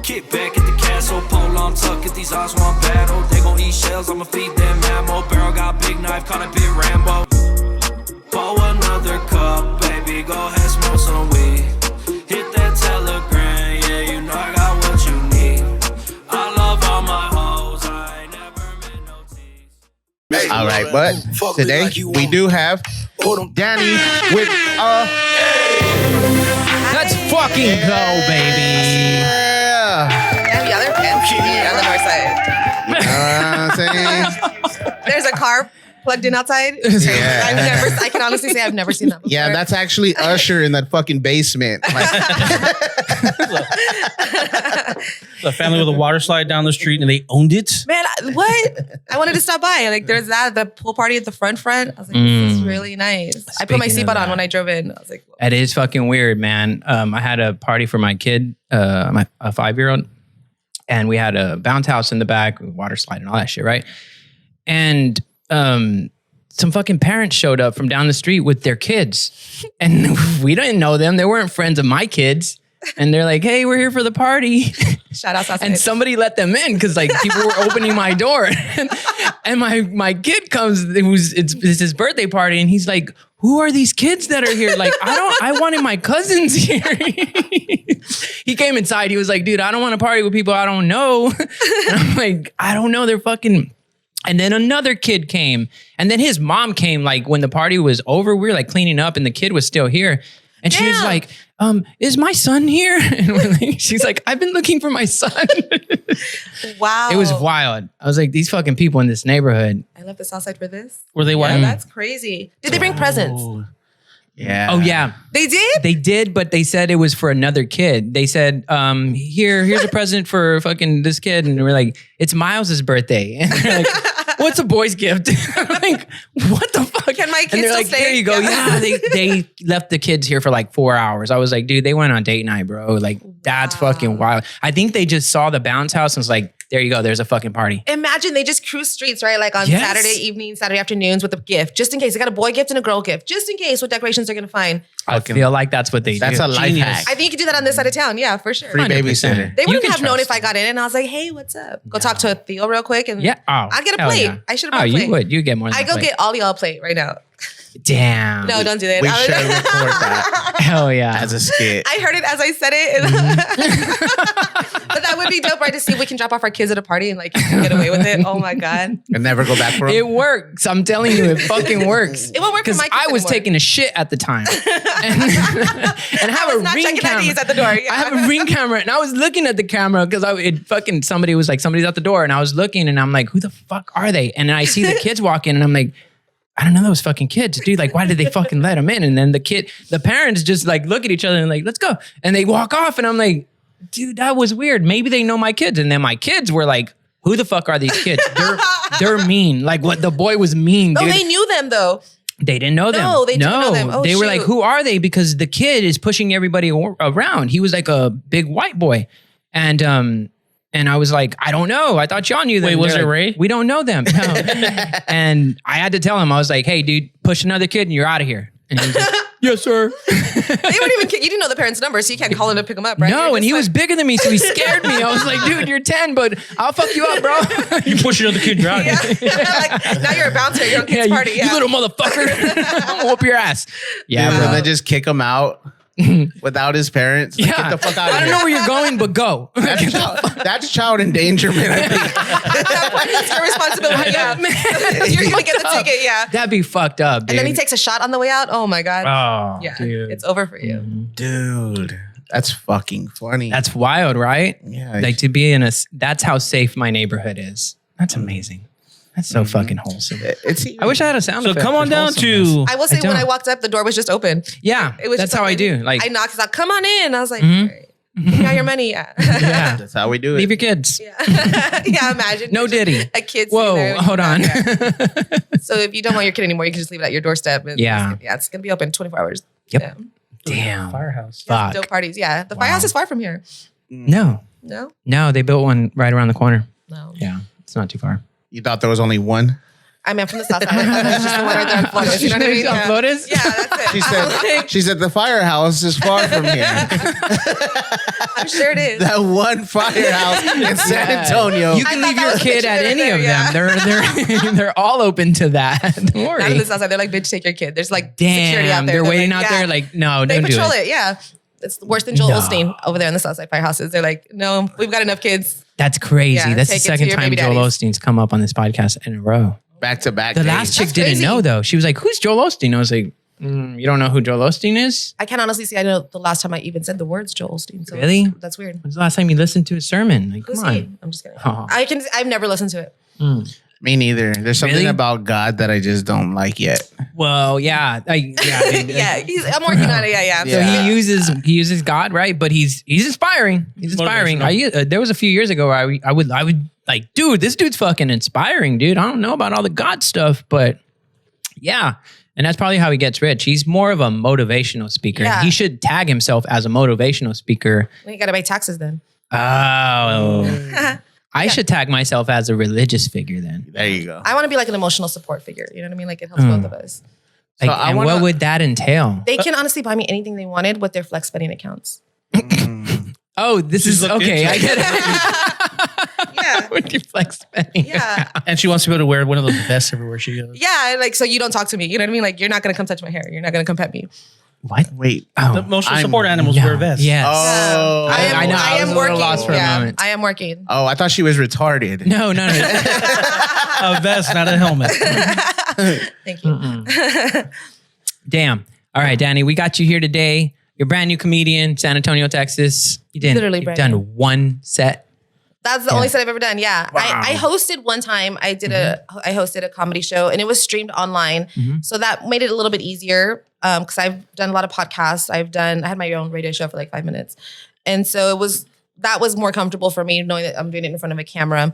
Kick back at the castle, pole on tuck, if these odds want battle. They gon' eat shells, I'ma feed them ammo. Barrel got big knife, call it big Rambo. Pour another cup, baby, go ahead, smoke some weed. Hit that telegram, yeah, you know I got what you need. I love all my hoes, I ain't never met no tease. All right, but today we do have Dani with Let's fucking go, baby. And the other fancy on the north side. You know what I'm saying? There's a car plugged in outside. Yeah. I can honestly say I've never seen that before. Yeah, that's actually Usher in that fucking basement. Like, A family with a water slide down the street and they owned it. Man, what? I wanted to stop by. Like, there's the pool party at the front. I was like, this is really nice. I put my seatbelt on when I drove in. I was like, whoa. That is fucking weird, man. I had a party for my kid, a 5-year-old, and we had a bounce house in the back, water slide and all that shit, right? And some fucking parents showed up from down the street with their kids, and we didn't know them. They weren't friends of my kids. And they're like, hey, we're here for the party. Shout out Southside. And somebody let them in because like people were opening my door. And my kid comes, it's his birthday party, and he's like, who are these kids that are here? Like, I wanted my cousins here. He came inside, he was like, dude, I don't want to party with people I don't know. And I'm like, I don't know, they're fucking... And then another kid came, and then his mom came like when the party was over, we were like cleaning up and the kid was still here. And she was like, is my son here? And we're like, she's like, I've been looking for my son. Wow. It was wild. I was like, these fucking people in this neighborhood. I left the Southside for this. Were they Yeah, white? that's crazy. Did they bring presents? yeah. Oh, yeah. They did? They did, but they said it was for another kid. They said, here's a present for fucking this kid. And we're like, it's Miles's birthday. And they're like, what's a boy's gift? I'm like, what the fuck? Can my kids And they're still like, stay? there you go. Yeah, they left the kids here for like 4 hours. I was like, dude, they went on date night, bro. Like, that's fucking wild. I think they just saw the bounce house and was like, there you go. There's a fucking party. Imagine they just cruise streets, right? Like on Saturday evenings, Saturday afternoons with a gift, just in case. They got a boy gift and a girl gift, just in case what decorations they're going to find. I feel like that's what they do. That's a life hack. I think you could do that on this side of town. Yeah, for sure. Free 100%. babysitter. They wouldn't You have can known trust if I got in and I was like, hey, what's up? Go talk to Theo real quick and Yeah. Oh, I'd get a hell plate. yeah. I should have brought a plate. You would. You get more than I a go plate. get all y'all a plate right now. Damn. No, don't do that. We should record that Hell yeah. as a skit. I heard it as I said it. But that would be dope, right? To see if we can drop off our kids at a party and like get away with it. Oh my God. And never go back for them. It works. I'm telling you, it fucking works. It won't work for my kids I was anymore. taking a shit at the time. and have I was a not ring checking camera. IDs at the door. Yeah. I have a ring camera and I was looking at the camera because somebody was like, somebody's at the door, and I was looking and I'm like, who the fuck are they? And then I see the kids walk in and I'm like, I don't know those fucking kids, dude. Like, why did they fucking let them in? And then the parents just like look at each other and like, let's go. And they walk off and I'm like, dude, that was weird. Maybe they know my kids. And then my kids were like, who the fuck are these kids? They're mean. Like, what the boy was mean, dude. Oh, they knew them though. They didn't know them. No, they didn't know them. Oh, they were like, shoot. who are they? Because the kid is pushing everybody around. He was like a big white boy. And I was like, I don't know. I thought y'all knew them. Wait, was They're it like, Ray? We don't know them. No. And I had to tell him, I was like, hey, dude, push another kid and you're out of here. And he was like, yes, sir. They weren't even. You didn't know the parents' number, so you can't call him to pick them up, right? No, and he was bigger than me, so he scared me. I was like, dude, you're 10, but I'll fuck you up, bro. You push another kid, you're out. Yeah. Like, now you're a bouncer. You're on kids' Yeah, party. Yeah. you little motherfucker. I'm gonna whoop your ass. Yeah, And bro. then just kick him out without his parents. Like, get the fuck out of I don't here. know where you're going, but go. That's child endangerment, I think. That's your responsibility. Yeah. You're gonna get the ticket. Yeah. That'd be fucked up, dude. And then he takes a shot on the way out. Oh my God. Oh, Yeah. dude. It's over for you. Dude, that's fucking funny. That's wild, right? Yeah. Like to be in that's how safe my neighborhood is. That's amazing. That's so fucking wholesome. It's I wish I had a sound So effect. come on for down wholesomeness. to... I will say when don't. I walked up, the door was just open. Yeah, It was that's just how I open. do. Like, I knocked. He's like, "Come on in." I was like, Mhm. "All right. You got your money." Yeah. yeah, That's how we do it. leave your kids. Yeah. Imagine. No Diddy. A kid. sitting Whoa, there with hold you. on. Yeah. So if you don't want your kid anymore, you can just leave it at your doorstep. And Yeah. It's gonna be open 24 hours. Yep. Yeah. Damn. Firehouse. Yeah, Fuck. dope parties. Yeah. The firehouse is far from here. No, No. they built one right around the corner. No. Yeah, it's not too far. You thought there was only one? I mean, I'm from the south side. That's just the one right there on Flores. You know what I mean? On Flores? Yeah, that's it. She said the firehouse is far from here. I'm sure it is. That one firehouse in San Antonio. You can I leave thought your that was kid at pictured any there, of yeah. them. They're all open to that. Don't Not worry. in the south side. They're like, bitch, take your kid. There's like security out Damn, there. they're waiting like, out there like, no, they don't do patrol it. it. Yeah. It's worse than Joel No. Osteen over there in the south side firehouses. They're like, no, we've got enough kids. That's crazy. Yeah, That's the take it to second your time baby Joel daddies. Osteen's come up on this podcast in a row. Back to back. The days. last chick That's didn't crazy. know though. She was like, "Who's Joel Osteen?" I was like, "You don't know who Joel Osteen is? I can't honestly say I know the last time I even said the words Joel Osteen. So Really? That's weird. When's the last time you listened to a sermon? Like, Who's come he? on." I'm just kidding. Oh. I've never listened to it. Me neither. There's something Really? about God that I just don't like yet. Well, yeah, dude. Yeah, I'm working on it. Yeah. So Yeah. he uses God, right? But he's inspiring. He's inspiring. There was a few years ago where I would like, dude, this dude's fucking inspiring, dude. I don't know about all the God stuff, but yeah. And that's probably how he gets rich. He's more of a motivational speaker. Yeah. He should tag himself as a motivational speaker. You got to pay taxes then. Oh. I should tag myself as a religious figure then. There you go. I want to be like an emotional support figure. You know what I mean? Like it helps both of us. So Like, I and wanna- what would that entail? They can honestly buy me anything they wanted with their flex spending accounts. Oh, this She's is looked okay. into I it. get it. Yeah. When you flex spending. Yeah. And she wants to be able to wear one of those vests everywhere she goes. Yeah. Like, so you don't talk to me. You know what I mean? Like, you're not going to come touch my hair. You're not going to come pet me. What? Wait. Oh, The emotional I'm- support animals yeah. wear vests. Yes. Oh. I know, I I was am a little working. lost for a moment. I am working. Oh, I thought she was retarded. No. A vest, not a helmet. Thank you. Damn. All right, Dani, we got you here today. You're a brand new comedian, San Antonio, Texas. Literally You've brand done new. one set. That's the only set I've ever done. Yeah. Wow. I hosted one time. I hosted a comedy show and it was streamed online. So that made it a little bit easier. Cause I've done a lot of podcasts. I had my own radio show for like 5 minutes. And so that was more comfortable for me knowing that I'm doing it in front of a camera.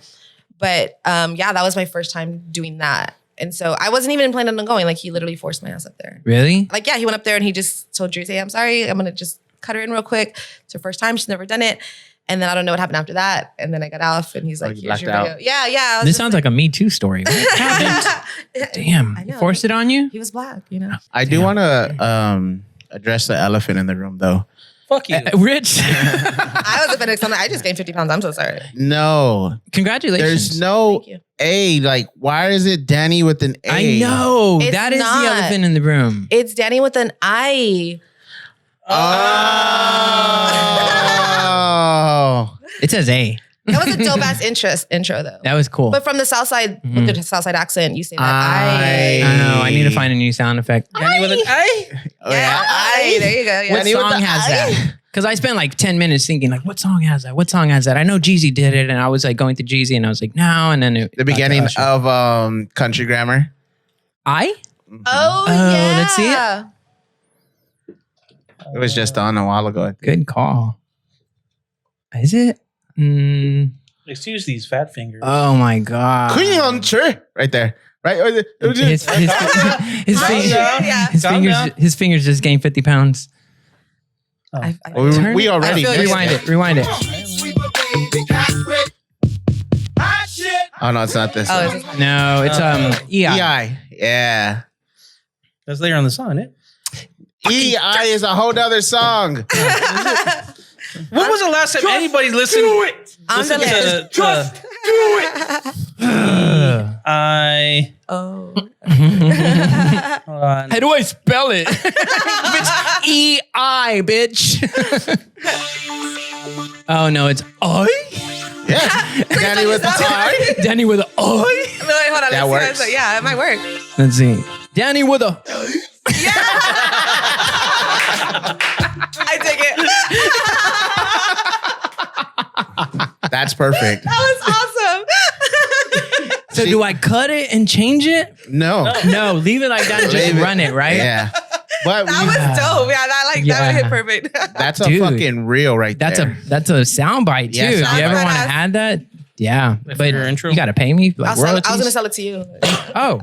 But yeah, that was my first time doing that. And so I wasn't even planning on going. Like he literally forced my ass up there. Really? Like, yeah, he went up there and he just told Drew, hey, I'm sorry. I'm going to just cut her in real quick. It's her first time. She's never done it. And then I don't know what happened after that. And then I got off and he's like, you here's blacked your out? video. Yeah. I was This just sounds like a Me Too story. What happened? Damn. I He know. forced it on you? He was black, you know? I do want to address the elephant in the room, though. Fuck you. Rich. I was offended because I just gained 50 pounds. I'm so sorry. No, Congratulations. there's no Thank you. A. Like, why is it Dani with an A? I know. It's That is not. the elephant in the room. It's Dani with an I. Oh. It says A. That was a dope ass intro though. That was cool. But from the South Side, with the South Side accent, you say that I- I know. I need to find a new sound effect. Danny with an I? Oh, Yeah, I. There you go. Yeah. What Dani with song the has I? that? Because I spent like 10 minutes thinking, like, what song has that? What song has that? I know Jeezy did it, and I was like going through Jeezy, and I was like, no, and then The beginning of Country Grammar. I? Oh, Oh, yeah. let's see it. It was just on a while ago. I think. Good call. Is it? Excuse these fat fingers. Oh my god. Country, right there, right. His Yeah. Calm down. his fingers just gained 50 pounds. we already I feel missed you. Rewind it. Oh no, it's not this. Oh, one. is this No, it's EI. EI. Yeah. That's later on the song, isn't it? EI is a whole nother song. When was the last time anybody listened? Do it. I'm the list. I. Oh. Hold on. How do I spell it? Bitch, EI, bitch. Oh no, it's I. Yeah. Dani with the I. Danny with a I. No, wait, hold on. That Let's see what works. I said. Yeah, it might work. Let's see. Danny with a. I take it. That's perfect. That was awesome. So do I cut it and change it? No. No, leave it like that and just Leave it. run it, right? Yeah. But That was dope. Yeah, that would Yeah. hit perfect. that's a Dude. fucking reel right That's there. a soundbite too. Yeah, If you ever soundbite. want to add that, Yeah, but your intro? you got to pay me. Like I was going to royalties? sell it to you. Oh,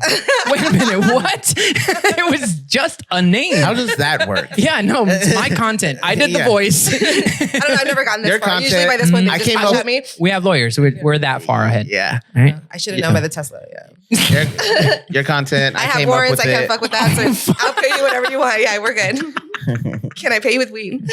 wait a minute. What? It was just a name. How does that work? Yeah, no, it's my content. I did the Yeah. voice. I don't know. I've never gotten this Your far. content- Usually by this point, they I just came punch up- at me. We have lawyers. We're that far ahead. Yeah. Right? I should have known by the Tesla. Yeah. Your content. I have came warrants. up I with can't it. fuck with that. So I'll pay you whatever you want. Yeah, we're good. Can I pay you with weed?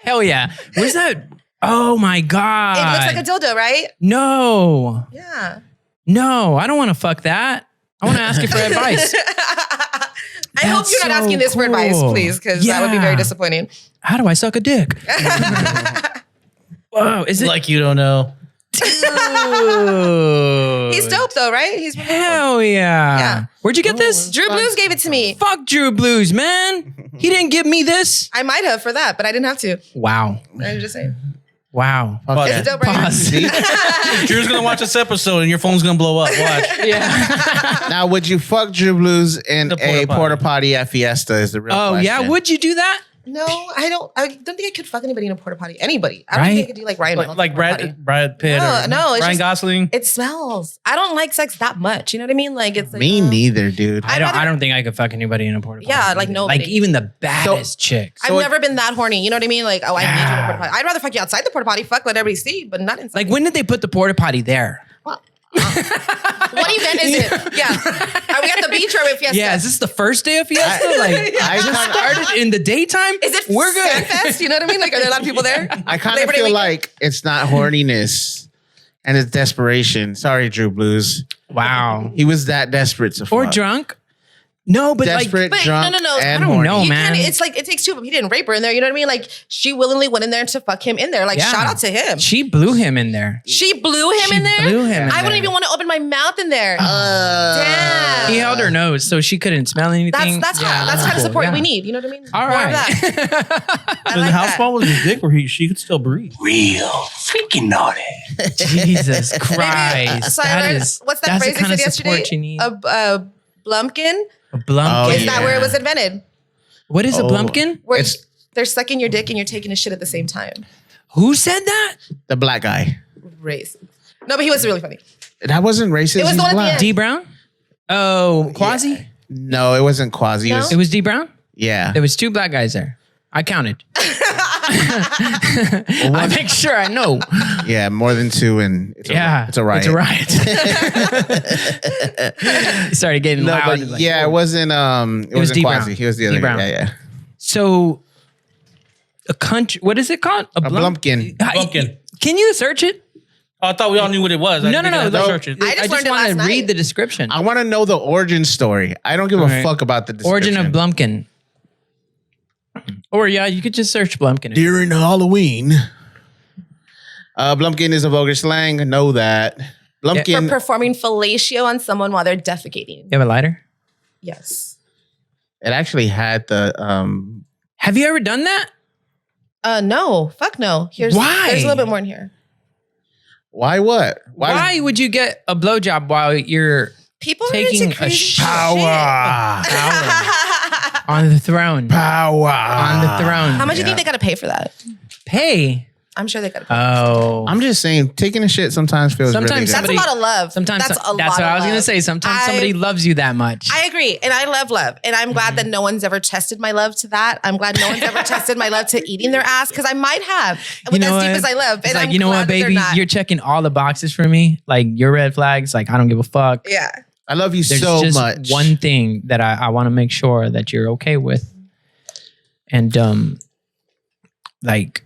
Hell yeah. Where's that? Oh my God. It looks like a dildo, right? No. Yeah. No, I don't want to fuck that. I want to ask you for advice. I hope That's you're not so asking this for advice, cool. please, because that would be Yeah. very disappointing. How do I suck a dick? Whoa, is it Like you don't know. Dude. He's dope though, right? He's Hell yeah. Yeah. Where'd you get this? Drew Blues gave it to me. Fuck Drew Blues, man. He didn't give me this. I might have for that, but I didn't have to. Wow. I'm just saying. Wow. Okay. It's dope, right? Pause. Drew's gonna watch this episode and your phone's gonna blow up. Watch. Yeah. Now, would you fuck Drew Blues in The porta a potty. porta potty at Fiesta? Is the real Oh question. yeah. Would you do that? No, I don't. I don't think I could fuck anybody in a porta potty. Anybody. I don't Right? think I could do like Ryan Reynolds. Like in a porta potty. Brad Pitt No, or no, it's Ryan just- Gosling. It smells. I don't like sex that much. You know what I mean? Like it's like Me neither, dude. I don't think I could fuck anybody in a porta potty. Yeah, like nobody. Like even the baddest chicks. I've never been that horny. You know what I mean? Like, oh, I need you in a porta potty. I'd rather fuck you outside the porta potty. Fuck, let everybody see, but not inside. Like when did they put the porta potty there? What event is it? Yeah. Are we at the beach or are we at Fiesta? Yeah, is this the first day of Fiesta? Like I just kinda- started in the daytime? Is it We're good. Fest? You know what I mean? Like, are there a lot of people there? I kind of Labor Day feel weekend? like it's not horniness and it's desperation. Sorry, Drew Blues. Wow. He was that desperate to Or fuck. drunk? No, but Desperate, But drunk, no, and I don't horny. know, You man. It's like it takes two of them. He didn't rape her in there. You know what I mean? Like she willingly went in there to fuck him in there. Like Yeah. shout out to him. She blew him in there. She blew him She in there. blew him in I wouldn't there. even want to open my mouth in there. Damn. He held her nose so she couldn't smell anything. That's Yeah, that's the kind of support yeah. we need. You know what I mean? All More of right. that. I And like how that. small was his dick where she could still breathe? Real freaking naughty. Jesus Christ. So I learned, what's that that's phrase the they kind said of support yesterday? you need. A blumpkin. A blumpkin. Oh, Is yeah. that where it was invented? What is a Oh. blumpkin? Where It's- they're sucking your dick and you're taking a shit at the same time. Who said that? The black guy. Race. No, but he was really funny. That wasn't racist. It was He's the one at the black. end. D Brown? Oh, Quasi? No, it wasn't Quasi. No? It was D Brown? Yeah. There was two black guys there. I counted. I make sure I know. Yeah, more than two, and it's Yeah. a riot. It's a riot. It started getting No, loud. but It's like, yeah, whoa. it wasn't. It was wasn't D. Quasi. Brown. He was the other D. Brown. guy. Yeah, So, a country, what is it called? A blumpkin. Blumpkin. Can you search it? Oh, I thought we all knew what it was. No. Search it. I just learned it want to last read night. the description. I want to know the origin story. I don't give a Alright. fuck about the Origin description. of Blumpkin. Or yeah, you could just search Blumpkin. During Halloween. Blumpkin is a vulgar slang. Know that. For Blumpkin. performing fellatio on someone while they're defecating. You have a lighter? Yes. It actually had the. Have you ever done that? No. Fuck no. Why? There's a little bit more in here. Why what? Why would you get a blowjob while you're People are taking into a crazy shower? Power. On the throne? Power. On the throne. How much do you Yeah. think they gotta pay for that? Pay? I'm sure they gotta pay. Oh. I'm just saying, taking a shit sometimes feels Sometimes really good. That's somebody- a lot of love. Sometimes that's a lot what of I was gonna love. say. Sometimes somebody loves you that much. I agree. And I love love. And I'm glad that no one's ever tested my love to that. I'm glad no one's ever tested my love to eating their ass because I might have. And with as deep as I love. It's And like, I'm you know glad what, that they're baby? not. You're checking all the boxes for me. Like your red flags. Like I don't give a fuck. Yeah. I love you There's so just much. one thing that I want to make sure that you're okay with. And like,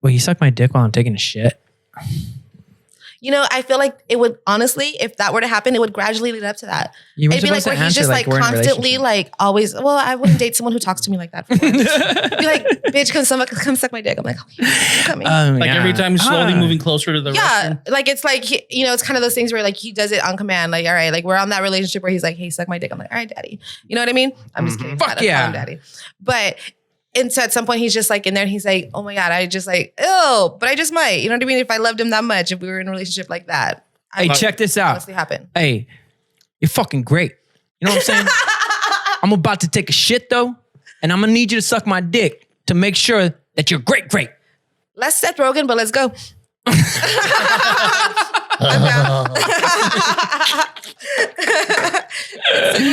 well, you suck my dick while I'm taking a shit. You know, I feel like it would honestly, if that were to happen, it would gradually lead up to that. You were It'd be like supposed to where he's answer just like like we're in a constantly relationship. like always, well, I wouldn't date someone who talks to me like that. For work. Be like, bitch, come suck my dick. I'm like, okay, come here. Like every time he's slowly moving closer to the Yeah, restroom. like it's like you know, it's kind of those things where like he does it on command. Like, all right, like we're on that relationship where he's like, "Hey, suck my dick." I'm like, "All right, daddy." You know what I mean? I'm just kidding. Fuck I don't yeah. call him daddy. But and so at some point he's just like in there. And he's like, "Oh my god, I just like, ew," but I just might. You know what I mean? If I loved him that much, if we were in a relationship like that, Hey, check this out. honestly happen. Hey, you're fucking great. You know what I'm saying? I'm about to take a shit though, and I'm gonna need you to suck my dick to make sure that you're great. Less Seth Rogen, but let's go. We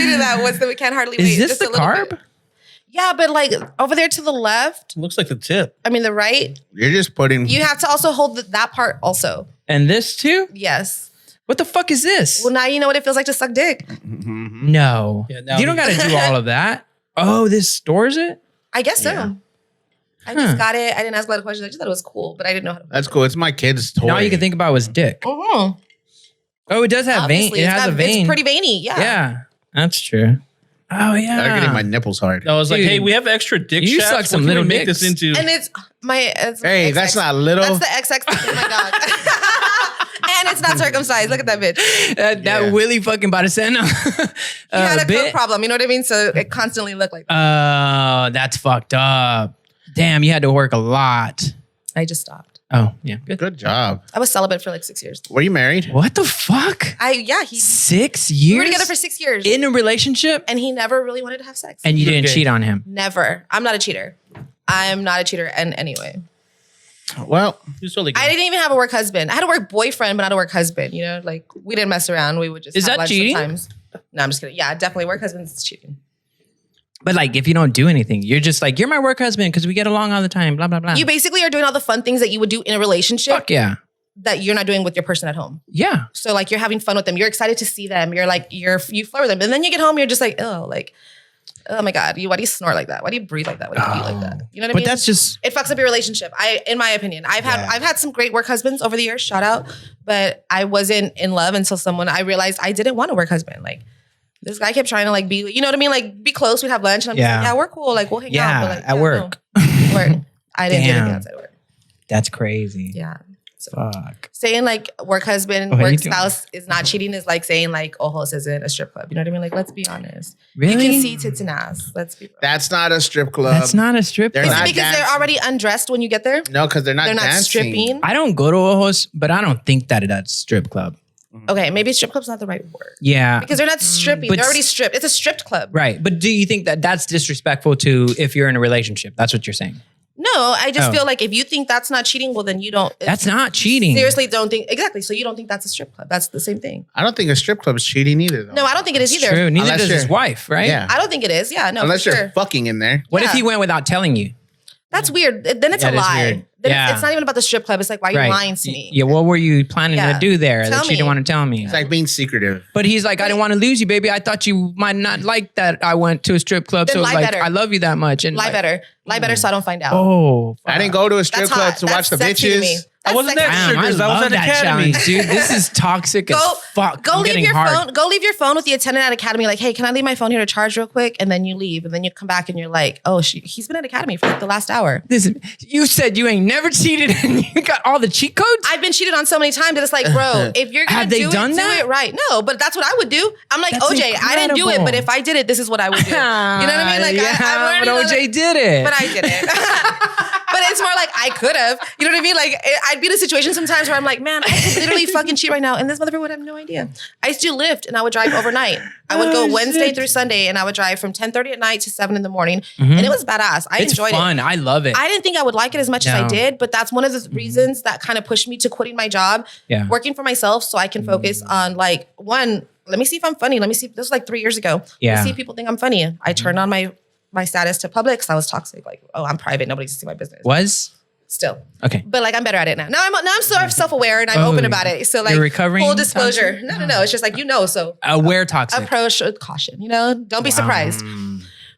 do that once that we can't hardly wait. Is this just the a little carb? bit. Yeah, but like over there to the left, Looks like the tip. I mean the right, You're just putting. you have to also hold that part also. And this too? Yes. What the fuck is this? Well, now you know what it feels like to suck dick. No. Yeah, now you don't got to do all of that. Oh, this stores it? I guess so. Yeah. I just got it. I didn't ask a lot of questions. I just thought it was cool, but I didn't know how to. That's cool. It's my kid's toy. All you can think about was dick. Mm-hmm. Oh, it does have vein. Obviously, It has a vein. It's pretty veiny. Yeah. Yeah, that's true. Oh, yeah. I'm getting my nipples hard. I was like, Dude, hey, we have extra dick you shafts. suck some What can little we make dicks. this into? And it's my. Hey, that's XX. not little. That's the XX in my dog. And it's not circumcised. Look at that bitch. That Yeah. Willie fucking Baracena. He had a coke problem. You know what I mean? So it constantly looked like that. Oh, that's fucked up. Damn, you had to work a lot. I just stopped. Oh, yeah. Good. Good job. I was celibate for like 6 years. Were you married? What the fuck? He 6 we years? were together for 6 years. In a relationship? And he never really wanted to have sex. And you didn't Okay. cheat on him? Never. I'm not a cheater. I'm not a cheater in any way. Well, He's totally good. I didn't even have a work husband. I had a work boyfriend, but not a work husband. You know, like we didn't mess around. We would just Is have that lunch cheating? sometimes. No, I'm just kidding. Yeah, definitely work husband's cheating. But like, if you don't do anything, you're just like, you're my work husband because we get along all the time, blah, blah, blah. You basically are doing all the fun things that you would do in a relationship Fuck yeah. that you're not doing with your person at home. Yeah. So like you're having fun with them. You're excited to see them. You're like, you flirt with them. And then you get home, you're just like, oh my God, why do you snort like that? Why do you breathe like that? Why do you eat like that? You know what I But mean? that's just, It fucks up your relationship. In my opinion, I've had some great work husbands over the years. Shout out, but I wasn't in love until I realized I didn't want a work husband. Like this guy kept trying to like be, you know what I mean? Like be close. We'd have lunch, and I'm just like, yeah, we're cool. Like we'll hang out. But, like, at work. no. Work. I didn't do Damn. anything outside work. That's crazy. Yeah. So Fuck. saying like work husband, What are you work doing? spouse is not cheating is like saying like Ojos isn't a strip club. You know what I mean? Like let's be honest. Really? You can see tits and ass. Let's be real. that's not a strip club. That's not a strip They're club. Is it not because they're dancing. already undressed when you get there? No, because they're not They're not dancing. stripping. I don't go to Ojos, but I don't think that that's strip club. Okay, maybe strip club's not the right word. Yeah. Because they're not stripping. but They're already stripped. It's a stripped club. Right. But do you think that that's disrespectful to if you're in a relationship? That's what you're saying. No, I just Oh. feel like if you think that's not cheating, well, then you don't. That's not cheating. Seriously, don't think. Exactly. So you don't think that's a strip club. That's the same thing. I don't think a strip club is cheating either. Though. No, I don't think it is It's either. true. Neither Unless does his you're- wife, right? Yeah. I don't think it is. Yeah, no, Unless for you're sure. fucking in there. What if Yeah. he went without telling you? That's weird. Then it's That a is lie. weird. Then Yeah. it's not even about the strip club. It's like, why are you Right. lying to me? Yeah, what were you planning Yeah. to do there Tell that you me. didn't want to tell me? It's like being secretive. But he's like, I didn't want to lose you, baby. I thought you might not like that I went to a strip club. Then So lie like, better. I love you that much. And Lie like, better. Lie better so I don't find out. Oh, I didn't go to a strip That's club hot. to watch That's the sexy to me. bitches. I That's wasn't sexy. there. Damn, I Strippers, I was love at that Academy. challenge, dude. This is toxic as fuck. Go I'm leave getting your hard. phone. Go leave your phone with the attendant at Academy. Like, hey, can I leave my phone here to charge real quick? And then you leave, and then you come back and you're like, oh, he's been at Academy for like the last hour. Listen, you said you ain't never cheated and you got all the cheat codes? I've been cheated on so many times that it's like, bro, if you're gonna Have they do done it, that? do it right. No, but that's what I would do. I'm like, That's OJ, I didn't do it, incredible. but if I did it, this is what I would do. You know what I mean? Like, yeah, I'm but learning. OJ did it. But I didn't. But it's more like I could have. You know what I mean? Like I'd be in a situation sometimes where I'm like, man, I could literally fucking cheat right now, and this motherfucker would have no idea. I used to do Lyft, and I would drive overnight. I would go Wednesday through Sunday, and I would drive from 10:30 at night to 7 in the morning, and it was badass. I it's enjoyed fun. it. I love it. I didn't think I would like it as much as I No. did, but that's one of the reasons that kind of pushed me to quitting my job, Yeah. working for myself, so I can focus on like one. Let me see if I'm funny. Let me see. This was like 3 years ago. Yeah. Let me see if people think I'm funny. I turned on my status to public because I was toxic. Like, oh, I'm private. Nobody can see my business. Was? Still. Okay. But like I'm better at it now. Now I'm sort of self-aware and I'm Oh, open about it. So like you're recovering full disclosure. toxic? No. It's just like so Aware toxic. approach with caution. You know, don't be surprised.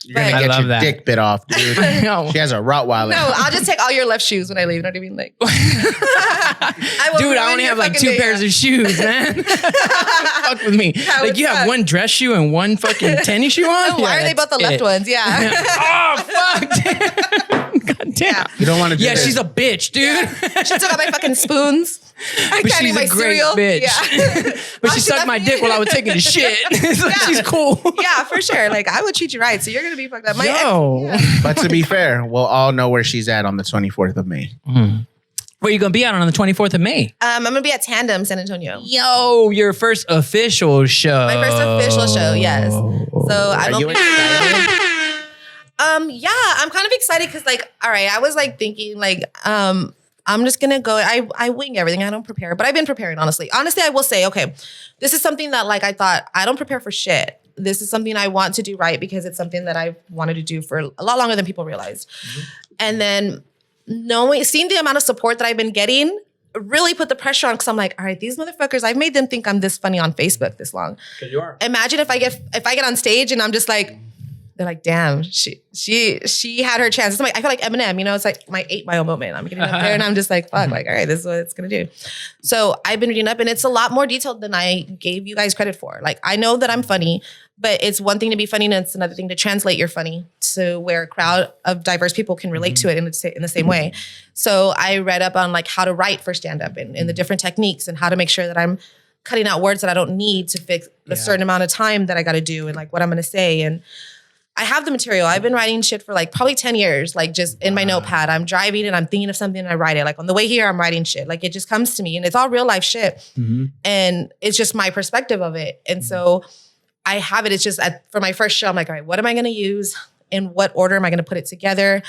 You're gonna But- get I love your that. dick bit off, dude. No. She has a Rottweiler. No, I'll just take all your left shoes when I leave. You know what I mean? Like, I will Dude, ruin I only your have like fucking 2 day. pairs of shoes, man. Fuck with me. That Like would you have suck. one dress shoe and one fucking tennis shoe on? Oh, why are they both the left ones? Yeah. Oh, fuck. God damn. You don't want to do Yeah, this. she's a bitch, dude. She took out my fucking spoons. I But can't eat she's my a great cereal. bitch. Yeah. But Oh, she she sucked left my me. dick while I was taking a shit. It's like, Yeah. she's cool. Yeah, for sure. Like I would treat you right. So you're gonna be fucked up. My ex- Yo. But to be fair, we'll all know where she's at on the 24th of May. Where you going to be on the 24th of May? I'm gonna be at Tandem, San Antonio. Yo, your first official show. My first official show, yes. So I'm Are you opening- excited? yeah, I'm kind of excited because like, all right, I was like thinking like, I'm just going to go. I wing everything. I don't prepare, but I've been preparing, honestly. Honestly, I will say, okay, this is something that like I thought I don't prepare for shit. This is something I want to do right because it's something that I've wanted to do for a lot longer than people realized. And then seeing the amount of support that I've been getting really put the pressure on because I'm like, all right, these motherfuckers, I've made them think I'm this funny on Facebook this long. Because you are. Imagine if I get on stage and I'm just like, they're like, damn, she had her chance. It's like, I feel like Eminem, it's like my 8 Mile moment. I'm getting up there and I'm just like, fuck, like, all right, this is what it's gonna do. So I've been reading up and it's a lot more detailed than I gave you guys credit for. Like, I know that I'm funny, but it's one thing to be funny and it's another thing to translate your funny to where a crowd of diverse people can relate to it in the same way. So I read up on like how to write for stand-up and the different techniques and how to make sure that I'm cutting out words that I don't need to fix a certain amount of time that I gotta do and like what I'm gonna say. And I have the material. I've been writing shit for like probably 10 years, like just in my notepad. I'm driving and I'm thinking of something and I write it. Like on the way here, I'm writing shit. Like it just comes to me and it's all real life shit. And it's just my perspective of it. And so I have it. It's just for my first show, I'm like, all right, what am I going to use? In what order am I going to put it together?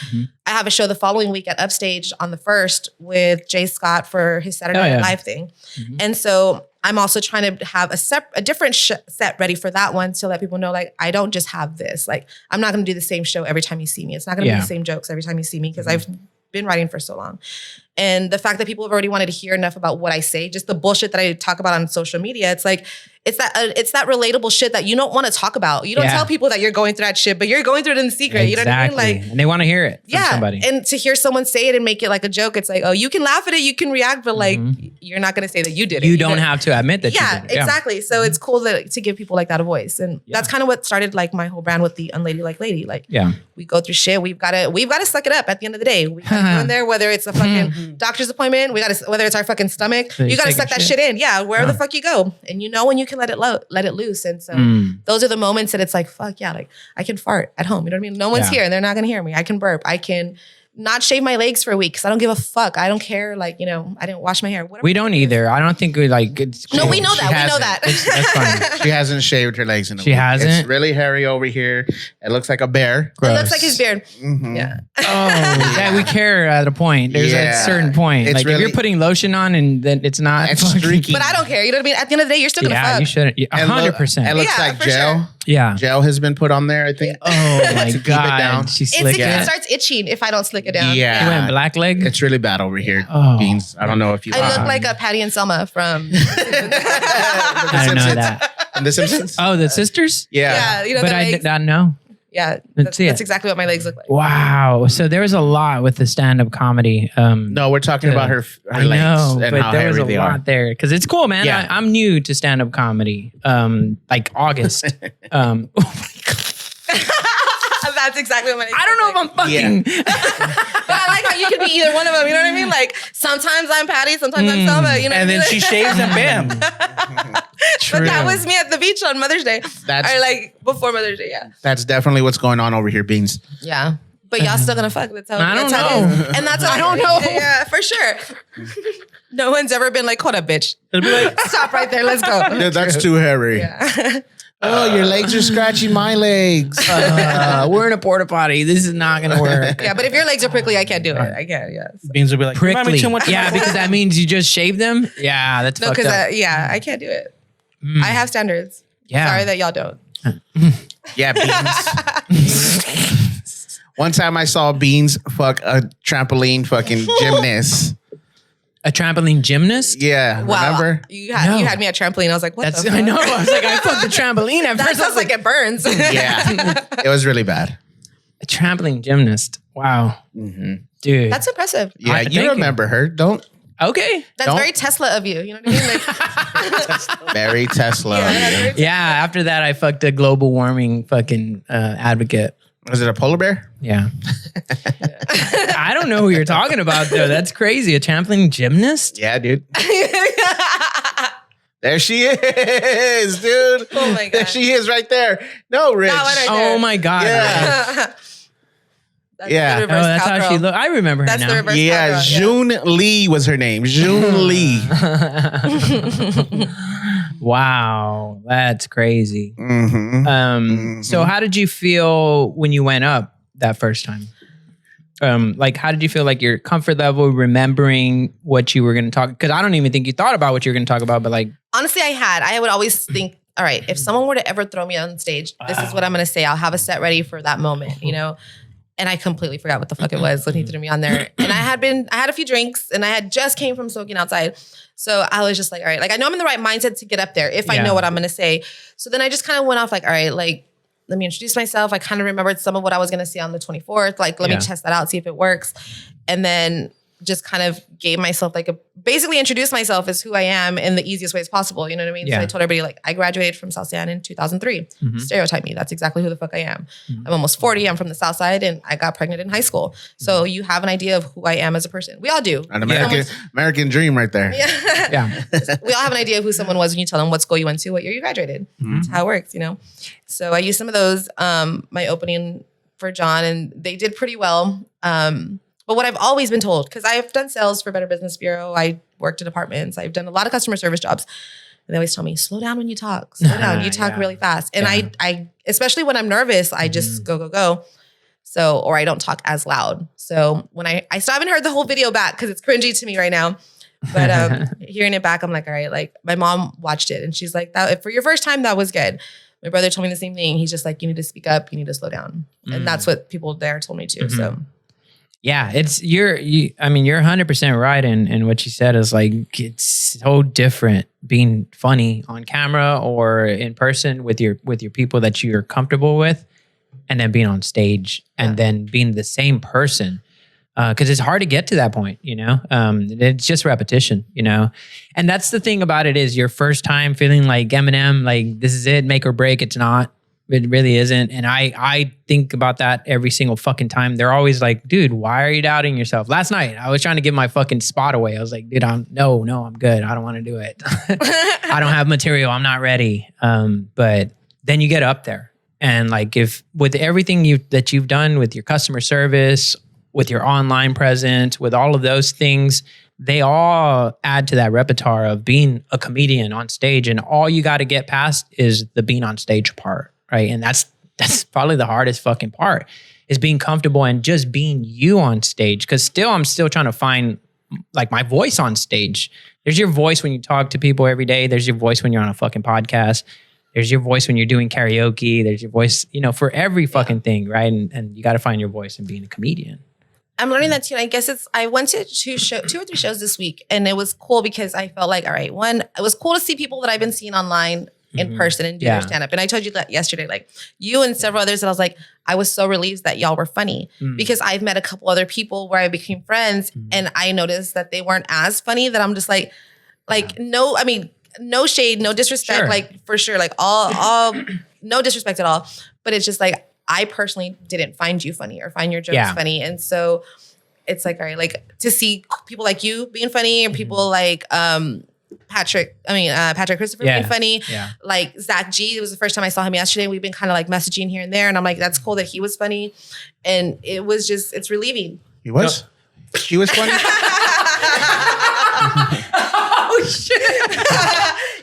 I have a show the following week at Upstage on the 1st with Jay Scott for his Saturday Night Live thing. And so I'm also trying to have a different set ready for that one to let people know, like, I don't just have this. Like, I'm not going to do the same show every time you see me. It's not going to be the same jokes every time you see me because I've been writing for so long. And the fact that people have already wanted to hear enough about what I say, just the bullshit that I talk about on social media, it's like, it's that relatable shit that you don't want to talk about. You don't tell people that you're going through that shit, but you're going through it in secret. Exactly. You know what I mean? Like, and they want to hear it from somebody. And to hear someone say it and make it like a joke, it's like, oh, you can laugh at it, you can react, but like, you're not going to say that you did it. You don't have to admit that you did it. Exactly. So it's cool to give people like that a voice. And that's kind of what started like my whole brand with the Unladylike Lady. Like, we go through shit. We've got to suck it up at the end of the day. We got to go in there, whether it's a fucking doctor's appointment, whether it's our fucking stomach, you got to suck that shit in. Yeah. Wherever the fuck you go. And you know when you can let it loose. And so those are the moments that it's like, fuck yeah, like I can fart at home. You know what I mean? No one's here and they're not going to hear me. I can burp. I can not shave my legs for a week because I don't give a fuck. I don't care. Like, I didn't wash my hair. Whatever. We don't either. I don't think we like. No, we know that. We know that. That's fine. She hasn't shaved her legs in a week. She hasn't? It's really hairy over here. It looks like a bear. It looks like his beard. Yeah. Oh, yeah, we care at a point. There's a certain point. It's like if you're putting lotion on and then it's not streaky. But I don't care. You know what I mean? At the end of the day, you're still gonna fuck. Yeah, you shouldn't. 100%. It looks like gel. Sure. Yeah. Gel has been put on there, I think. Oh my keep it down. God. She slicked It it. starts itching if I don't slick it down. Yeah. You went black leg? It's really bad over here. Oh. Beans. I don't know if you I look like a Patty and Selma from I don't know that. And The Simpsons? Oh, the sisters? Yeah. you know, But the I legs. did not know. Yeah, Let's see that's it. exactly what my legs look like. Wow. So there was a lot with the stand-up comedy. No, we're talking about her I legs know, and but how there was hairy a they lot are. there because it's cool, man. Yeah. I'm new to stand-up comedy. Like August. That's exactly what my legs I don't know if I'm fucking. But I like how you could be either one of them. You know what I mean? Like sometimes I'm Patty, sometimes I'm Selma. You know, And what I then mean? she shaves and bam. True. But that was me at the beach on Mother's Day. Or like before Mother's Day. Yeah. That's definitely what's going on over here, Beans. Yeah. But y'all still gonna fuck. That's how, I don't that's how it know. is. And that's how I don't know. Yeah, for sure. No one's ever been like, hold up, bitch. It'll be like, Stop right there. Let's go. Yeah, that's too hairy. Yeah. Oh, your legs are scratching my legs. We're in a porta potty. This is not gonna work. Yeah, but if your legs are prickly, I can't do it. I can't, yeah. Beans will be like, remind me Prickly. too much. Yeah, because that means you just shave them. Yeah, that's No, fucked because up. I can't do it. I have standards. Yeah. Sorry that y'all don't. Yeah, Beans. One time I saw Beans fuck a trampoline fucking gymnast. A trampoline gymnast? Yeah, Wow. remember? You had No. you had me at trampoline. I was like, what That's the fuck? I know. I was like, I fucked the trampoline at That first. I sounds was like it burns. Yeah, it was really bad. a trampoline gymnast. Wow. Dude. That's impressive. Yeah, Thank you you. remember her. Don't okay. That's Don't- very Tesla of you. You know what I mean? Like, Mary Tesla. yeah. Yeah, after that I fucked a global warming fucking advocate. Was it a polar bear? Yeah. I don't know who you're talking about though. That's crazy. A trampoline gymnast? Yeah, dude. There she is, dude. Oh my There God. she is right there. No, Rich. That one right Oh there. my God. Yeah. That's Yeah. the Oh, reverse that's how cowgirl. she looked. I remember her That's now. the reverse Yeah, cowgirl. June Lee was her name. June Lee. Wow. That's crazy. Mm-hmm. So how did you feel when you went up that first time? Like, how did you feel like your comfort level remembering what you were going to talk? Because I don't even think you thought about what you were going to talk about, but like. Honestly, I would always think, all right, if someone were to ever throw me on stage, this is what I'm going to say. I'll have a set ready for that moment, you know? And I completely forgot what the fuck it was when he threw me on there. And I had a few drinks and I had just came from smoking outside. So I was just like, all right, like I know I'm in the right mindset to get up there if I know what I'm going to say. So then I just kind of went off like, all right, like, let me introduce myself. I kind of remembered some of what I was going to say on the 24th. Like, let me test that out, see if it works. And then just kind of gave myself basically introduced myself as who I am in the easiest ways possible. You know what I mean? So I told everybody like, I graduated from South San in 2003. Stereotype me. That's exactly who the fuck I am. I'm almost 40. I'm from the South Side and I got pregnant in high school. So you have an idea of who I am as a person. We all do. An American dream right there. Yeah. We all have an idea of who someone was when you tell them what school you went to, what year you graduated. That's how it works, you know? So I used some of those, my opening for John, and they did pretty well. But what I've always been told, because I've done sales for Better Business Bureau, I worked in departments, I've done a lot of customer service jobs. And they always tell me, slow down when you talk. Slow down. You talk really fast. And I, especially when I'm nervous, I just go. So, or I don't talk as loud. So when I still haven't heard the whole video back because it's cringy to me right now. But hearing it back, I'm like, all right, like my mom watched it and she's like, that for your first time, that was good. My brother told me the same thing. He's just like, you need to speak up. You need to slow down. And that's what people there told me too. So. Yeah, you're 100% right in what you said is like, it's so different being funny on camera or in person with your people that you're comfortable with, and then being on stage and then being the same person. Because it's hard to get to that point, you know? It's just repetition, you know? And that's the thing about it is your first time feeling like Eminem, like this is it, make or break. It's not. It really isn't. And I think about that every single fucking time. They're always like, dude, why are you doubting yourself? Last night, I was trying to give my fucking spot away. I was like, dude, I'm good. I don't want to do it. I don't have material. I'm not ready. But then you get up there and like if with everything that you've done with your customer service, with your online presence, with all of those things, they all add to that repertoire of being a comedian on stage. And all you got to get past is the being on stage part. Right. And that's probably the hardest fucking part is being comfortable and just being you on stage. Cause I'm still trying to find like my voice on stage. There's your voice when you talk to people every day. There's your voice when you're on a fucking podcast. There's your voice when you're doing karaoke. There's your voice, you know, for every fucking thing. Right. And you got to find your voice in being a comedian. I'm learning that too. And I guess I went to 2 or 3 shows this week and it was cool because I felt like, all right, one, it was cool to see people that I've been seeing online in person and do their stand-up. And I told you that yesterday, like you and several others, that I was like, I was so relieved that y'all were funny because I've met a couple other people where I became friends and I noticed that they weren't as funny, that I'm just like no, I mean, no shade, no disrespect, like for sure, like all no disrespect at all. But it's just like, I personally didn't find you funny or find your jokes funny. And so it's like, all right, like to see people like you being funny and people like, Patrick Christopher being funny. Yeah. Like Zach G, it was the first time I saw him yesterday. We've been kind of like messaging here and there. And I'm like, that's cool that he was funny. And it was just, it's relieving. He was? No. She was funny? Oh, shit.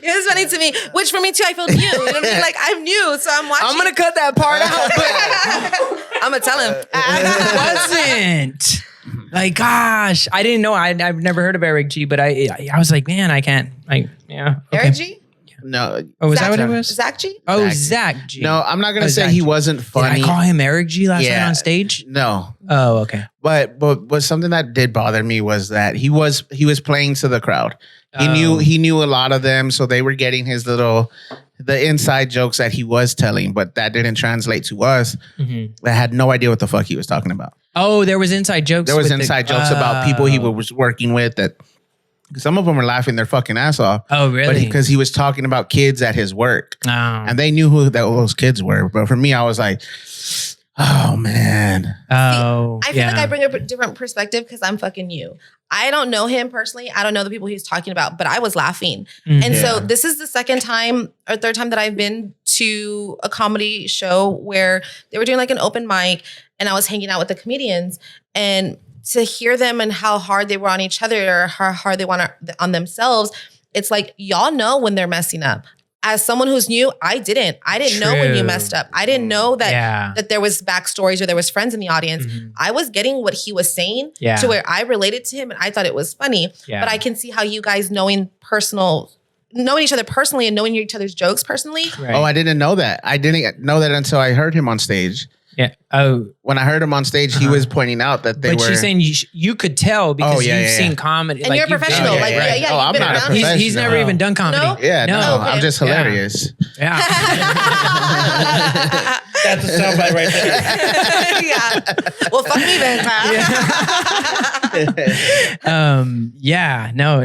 It was funny to me, which for me too, I feel new. You know what I mean? Like I'm new, so I'm watching. I'm going to cut that part out. But I'm going to tell him. It wasn't. Like, gosh, I didn't know. I've never heard of Eric G, but I was like, man, I can't. Like, yeah. Okay. Eric G? No. Oh, was that what it was? Zach G? Oh, Zach G. No, I'm not going to say he wasn't funny. Did I call him Eric G last night on stage? No. Oh, okay. But something that did bother me was that he was playing to the crowd. He knew a lot of them, so they were getting the inside jokes that he was telling, but that didn't translate to us. That had no idea what the fuck he was talking about. Oh, there was inside jokes. There was inside jokes about people he was working with that some of them were laughing their fucking ass off. Oh, really? Because he was talking about kids at his work. Oh. And they knew who those kids were. But for me, I was like, oh, man. Oh, I feel like I bring a different perspective because I'm fucking you. I don't know him personally. I don't know the people he's talking about, but I was laughing. And so this is the second time or third time that I've been to a comedy show where they were doing like an open mic and I was hanging out with the comedians, and to hear them and how hard they were on each other or how hard they want on themselves, it's like, y'all know when they're messing up. as someone who's new, I didn't know when you messed up. I didn't know that there was backstories or there was friends in the audience. I was getting what he was saying to where I related to him and I thought it was funny. But I can see how you guys knowing each other personally and knowing each other's jokes personally. Right. Oh, I didn't know that. I didn't know that until I heard him on stage. Yeah. Oh, when I heard him on stage, he was pointing out that they were. But she's saying you could tell because you've seen comedy, and you're a professional. I'm not a professional. He's never even done comedy. No? Yeah, no, I'm just hilarious. Yeah. That's a soundbite right there. Well, fuck me then. Yeah. No.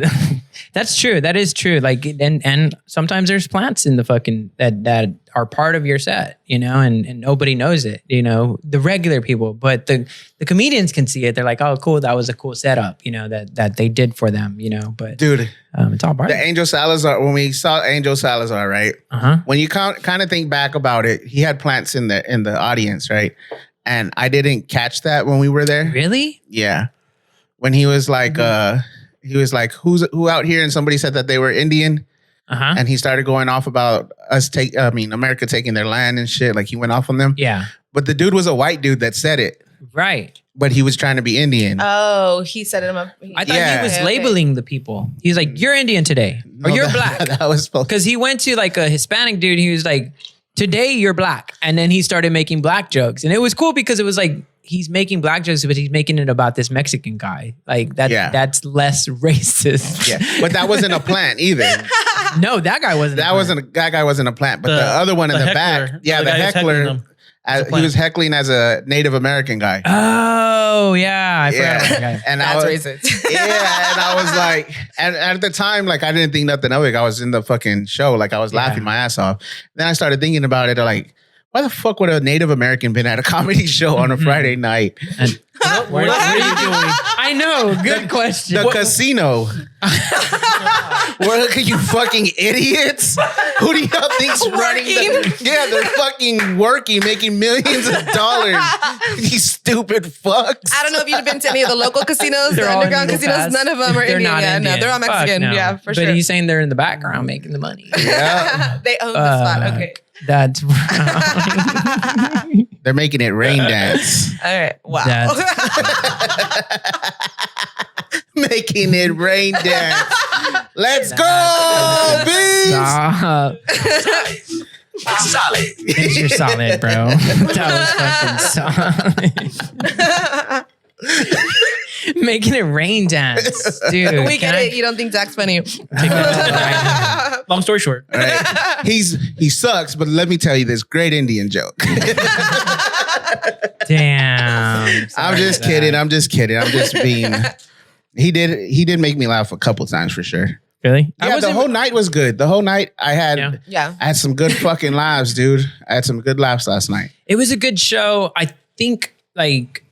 That's true. That is true. Like, and sometimes there's plants in the fucking that are part of your set, and nobody knows it, the regular people, but the comedians can see it. They're like, oh, cool. That was a cool setup, that they did for them, but dude, it's all part the Angel Salazar, when we saw Angel Salazar, right? When you kind of think back about it, he had plants in the audience, right? And I didn't catch that when we were there. Really? Yeah. When he was like, who out here? And somebody said that they were Indian. And he started going off about America taking their land and shit. Like he went off on them. Yeah. But the dude was a white dude that said it. Right. But he was trying to be Indian. Oh, he set him up. I thought he was labeling the people. He was like, you're Indian today. Or you're black. That was supposed because he went to like a Hispanic dude. He was like, today you're black. And then he started making black jokes. And it was cool because it was like, he's making black jokes, but he's making it about this Mexican guy. Like that's less racist. Yeah. But that wasn't a plant either. No, that guy wasn't. That guy wasn't a plant. But the other one in the back, the heckler, he was heckling as a Native American guy. Oh yeah, I forgot about that guy. And that's racist. Yeah, and I was like, and at the time, like I didn't think nothing of it. I was in the fucking show, like I was laughing my ass off. Then I started thinking about it, like, why the fuck would a Native American been at a comedy show on a Friday night? And what are you doing? I know. Good question. The casino. What, you fucking idiots? Who do y'all think's running? They're fucking working, making millions of dollars. These stupid fucks. I don't know if you've been to any of the local casinos, the underground casinos. None of them are Indian. Indian. No, they're all Mexican. No. Yeah, for sure. But he's saying they're in the background making the money. Yeah. They own the spot. Okay. That's they're making it rain dance. All right. Wow. Making it rain dance. Let's go, beans. Solid. You're solid, bro. That was fucking solid. Making it rain dance, dude. We get it. You don't think Zach's funny. Long story short, right. He sucks, but let me tell you this great Indian joke. Damn. I'm just kidding. I'm just being. He did make me laugh a couple times for sure. Really? Yeah, the whole night was good. The whole night I had I had some good fucking laughs, dude. I had some good laughs last night. It was a good show. I think like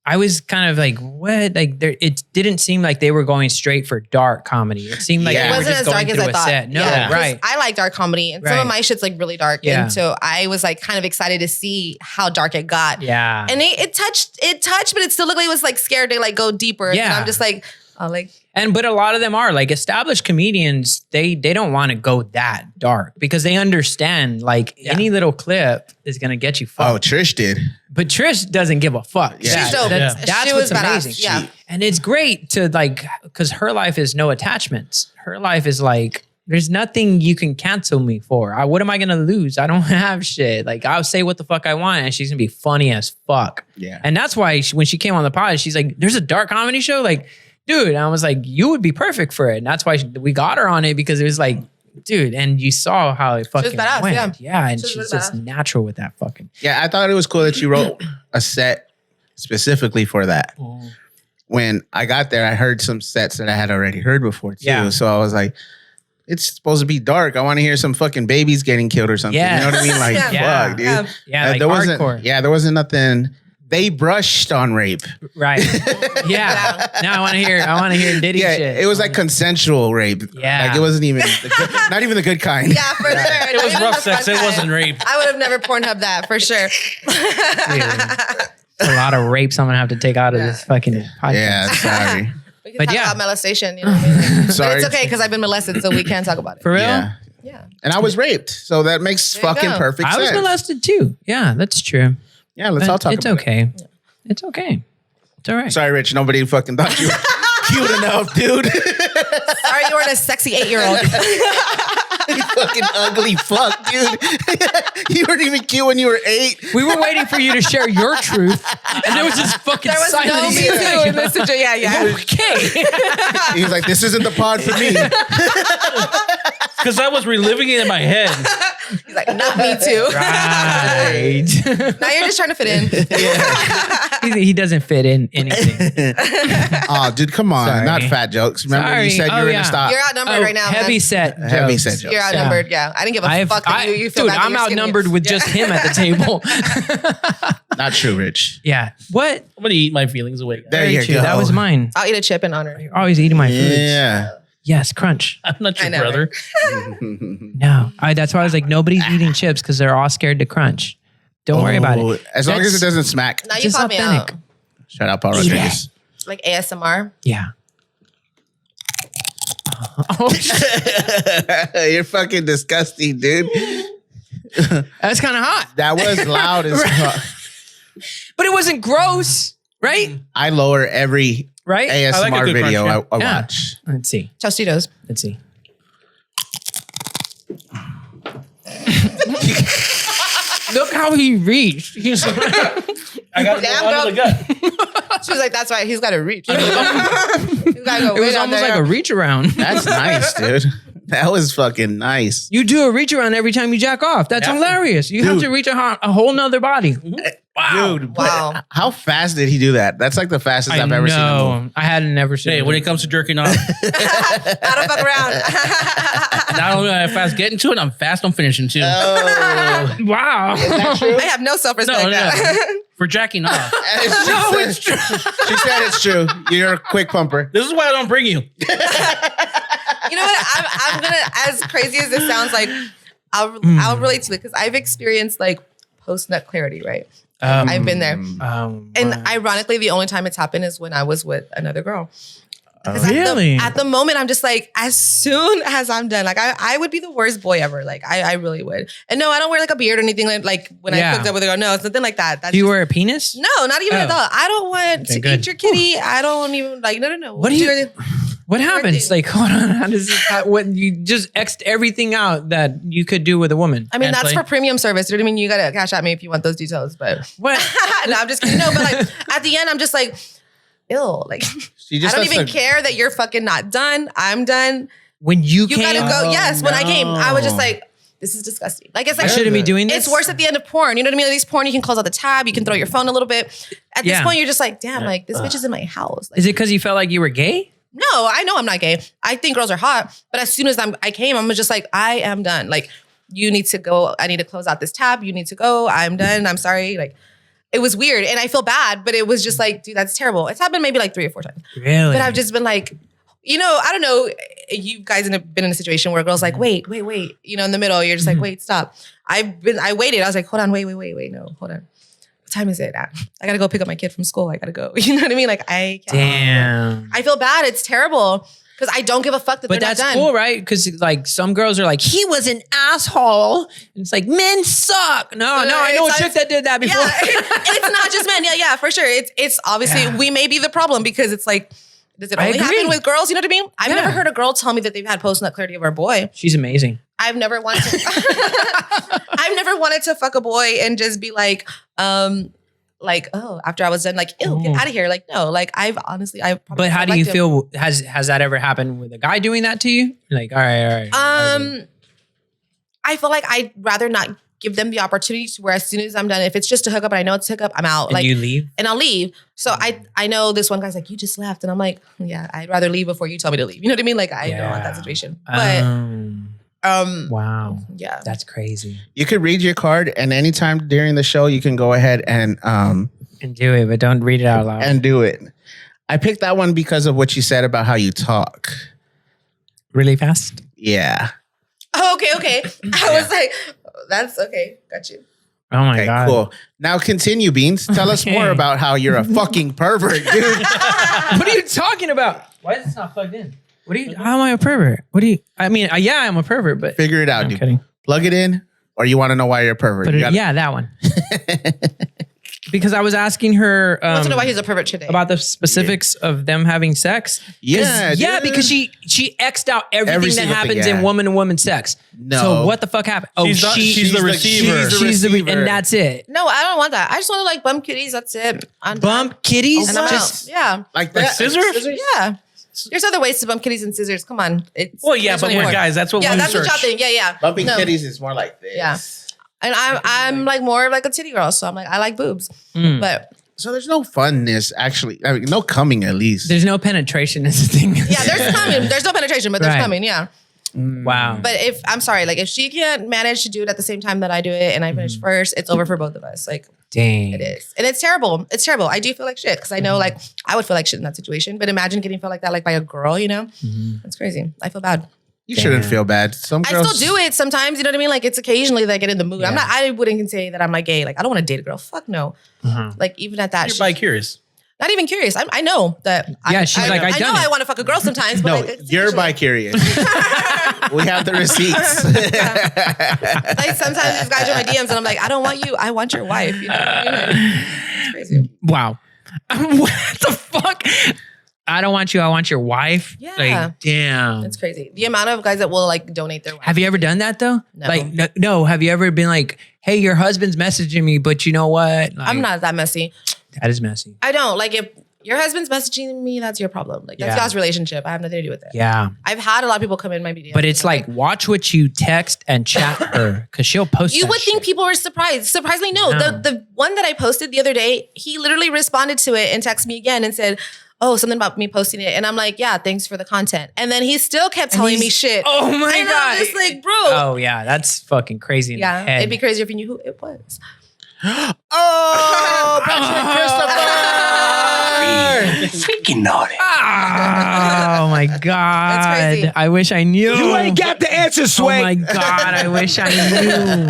I was kind of like, what? Like, it didn't seem like they were going straight for dark comedy. It seemed like it wasn't as dark as I thought. Set. No, right. I like dark comedy, and some of my shit's like really dark, and so I was like kind of excited to see how dark it got. Yeah, and it touched, but it still looked like it was like scared to like go deeper. Yeah, and I'm just like, but a lot of them are like established comedians. They don't want to go that dark because they understand like any little clip is gonna get you fucked. Oh, Trish did. But Trish doesn't give a fuck. Yeah. That's what's amazing. Yeah. And it's great to like, because her life is no attachments. Her life is like, there's nothing you can cancel me for. What am I going to lose? I don't have shit. Like, I'll say what the fuck I want and she's going to be funny as fuck. Yeah. And that's why when she came on the pod, she's like, there's a dark comedy show? Like, dude, and I was like, you would be perfect for it. And that's why we got her on it because it was like, dude, and you saw how it fucking went. Yeah, and she's just natural with that fucking. Yeah, I thought it was cool that you wrote a set specifically for that. When I got there, I heard some sets that I had already heard before too. Yeah. So I was like, it's supposed to be dark. I want to hear some fucking babies getting killed or something. Yeah. You know what I mean? Like, fuck, dude. Yeah, like there hardcore. There wasn't nothing. They brushed on rape. Right. Yeah. Now I want to hear Diddy shit. It was like consensual rape. Yeah. Like it wasn't even, not even the good kind. Yeah, for sure. It was rough sex. It wasn't rape. I would have never Pornhub that for sure. A lot of rapes I'm going to have to take out of this fucking podcast. Yeah, sorry. We can talk about molestation. You know what I mean? Sorry. But it's okay because I've been molested, so we can talk about it. For real? Yeah. Yeah. And I was raped. So that makes There you fucking go. perfect I sense. was molested too. Yeah, that's true. Yeah, let's all talk It's about okay. It's okay. It's all right. it. Sorry, Rich. Nobody fucking thought you were cute enough, dude. Sorry, you weren't a sexy 8-year-old. You fucking ugly fuck, dude. You weren't even cute when you were 8. We were waiting for you to share your truth, and there was this fucking There was no silence. me too in this situation. Yeah. Okay. He was like, this isn't the pod for me. Because I was reliving it in my head. He's like, not me too. Right. Now you're just trying to fit in. He doesn't fit in anything. Oh, dude, come on. Sorry. Not fat jokes. Remember you said you were going to stop. You're outnumbered right now. Heavy man. set. Heavy jokes. set jokes. You're outnumbered. Yeah. I didn't give a fuck that you feel dude, bad that I'm you're skinny. outnumbered with just him at the table. Not true, Rich. Yeah. What? I'm going to eat my feelings away. There Very you true. go. That was mine. I'll eat a chip in honor. You're always eating my foods. Yeah. Yes, crunch. I'm not your I know, brother. No. That's why I was like, nobody's eating chips because they're all scared to crunch. Don't worry about Oh, it. as long as it That's doesn't smack. Now you just called me authentic. out. Shout out, Paul Eat Rodriguez. Like ASMR. Yeah. Oh, shit. You're fucking disgusting, dude. That's kind of hot. That was loud as fuck. But it wasn't gross, right? I lower every Right? I like a ASMR good video crunch, I Yeah. watch. Let's see. Tostitos. Let's see. Look how he reached. He's I got to Damn, go under the gut. She was like, that's right. He's got to reach. He's got to go it way was down almost there. like a reach around. That's nice, dude. That was fucking nice. You do a reach around every time you jack off. That's Yeah. hilarious. You have Dude. to reach a whole nother body. Wow. Dude, Wow. but how fast did he do that? That's like the fastest I've ever seen him move. I had never seen Hey, it. when it comes to jerking off, I don't fuck around. not only am I fast getting to it, I'm fast on finishing too. Oh, Wow. is that true? I have no self-respect. No, now. For jacking off. No, it's true. She said it's true. You're a quick pumper. This is why I don't bring you. You know what? I'm gonna, as crazy as it sounds, like I'll relate to it because I've experienced like post-nut clarity, right? I've been there. And ironically, the only time it's happened is when I was with another girl. 'Cause Really? At the moment, I'm just like, as soon as I'm done, like I would be the worst boy ever. Like I really would. And no, I don't wear like a beard or anything like when Yeah. I cooked up with a girl. No, it's nothing like that. That's Do you just- wear a penis? No, not even Oh. at all. I don't want Okay, to good. eat your kitty. I don't even like, no. What do you- What happens? do. Like, hold on. How does this, what you just X'd everything out that you could do with a woman? I mean, Can't that's play. for premium service. You know what I mean? You got to cash at me if you want those details. But What? no, I'm just kidding. No, but like at the end, I'm just like, ill. Like She I just don't has even to- care that you're fucking not done. I'm done. When you You came, gotta go. Oh, Yes, when I came, I was just no. like, this is disgusting. Like it's I like shouldn't be doing this. it's worse at the end of porn. You know what I mean? At least porn, you can close out the tab, you can throw your phone a little bit. At this Yeah. point, you're just like, damn, like this bitch is in my house. Like, Is it because you felt like you were gay? no, I know I'm not gay. I think girls are hot, but as soon as I came, I'm just like, I am done. Like, you need to go. I need to close out this tab. You need to go. I'm done. I'm sorry. Like, it was weird, and I feel bad, but it was just like, dude, that's terrible. It's happened maybe like 3 or 4 times, Really? but I've just been like, you know, I don't know. You guys have been in a situation where a girl's like, wait. You know, in the middle, you're just like, wait, stop. I waited. I was like, hold on, wait. No, hold on. What time is it? I gotta go pick up my kid from school. I gotta go. You know what I mean? Like I can't. Damn. I feel bad. It's terrible because I don't give a fuck that But they're that's not done. cool, right? Because like some girls are like, he was an asshole. And it's like, men suck. No, I know a It's- chick that did that before. Yeah, it's not just men. Yeah, for sure. It's obviously Yeah. we may be the problem because it's like, does it I only agree. happen with girls? You know what I mean? I've Yeah. never heard a girl tell me that they've had post-nut clarity over a boy. She's amazing. I've never wanted to. I've never wanted to fuck a boy and just be like, oh, after I was done, like, ew, get out of here. Like, no, like I've honestly, I. But how do you feel? Has that ever happened with a guy doing that to you? Like, all right. I feel like I'd rather not give them the opportunity to where as soon as I'm done, if it's just a hookup and I know it's a hookup, I'm out. And like you leave? and I'll leave. So I know this one guy's like, you just left. And I'm like, yeah, I'd rather leave before you tell me to leave. You know what I mean? Like I don't want that situation. But Wow. yeah. That's crazy. You could read your card, and anytime during the show, you can go ahead and And do it, but don't read it out loud. and do it. I picked that one because of what you said about how you talk. Really fast? Yeah. Oh, okay. I was like, that's okay. Got you. Oh my Okay, God. cool. Now continue, Beans. Tell us more Okay. about how you're a fucking pervert, dude. What are you talking about? Why is this not plugged in? What do you? How am I a pervert? What do you? I mean, yeah, I'm a pervert, but Figure it out, I'm dude. kidding. Plug it in, or you want to know why you're a pervert? But yeah, that one. Because I was asking her I want to know why he's a pervert today. about the specifics of them having sex. Yeah, Yeah, dude. because she X'd out everything that single thing, happens yeah. in woman to woman sex. No. So what the fuck happened? Oh, She's the receiver. She's the receiver. and that's it. No, I don't want that. I just want to like bump kitties. That's it. I'm done. Bump kitties. And I'm Just out. Yeah. like that. scissors? Yeah. There's other ways to bump kitties and scissors. Come on. It's Well, yeah, but we're 2024. guys. That's what Yeah, we that's search. what y'all think. Yeah, yeah. Bumping No. kitties is more like this. Yeah. And I'm like more of like a titty girl. So I'm like, I like boobs. But So there's no funness, actually. I mean, no coming, at least. there's no penetration is the thing. yeah, there's coming. There's no penetration, but there's Right. coming. Yeah. Wow. But I'm sorry, like if she can't manage to do it at the same time that I do it and I finish first, it's over for both of us. Like Dang. it is. And it's terrible. It's terrible. I do feel like shit because I know like I would feel like shit in that situation. But imagine getting felt like that like by a girl, you know? That's crazy. I feel bad. You shouldn't feel bad. Some I girls still do it sometimes, you know what I mean? Like it's occasionally that I get in the mood. Yeah. I wouldn't say that I'm like gay. Like I don't want to date a girl. Fuck no. Like even at that You're shit. bi-curious. Not even curious. I know that. Yeah, she's like, I know done it. I want to fuck a girl sometimes. But No, like, it's you're usually- bi-curious. We have the receipts. Like sometimes these guys are my DMs and I'm like, I don't want you. I want your wife. You know what I mean? Like, it's crazy. Wow. What the fuck? I don't want you. I want your wife. Yeah. Like, damn. It's crazy. The amount of guys that will like donate their wife. Have you ever done that though? No. Like, no. Have you ever been like, hey, your husband's messaging me, but you know what? Like, I'm not that messy. That is messy. I don't. Like if your husband's messaging me, that's your problem. Like that's Yeah. y'all's relationship. I have nothing to do with it. Yeah. I've had a lot of people come in my DMs. But it's like, watch what you text and chat her because she'll post you that would think shit. people were surprised. Surprisingly, no. No. The one that I posted the other day, he literally responded to it and texted me again and said, oh, something about me posting it. And I'm like, yeah, thanks for the content. And then he still kept telling me shit. Oh my and God. I'm just like, bro. Oh, yeah. That's fucking crazy. In the yeah, head. it'd be crazier if you knew who it was. Oh, Patrick Christopher! Freaking naughty. Oh my God. crazy. I wish I knew. You ain't got the answer, Oh Sway. my God. I wish I knew.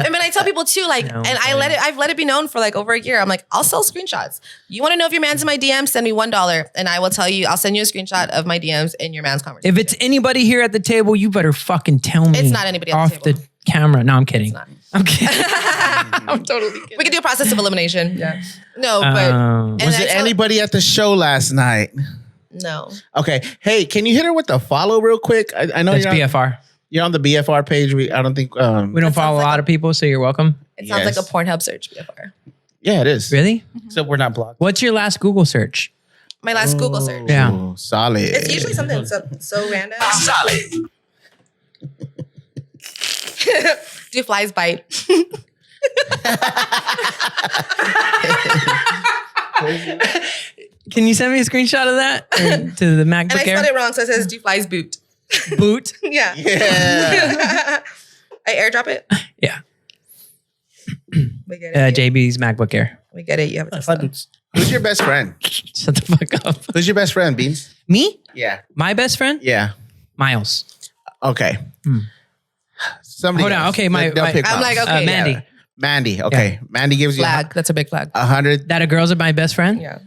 I mean, I tell people too, like, No, and I've let it be known for like over a year. I'm like, I'll sell screenshots. You want to know if your man's in my DM? Send me $1, and I will tell you. I'll send you a screenshot of my DMs and your man's conversation. If it's anybody here at the table, you better fucking tell me. It's not anybody at the off table. the camera. No, I'm kidding. not. I'm kidding. I'm totally kidding. We can do a process of elimination. Yeah. No, but and Was I there tell- anybody at the show last night? No. Okay. Hey, can you hit her with the follow real quick? I know That's you're on, BFR. you're on the BFR page. I don't think. We don't That follow a sounds like lot of people, so you're welcome. It sounds Yes. like a Pornhub search. BFR. Yeah, it is. Really? So we're not blocked. What's your last Google search? My last Google search. Yeah. Ooh, solid. It's usually something so random. Solid. Do flies bite? Can you send me a screenshot of that to the And MacBook I spelled Air? it wrong, so it says do flies boot. Boot? Yeah. Yeah. I airdrop it. Yeah. We get it. JB's MacBook Air. We get it. You have a Fly Tesla. boots. Who's your best friend? Shut the fuck up. Who's your best friend, Beans? Me? Yeah. My best friend? Yeah. Miles. Okay. Somebody Hold on. else. Okay, They'll pick I'm Miles. like, okay. Mandy. yeah. Mandy. Okay. Mandy gives you Flag. That's a big flag. 100. That a girl's my best friend? Yeah.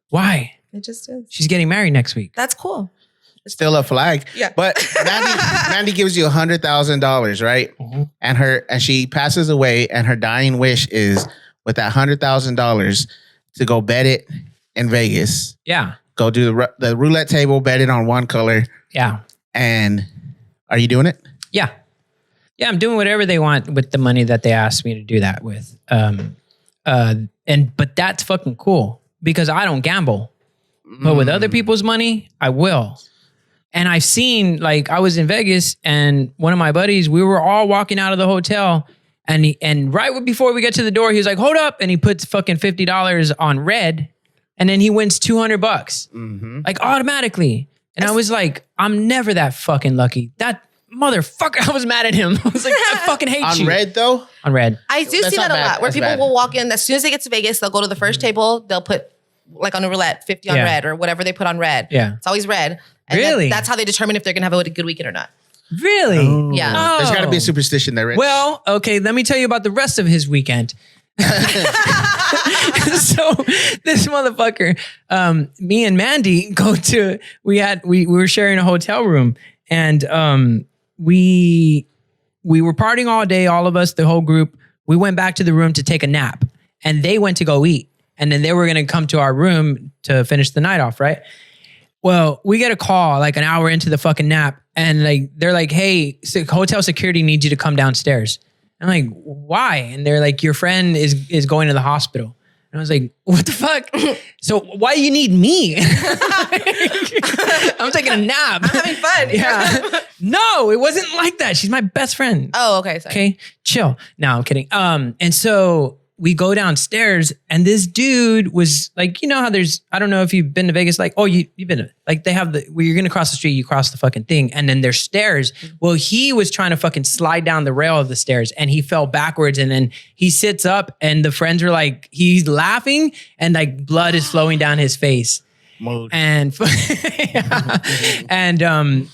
Why? It just is. She's getting married next week. That's cool. Still a flag. Yeah. But Mandy gives you $100,000, right? And she passes away, and her dying wish is with that $100,000 to go bet it in Vegas. Yeah. Go do the roulette table, bet it on one color. Yeah. And are you doing it? Yeah. Yeah, I'm doing whatever they want with the money that they asked me to do that with. But that's fucking cool because I don't gamble. But with other people's money, I will. And I've seen, like, I was in Vegas and one of my buddies, we were all walking out of the hotel and right before we get to the door, he was like, hold up. And he puts fucking $50 on red and then he wins $200 like automatically. And I was like, I'm never that fucking lucky. That motherfucker, I was mad at him. I was like, I fucking hate On you. red, though? On red. I do That's see that not a bad. lot where That's people bad. will walk in as soon as they get to Vegas, they'll go to the first table, they'll put like on a roulette 50 on Yeah. red or whatever they put on red. Yeah. It's always red. And Really? that's how they determine if they're gonna have a good weekend or not. Really? Yeah. There's got to be Oh. a superstition there, Rich. Well, okay, let me tell you about the rest of his weekend. So this motherfucker, me and Mandy we were sharing a hotel room, and we were partying all day, all of us, the whole group. We went back to the room to take a nap, and they went to go eat. And then they were going to come to our room to finish the night off, right? Well, we get a call like an hour into the fucking nap, and like they're like, "Hey, hotel security needs you to come downstairs." I'm like, "Why?" And they're like, "Your friend is going to the hospital." And I was like, "What the fuck?" So why you need me? I'm taking a nap. I'm having fun. Yeah. No, it wasn't like that. She's my best friend. Oh, okay. Sorry. Okay, chill. No, I'm kidding. And so we go downstairs, and this dude was like, you know how I don't know if you've been to Vegas, like, oh, you've been to, like, they have where you're going to cross the street, you cross the fucking thing, and then there's stairs. Well, he was trying to fucking slide down the rail of the stairs, and he fell backwards, and then he sits up, and the friends are like, he's laughing, and like blood is flowing down his face. Mode. And and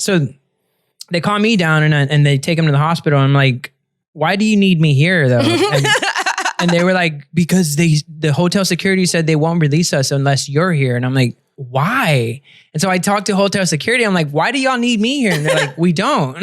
so they calm me down, and they take him to the hospital. I'm like, why do you need me here though? And they were like, because the hotel security said they won't release us unless you're here. And I'm like, why? And so I talked to hotel security. I'm like, why do y'all need me here? And they're like, we don't.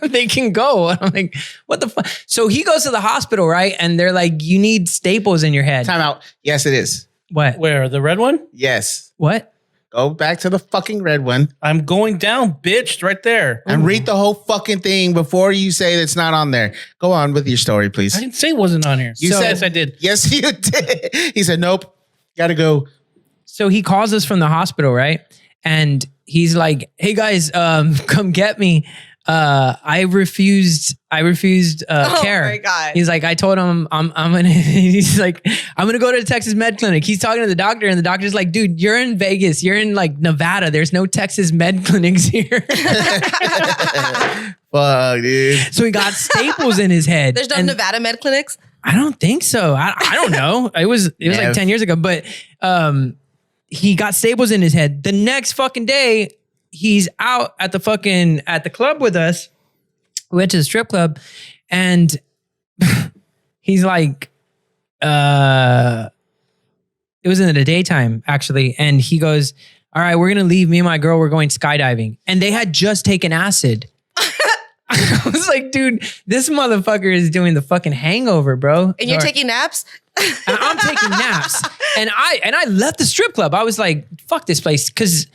They can go. And I'm like, what the fuck? So he goes to the hospital, right? And they're like, you need staples in your head. Time out. Yes, it is. What? Where? The red one? Yes. What? Go back to the fucking red one I'm going down, bitch, right there. and read the whole fucking thing before you say it's not on there. Go on with your story, please. I didn't say it wasn't on here. You said Yes, I did. Yes, you did. He said, nope. Gotta go. So he calls us from the hospital, right? And he's like, hey guys, come get me. I refused care. my God. He's like, I told him I'm gonna, he's like, I'm gonna go to the Texas Med Clinic. He's talking to the doctor, and the doctor's like, dude, you're in Vegas. You're in like Nevada. There's no Texas Med Clinics here. Fuck, dude. So he got staples in his head. There's no And Nevada med clinics. I don't think so. I don't know. It was like 10 years ago, but he got staples in his head. The next fucking day, he's out at the club with us. We went to the strip club, and he's like, it was in the daytime actually. And he goes, all right, we're going to leave. Me and my girl, we're going skydiving. And they had just taken acid. I was like, dude, this motherfucker is doing the fucking Hangover, bro. And you're taking naps? And I'm taking naps. And I left the strip club. I was like, fuck this place. Cause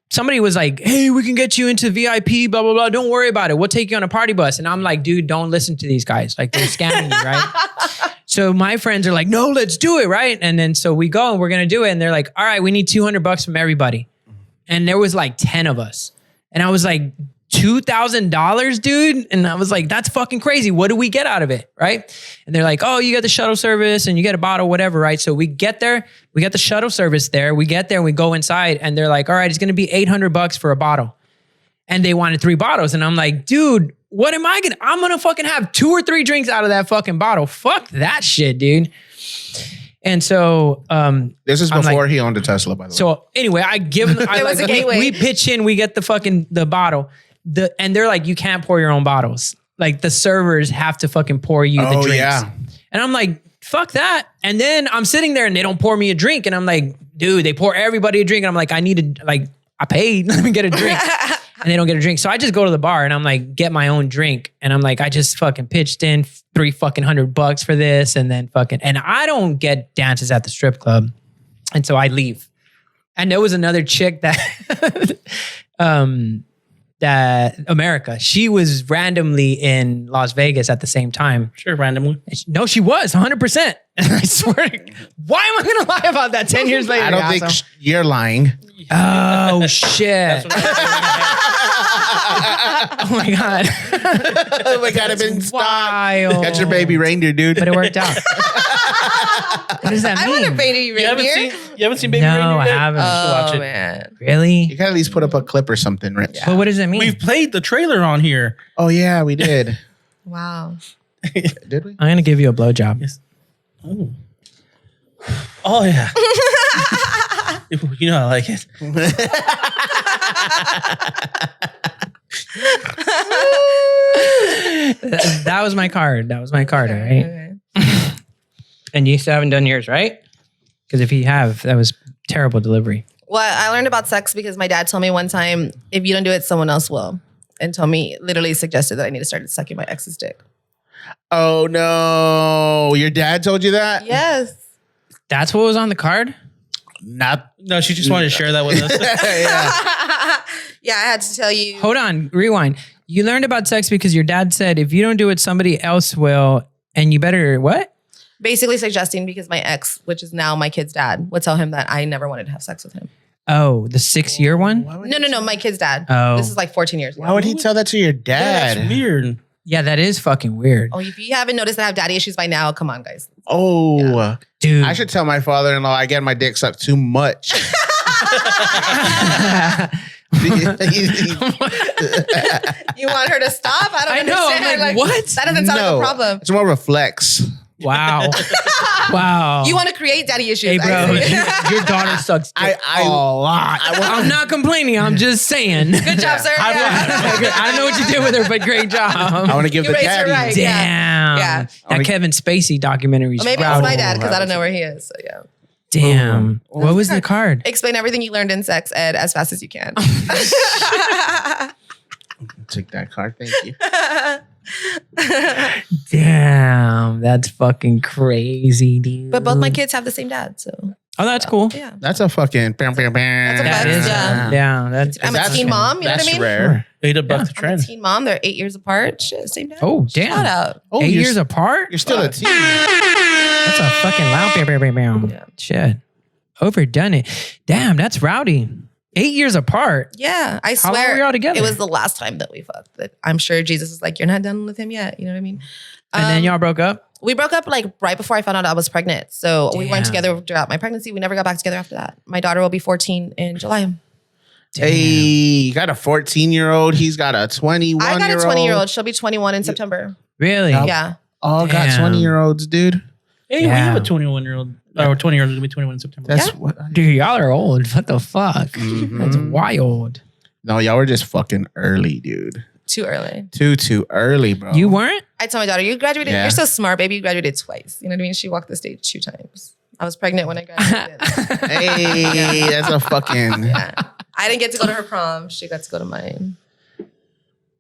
somebody was like, hey, we can get you into VIP, blah, blah, blah. Don't worry about it. We'll take you on a party bus. And I'm like, dude, don't listen to these guys. Like, they're scamming you, right? So my friends are like, no, let's do it, right? And then so we go and we're going to do it. And they're like, all right, we need $200 from everybody. And there was like 10 of us. And I was like, $2,000, dude. And I was like, that's fucking crazy. What do we get out of it? Right. And they're like, oh, you get the shuttle service and you get a bottle, whatever. Right. So we get there, we got the shuttle service there. We get there and we go inside, and they're like, all right, it's going to be $800 for a bottle. And they wanted 3 bottles. And I'm like, dude, what am I going to, I'm going to fucking have 2 or 3 drinks out of that fucking bottle. Fuck that shit, dude. And so, This is I'm before like- he owned a Tesla, by the way. so anyway, I give them, I It was like, a gateway. we pitch in, we get the bottle. And they're like, you can't pour your own bottles. Like, the servers have to fucking pour you the drinks. Yeah. And I'm like, fuck that. And then I'm sitting there and they don't pour me a drink. And I'm like, dude, they pour everybody a drink. And I'm like, I paid, let me get a drink. And they don't get a drink. So I just go to the bar and I'm like, get my own drink. And I'm like, I just fucking pitched in $300 for this. And then and I don't get dances at the strip club. And so I leave. And there was another chick that, America, she was randomly in Las Vegas at the same time. Sure, randomly. No, she was 100%. And I swear, why am I going to lie about that 10 years later? I don't think you're lying. Oh, shit. Oh my God. Oh my God, I've been stopped. Wild. Got your baby reindeer, dude. But it worked out. What does that I mean? want a baby You haven't reindeer. seen Baby No, Reindeer I yet? haven't. Watch Oh, it. man. Really? You gotta at least put up a clip or something, Rich. But what does it mean? We've played the trailer on here. Oh yeah, we did. Wow. Did we? I'm going to give you a blowjob. Yes. Oh yeah. You know I like it. That was my card. All right. Okay. And you still haven't done yours, right? Because if you have, that was terrible delivery. Well, I learned about sex because my dad told me one time, if you don't do it, someone else will. And literally suggested that I need to start sucking my ex's dick. Oh, no. Your dad told you that? Yes. That's what was on the card? Not. No, she just wanted to share that with us. Yeah. Yeah, I had to tell you. Hold on, rewind. You learned about sex because your dad said, if you don't do it, somebody else will. And you better, what? Basically suggesting because my ex, which is now my kid's dad, would tell him that I never wanted to have sex with him. Oh, the 6-year one? No, my kid's dad. Oh. This is like 14 years ago. Why would he tell that to your dad? That's weird. Yeah, that is fucking weird. Oh, if you haven't noticed that I have daddy issues by now, come on, guys. Oh. Dude. I should tell my father-in-law I get my dick sucked too much. You want her to stop? I don't know. understand. I'm like, what? That doesn't sound like a problem. It's more of a flex. Wow. Wow. You want to create daddy issues. Hey, bro, I see. your daughter sucks dick I- a lot. I'm not complaining. I'm just saying. Good job, sir. Yeah. I don't know what you did with her, but great job. I want to give You the raised her daddy. right. Damn. Yeah. That Kevin Spacey documentary. Or maybe it's my dad because I don't know where he is. So yeah. Damn. What was the card? Explain everything you learned in sex ed as fast as you can. Take that card. Thank you. Damn. That's fucking crazy, dude. But both my kids have the same dad, so Oh, that's cool. yeah. That's a fucking. That's a That flex, is, yeah. yeah. That's I'm a teen mom, you know what I mean? rare. Way to buck the I'm a trend. teen mom. They're 8 years apart. Shit, same dad. Oh, damn. Shout out. Oh, 8 you're years apart? You're still a teen. That's a fucking loud bam. Yeah. Shit. Overdone it. Damn, that's rowdy. 8 years apart. Yeah, I How long swear were y'all together? it was the last time that we fucked. That I'm sure Jesus is like, you're not done with him yet. You know what I mean? And then y'all broke up? We broke up like right before I found out I was pregnant. So we weren't Damn. together throughout my pregnancy. We never got back together after that. My daughter will be 14 in July. Hey, you got a 14-year-old. He's got a 21-year-old. I got a 20-year-old. She'll be 21 in September. Really? Yeah. All got Damn. 20-year-olds, dude. Hey, we have a Damn. 21-year-old. Or 20-year-old is going to be 21 in September. That's Yeah. what. Dude, y'all are old. What the fuck? Mhm. That's wild. No, y'all were just fucking early, dude. Too early. Too early, bro. You weren't? I told my daughter, you graduated. Yeah. You're so smart, baby. You graduated twice. You know what I mean? She walked the stage 2 times. I was pregnant when I graduated. Hey, that's a fucking. Yeah. I didn't get to go to her prom. She got to go to mine.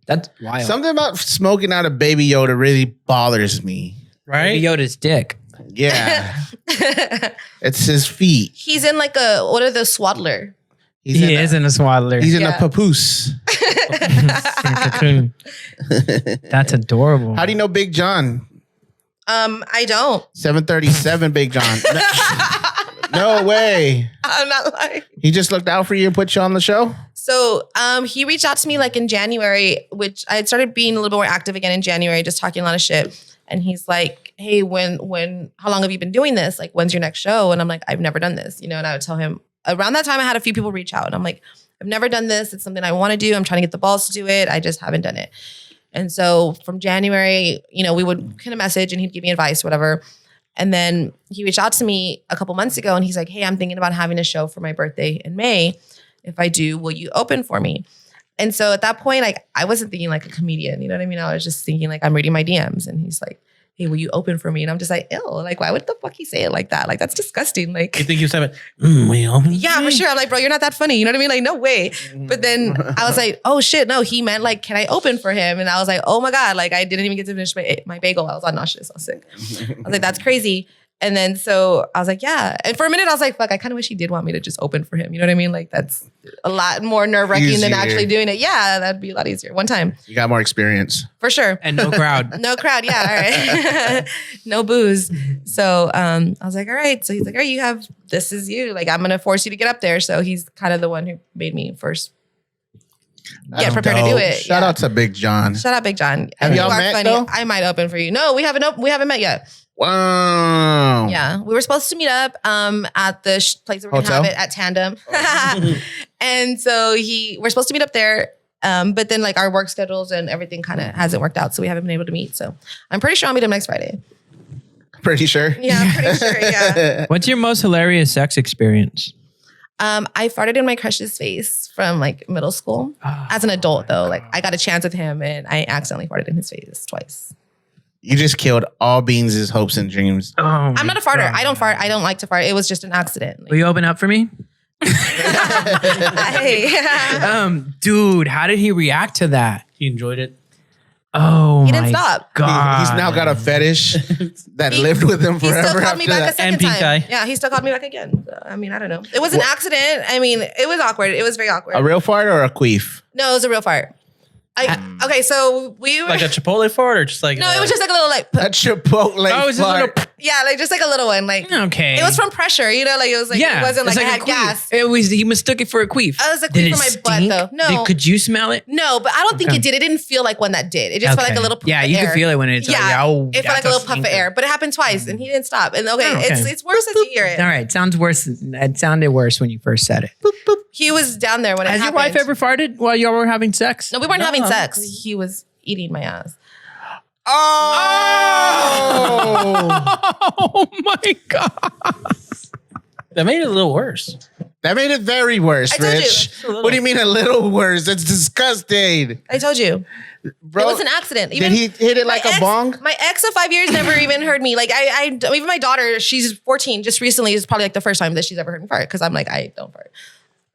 That's wild. Something about smoking out of Baby Yoda really bothers me. Right? Yoda's dick. Yeah, it's his feet. He's in like a, what are the swaddler? He's He in is in a swaddler. He's in Yeah. a papoose. Cocoon. That's adorable. How do you know Big John? I don't. 737 Big John. No way. I'm not lying. He just looked out for you and put you on the show? So he reached out to me like in January, which I had started being a little bit more active again in January, just talking a lot of shit. And he's like, hey, how long have you been doing this? Like, when's your next show? And I'm like, I've never done this, you know? And I would tell him around that time, I had a few people reach out and I'm like, I've never done this. It's something I want to do. I'm trying to get the balls to do it. I just haven't done it. And so from January, you know, we would kind of message and he'd give me advice, whatever. And then he reached out to me a couple months ago and he's like, hey, I'm thinking about having a show for my birthday in May. If I do, will you open for me? And so at that point, like, I wasn't thinking like a comedian, you know what I mean? I was just thinking like, I'm reading my DMs and he's like, hey, will you open for me? And I'm just like, ew, like, why would the fuck he say it like that? Like, that's disgusting. Like, You think he was having, well, yeah, for sure. I'm like, bro, you're not that funny. You know what I mean? Like, no way. But then I was like, oh shit, no, he meant like, can I open for him? And I was like, oh my God, like I didn't even get to finish my bagel. I was all nauseous. I was sick. I was like, that's crazy. And then so I was like, yeah. And for a minute I was like, fuck, I kind of wish he did want me to just open for him. You know what I mean? Like that's a lot more nerve-wracking than Easier. actually doing it. Yeah, that'd be a lot easier. One time, You got more experience. for sure. And no crowd. No crowd, yeah, all right. No booze. So I was like, all right. So he's like, all right, this is you. Like, I'm gonna force you to get up there. So he's kind of the one who made me first get prepared to do it. Shout Yeah. out to Big John. Shout out Big John. Have You y'all are met, funny. though? I might open for you. No, we haven't met yet. Wow. Yeah. We were supposed to meet up at the place that we're gonna Hotel? have it at Tandem. And so we're supposed to meet up there. But then like our work schedules and everything kind of hasn't worked out. So we haven't been able to meet. So I'm pretty sure I'll meet him next Friday. Pretty sure. Yeah, I'm pretty sure. Yeah. What's your most hilarious sex experience? I farted in my crush's face from like middle school. As an adult though, like I got a chance with him and I accidentally farted in his face twice. You just killed all Beans' hopes and dreams. Oh, I'm not a farter. I don't fart. I don't like to fart. It was just an accident. Will you open up for me? Hey. Dude, how did he react to that? He enjoyed it. Oh, He didn't stop. God. He's now got a fetish that lived with him He forever still called me after back a that. second And pink time. eye. Yeah, he still called me back again. I mean, I don't know. It was an accident. I mean, it was awkward. It was very awkward. A real fart or a queef? No, it was a real fart. Okay, so we were Like a Chipotle fart or just like no, it was just like a little like A Chipotle Oh, it's just a fart. little. yeah, like just like a little one. Like Okay. it was from pressure, you know, like it was like Yeah. it wasn't it's like I a had queef. gas. It was, he mistook it for a queef. I was a Did queef it for my butt, stink? though. No. Could you smell it? No, but I don't think Okay. it did. It didn't feel like one that did. It just felt like a little puff Yeah, of you air. can feel it when it's yeah, like, oh, it felt like a that's little puff of stinker. air, but it happened twice and he didn't stop. And okay, Oh, okay. it's worse as you hear it. All right, sounds worse. It sounded worse when you first said it. He was down there when it Has your happened. wife ever farted while y'all were having sex? No, we weren't having sex. He was eating my ass. Oh my God. that made it a little worse. That made it very worse, I told you. Rich. What do you mean a little worse? That's disgusting. I told you. Bro, It was an accident. did he hit it like my a ex- bong? My ex of 5 years never even heard me. Like I even my daughter, she's 14. Just recently is probably like the first time that she's ever heard me fart because I'm like I don't fart.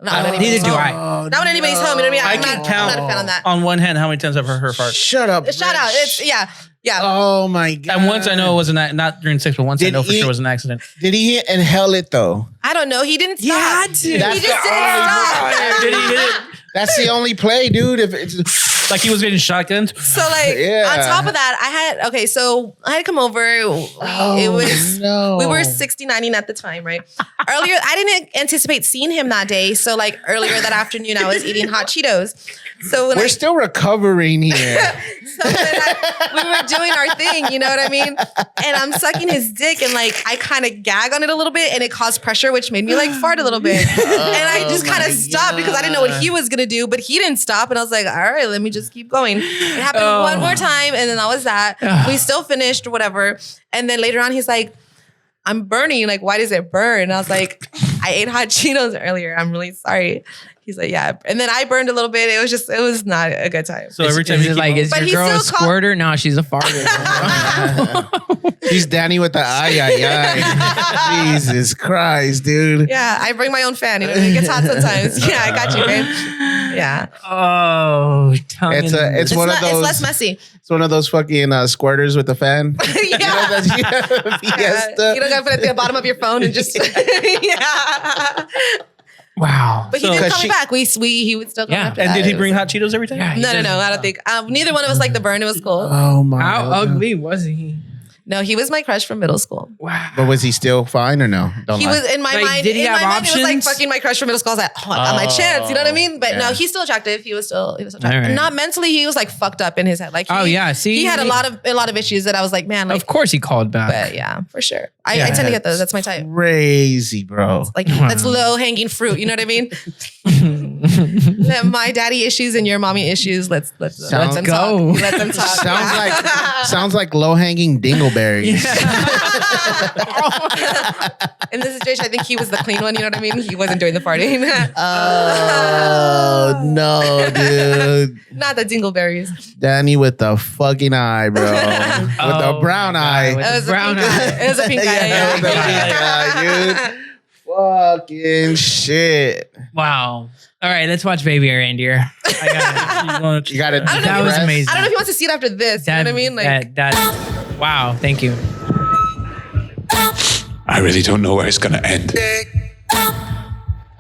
Not when anybody's Neither do home. I. Not when anybody's home. You know what I mean? I can I'm count not a fan on that. on one hand how many times I've heard her fart. Shut up. Shout out. Rich. It's yeah. Oh my God. And once I know it was not during sex, but once I Did know for he- sure it was an accident. Did he inhale it though? I don't know. He didn't stop. had to. He That's just the didn't only stop. Did he hit it? That's the only play, dude. If it's Like he was getting shotgunned? So like Yeah. on top of that, I had come over. It was no. we were 60-90 at the time, right? Earlier, I didn't anticipate seeing him that day. So like earlier that afternoon, I was eating hot Cheetos. So when We're still recovering here. we were doing our thing, you know what I mean? And I'm sucking his dick and like I kind of gag on it a little bit and it caused pressure, which made me like fart a little bit. And I just kind of stopped because I didn't know what he was gonna do, but he didn't stop. And I was like, all right, let me just keep going. It happened one more time, and then that was that. We still finished or whatever. And then later on, he's like, I'm burning. Like, why does it burn? And I was like, I ate hot Cheetos earlier. I'm really sorry. He's like, yeah. And then I burned a little bit. It was not a good time. So every time is you it like, is But your he girl a still called- squirter? No, she's a farter. He's Danny with the ay. Jesus Christ, dude. Yeah, I bring my own fan. You know, it gets hot sometimes. Yeah, I got you, babe. Yeah. Oh, It's one of It's those. less messy. It's one of those fucking squirters with the fan. Yeah. Fiesta. You don't gotta put it at the bottom of your phone and just yeah. Wow. But he So- didn't 'cause call me she- back. We would still come Yeah. after And that. did he It bring was- hot Cheetos every time? Yeah, he No, does. I don't think. Neither one of us liked the burn. It was cool. Oh my. How God. ugly was he? No, he was my crush from middle school. Wow. But was he still fine or no? Don't He lie. was in my Like, mind. did he in have my mind, it was like options? fucking my crush from middle school. I was like, oh, I got my chance. You know what I mean? But yeah. no, he's still attractive. He was still attractive. All right. Not mentally. He was like fucked up in his head. Like, Oh, yeah. See, he had a lot of issues that I was like, man, like, Of course he called back. but yeah, for sure. I Yeah. tend to get those. That's my type. Crazy, bro. Like that's low hanging fruit. You know what I mean? Let my daddy issues and your mommy issues. Let's let them go. talk. Let them talk. Sounds like low hanging dingleberries. In this situation, I think he was the clean one. You know what I mean? He wasn't doing the farting. Oh no, dude. Not the dingleberries. Danny with the fucking eye, bro. With the brown eye. With It was the brown a pink eye. It was a pink eye. Yeah, with the pink eye, dude. Fucking shit. Wow. All right, let's watch Baby Reindeer. I got it. You got it. I don't know That if was he- amazing. I don't know if he wants to see it after this. You know what I mean? Like, wow. Thank you. I really don't know where it's going to end.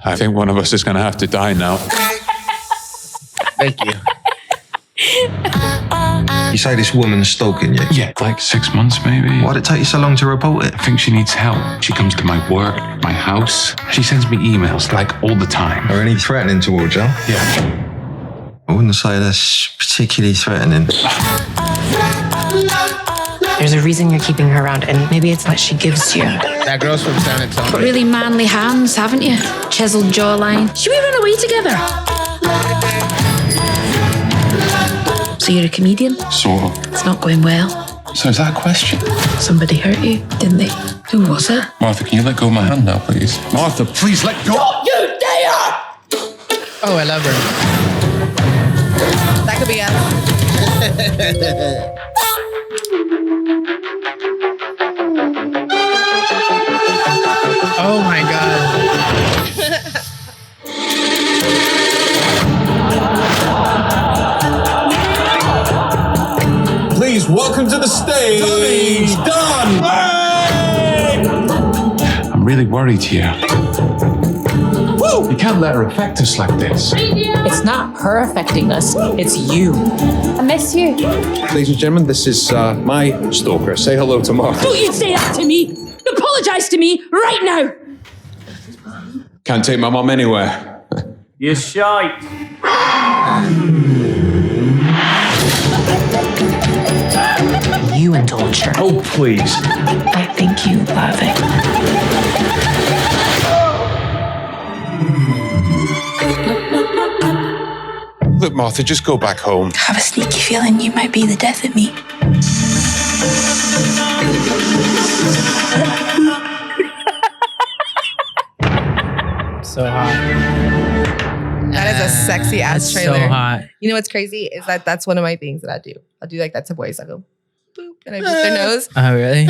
I think one of us is going to have to die now. Thank you. You say this woman's stalking you? Yeah, like 6 months maybe. Why'd it take you so long to report it? I think she needs help. She comes to my work, my house. She sends me emails like all the time. Are any threatening towards you? Yeah. I wouldn't say that's particularly threatening. There's a reason you're keeping her around, and maybe it's what she gives you. That girl's from San Antonio. Got really manly hands, haven't you? Chiseled jawline. Should we run away together? So you're a comedian? Sort of. It's not going well. So is that a question? Somebody hurt you, didn't they? Who was it? Martha, can you let go of my hand now, please? Martha, please let go. Oh, I love her. that could be us. welcome to the stage, Don. I'm really worried here. You can't let her affect us like this. It's not her affecting us, it's you. I miss you. Ladies and gentlemen, this is my stalker. Say hello to Mark. Don't you say that to me! Apologize to me right now! Can't take my mom anywhere. You're shite. You indulge her. Oh, please. I think you love it. Look, Martha, just go back home. I have a sneaky feeling you might be the death of me. So hot. That is a sexy ass That's trailer. so hot. You know what's crazy is that that's one of my things that I do. I'll do like that to boys. I go boop and I boop their nose. Oh, really?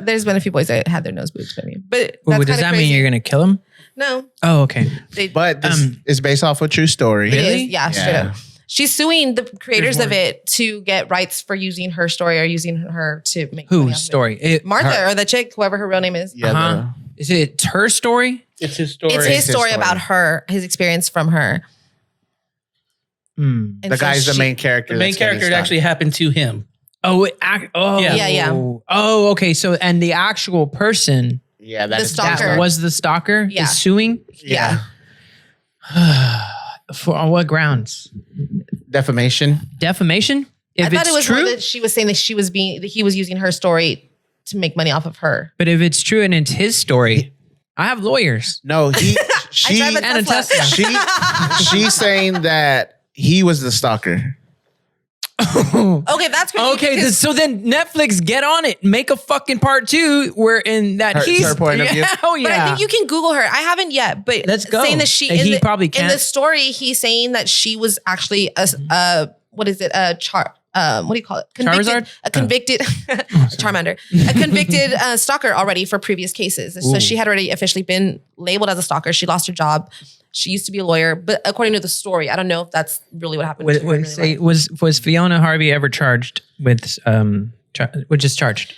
There's been a few boys that had their nose booped by me, but Well, that's does kinda that crazy. mean you're gonna kill him? No, Oh, okay. But this is based off a true story. it Really? is. Yeah, straight up. She's suing the creators of it to get rights for using her story or using her to make money off Whose of story? it. Martha or the chick, whoever her real name is. Yeah, Uh-huh. Is it her story? It's his story. It's his story about her, his experience from her. Hmm. And the so guy's the she- main character. The main that's getting character it stalked. actually happened to him. Oh, Yeah. Oh, okay. So, and the actual person Yeah, that The is stalker. that was the stalker Yeah. is suing Yeah. for on what grounds? Defamation. Defamation? I If thought it's it was more true, that she was saying that that he was using her story to make money off of her. but if it's true and it's his story, I have lawyers. No, she drive a And a Tesla. she's saying that he was the stalker. Okay, that's crazy. Okay, because- so then Netflix, get on it. Make a fucking part 2 where in that Her- he's her point of view. Oh yeah. But I think you can Google her. I haven't yet, but Let's go. saying that she And in he the, probably in can't. the story, he's saying that she was actually a what is it? A what do you call it? Charizard? A convicted Charmander. A convicted stalker already for previous cases. So she had already officially been labeled as a stalker. She lost her job. She used to be a lawyer, but according to the story, I don't know if that's really what happened. to her in real life. Was Fiona Harvey ever charged with just charged?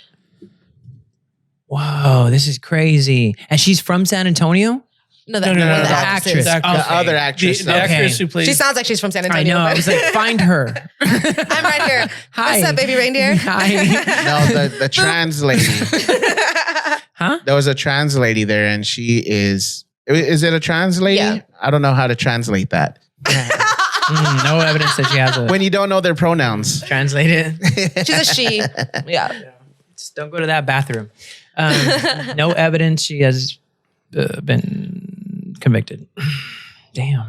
Whoa, this is crazy. And she's from San Antonio? No, No, one of the the actress. actresses. The other actress. The actress who plays. She sounds like she's from San I Antonio. know. I but- was like, find her. I'm right here. Hi. What's up, baby reindeer? Hi. No, the trans lady. Huh? There was a trans lady there, and she is. Is it a trans lady? Yeah. I don't know how to translate that. No evidence that she has a When you don't know their pronouns. translate it. She's a she. Yeah. Just don't go to that bathroom. No evidence she has been convicted. Damn.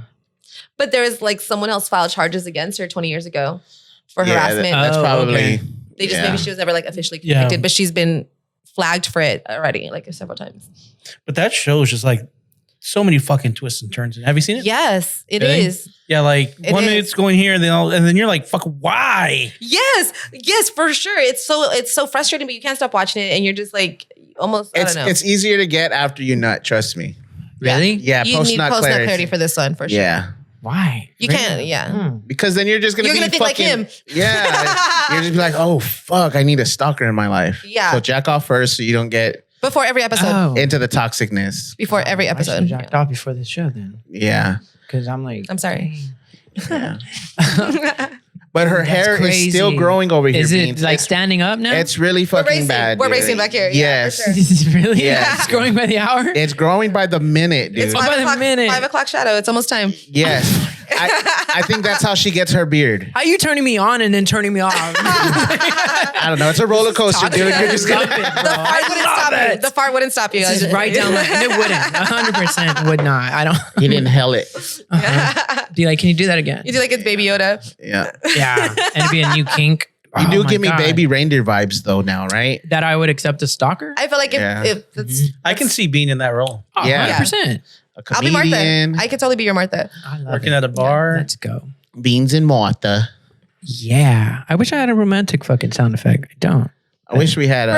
But there was like someone else filed charges against her 20 years ago for Yeah, harassment. that's Oh, probably. okay. They just yeah. maybe she was never like officially Yeah. convicted, but she's been flagged for it already, like several times. But that show is just like so many fucking twists and turns. Have you seen it? Yes, it Really? is. Yeah, like It 1 is. minute's going here, and then you're like, "Fuck, why?" Yes, for sure. It's so frustrating, but you can't stop watching it, and you're just like almost. I don't know. It's easier to get after you nut. Trust me. Really? Yeah, you post need nut post nut clarity. clarity for this one for sure. Yeah, Why? You can't. Yeah. because then you're just gonna You're be gonna think like fucking- him. Yeah, you're just be like, oh fuck, I need a stalker in my life. Yeah. So jack off first, so you don't get Before every episode. Oh. into the toxicness. Before every I should episode. have jacked off before the show then. Yeah, Because I'm like, I'm sorry. but her That's hair crazy. is still growing over here. is it Beans. like standing up now? It's really fucking racing. bad. We're dude. racing back here. Yeah, for Yes, sure. really? Yeah. It's growing by the hour? it's growing by the minute, dude. It's Oh, by 5 the o'clock. minute. 5 o'clock shadow. It's almost time. Yes, I think that's how she gets her beard. How you turning me on and then turning me off? I don't know. It's a roller coaster, dude. You're just Love gonna. it, bro. The fart wouldn't stop you. The fart wouldn't stop you. This is right down like, and it wouldn't. 100% would not. I don't. You didn't hell it. Be like, can you do that again? You do like it's Baby Yoda. Yeah. Yeah. And it'd be a new kink. You Oh do my give me God. baby reindeer vibes though now, right? That I would accept a stalker? I feel like Yeah. if that's, I can see being in that role, Yeah. 100%. A I'll be Martha. comedian. I could totally be your Martha. I love working it. at a bar. Let's go. Beans and Martha. Yeah. I wish I had a romantic fucking sound effect. I don't. I wish we had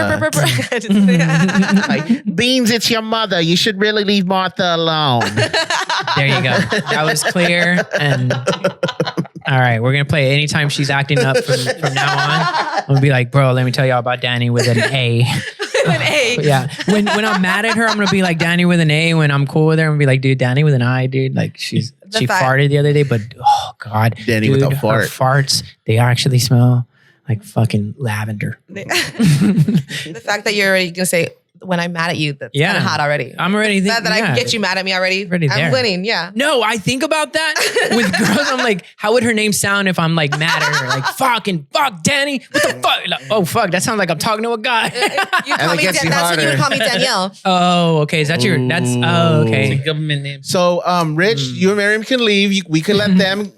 like Beans, it's your mother. You should really leave Martha alone. There you go. That was clear. And All right, we're gonna play anytime she's acting up from now on. I'm gonna be like, bro, let me tell y'all about Dani with an A. An A. Yeah. When I'm mad at her, I'm gonna be like Dani with an A. When I'm cool with her, I'm gonna be like, dude, Dani with an I, dude. Like she farted the other day, but oh god, Dani dude, with a fart. her farts, they actually smell like fucking lavender. The fact that you're already gonna say when I'm mad at you, that's kind of hot already. I'm already thinking that I can get you mad at me already. I'm winning. Yeah. No, I think about that with girls. I'm like, how would her name sound if I'm like mad at her? Like fuck Dani. What the fuck? Like, oh fuck, that sounds like I'm talking to a guy. You call me that's what you would call me, Danielle. Oh, okay. Is that your? That's okay. It's a government name. So, Rich, you and Miriam can leave. We can let them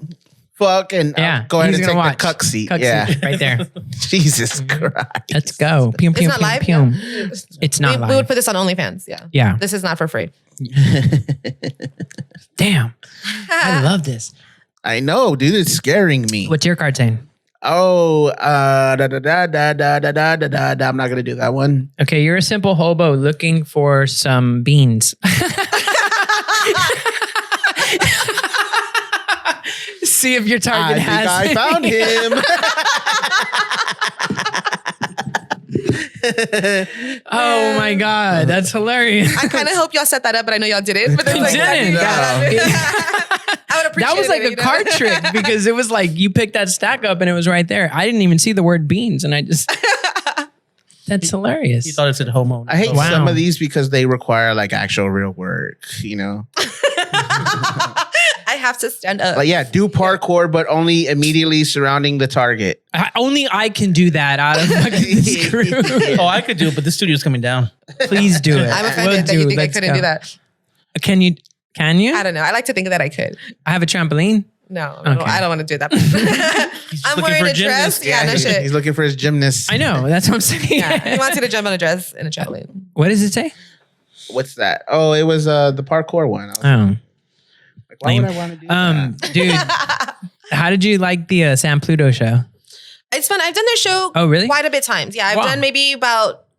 fuck and go ahead and take the cuck seat. Right there. Jesus Christ. Let's go. Pew, pew, It's not pew, live. pew. Yeah. It's not live. We would put this on OnlyFans. Yeah. Yeah. This is not for free. Damn. I love this. I know, dude. It's scaring me. What's your card saying? Oh, I'm not gonna do that one. Okay, you're a simple hobo looking for some beans. See if your target has. I found him. Oh my god, that's hilarious. I kind of hope y'all set that up, but I know y'all didn't. But You like, didn't. I would appreciate That was like it, a card trick because it was like you picked that stack up and it was right there. I didn't even see the word beans, and I just. That's hilarious. You thought it said homo. I hate some of these because they require like actual real work, you know? I have to stand up. Like, yeah, do parkour, but only immediately surrounding the target. Only I can do that out of fucking this crew. Oh, I could do it, but the studio's coming down. Please do it. I'm offended that you think I couldn't do that. Can you? I don't know. I like to think that I could. I have a trampoline. No, Okay. I don't want to do that. I'm wearing a dress. Yeah, no shit. He's looking for his gymnast. I know. That's what I'm saying. Yeah, he wants you to jump on a dress in a trampoline. What does it say? What's that? Oh, it was the parkour one. Oh. Like, why would I want to do that? Dude, how did you like the Sam Pluto show? It's fun. I've done their show quite a bit times. Yeah, I've done maybe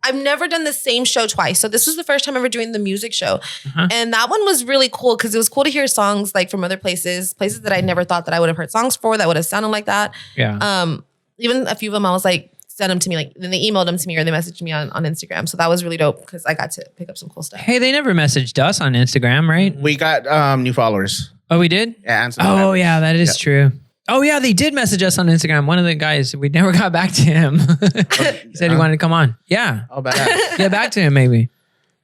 I've never done the same show twice. So this was the first time ever doing the music show. And that one was really cool because it was cool to hear songs like from other places that I never thought that I would have heard songs for that would have sounded like that. Yeah. Even a few of them, I was like, send them to me. Like then they emailed them to me or they messaged me on Instagram. So that was really dope because I got to pick up some cool stuff. Hey, they never messaged us on Instagram, right? We got new followers. Oh, we did? Yeah. Oh, yeah, that is true. Oh, yeah, they did message us on Instagram. One of the guys, we never got back to him. He said he wanted to come on. Yeah. Oh, bad. Get back to him, maybe.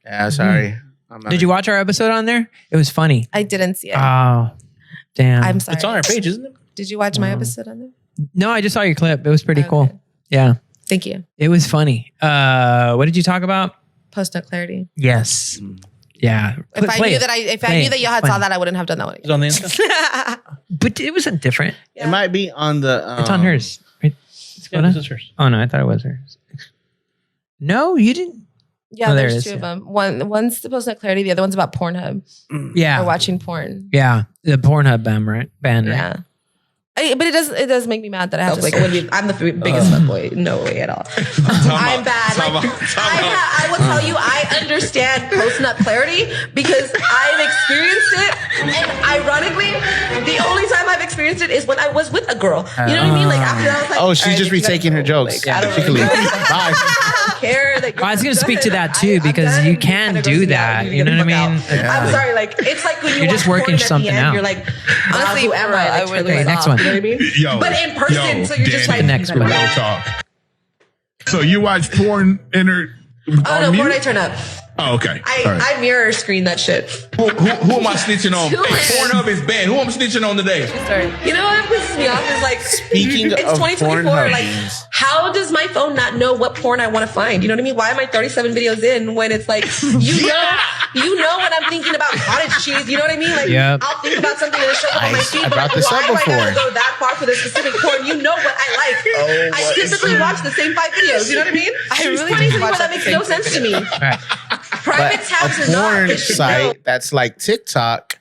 Yeah, sorry. Did you watch our episode on there? It was funny. I didn't see it. Oh, damn. I'm sorry. It's on our page, isn't it? Did you watch my episode on there? No, I just saw your clip. It was pretty cool. Yeah. Thank you. It was funny. What did you talk about? Post-nut clarity. yes. Yeah. If I knew that y'all had saw that, I wouldn't have done that one. It's on the Insta. But it wasn't different. It might be on the. It's on hers. Right? Yeah, this is hers. Oh, no, I thought it was hers. No, you didn't. Yeah, Oh, there there's it is, two of them. One's the post-nut clarity. The other one's about Pornhub. Yeah. Or watching porn. Yeah. The Pornhub band, right? Yeah. But it does make me mad that I have to like search. I'm the biggest fuckboy. No way at all. I'm bad. I will tell you, I understand post-nut clarity because I've experienced it. And ironically, the only time I've experienced it is when I was with a girl. You know what I mean? Like after that, I was like, oh, she's just retaking her jokes. I don't She can leave. Bye. I don't care. Like, I was going to speak to that too because you can do that. You know what I mean? I'm sorry. Like it's like when You're just working something out. You're like, honestly, who am I? I would Okay, next one. You know what I mean? But in person, so you're just like next one. Real talk. So you watch porn Oh no, porn I turn up. Oh, okay. I mirror screen that shit. Who am I snitching on? Pornhub is banned. Who am I snitching on today? You know what pisses me off is like Speaking it's of 2024. Pornhub Like, memes. how does my phone not know what porn I want to find? You know what I mean? Why am I 37 videos in when it's like you know when I'm thinking about cottage cheese? You know what I mean? Like Yep. I'll think about something and it'll show up on my feed. I But brought like, this why up do I before. gotta go that far for the specific porn? You know what I like. I typically watch the same 5 videos. You know what I mean? I really Funny do to me, watch but that makes no sense to me. Right. Private But tabs a are not. porn It should know. site that's like TikTok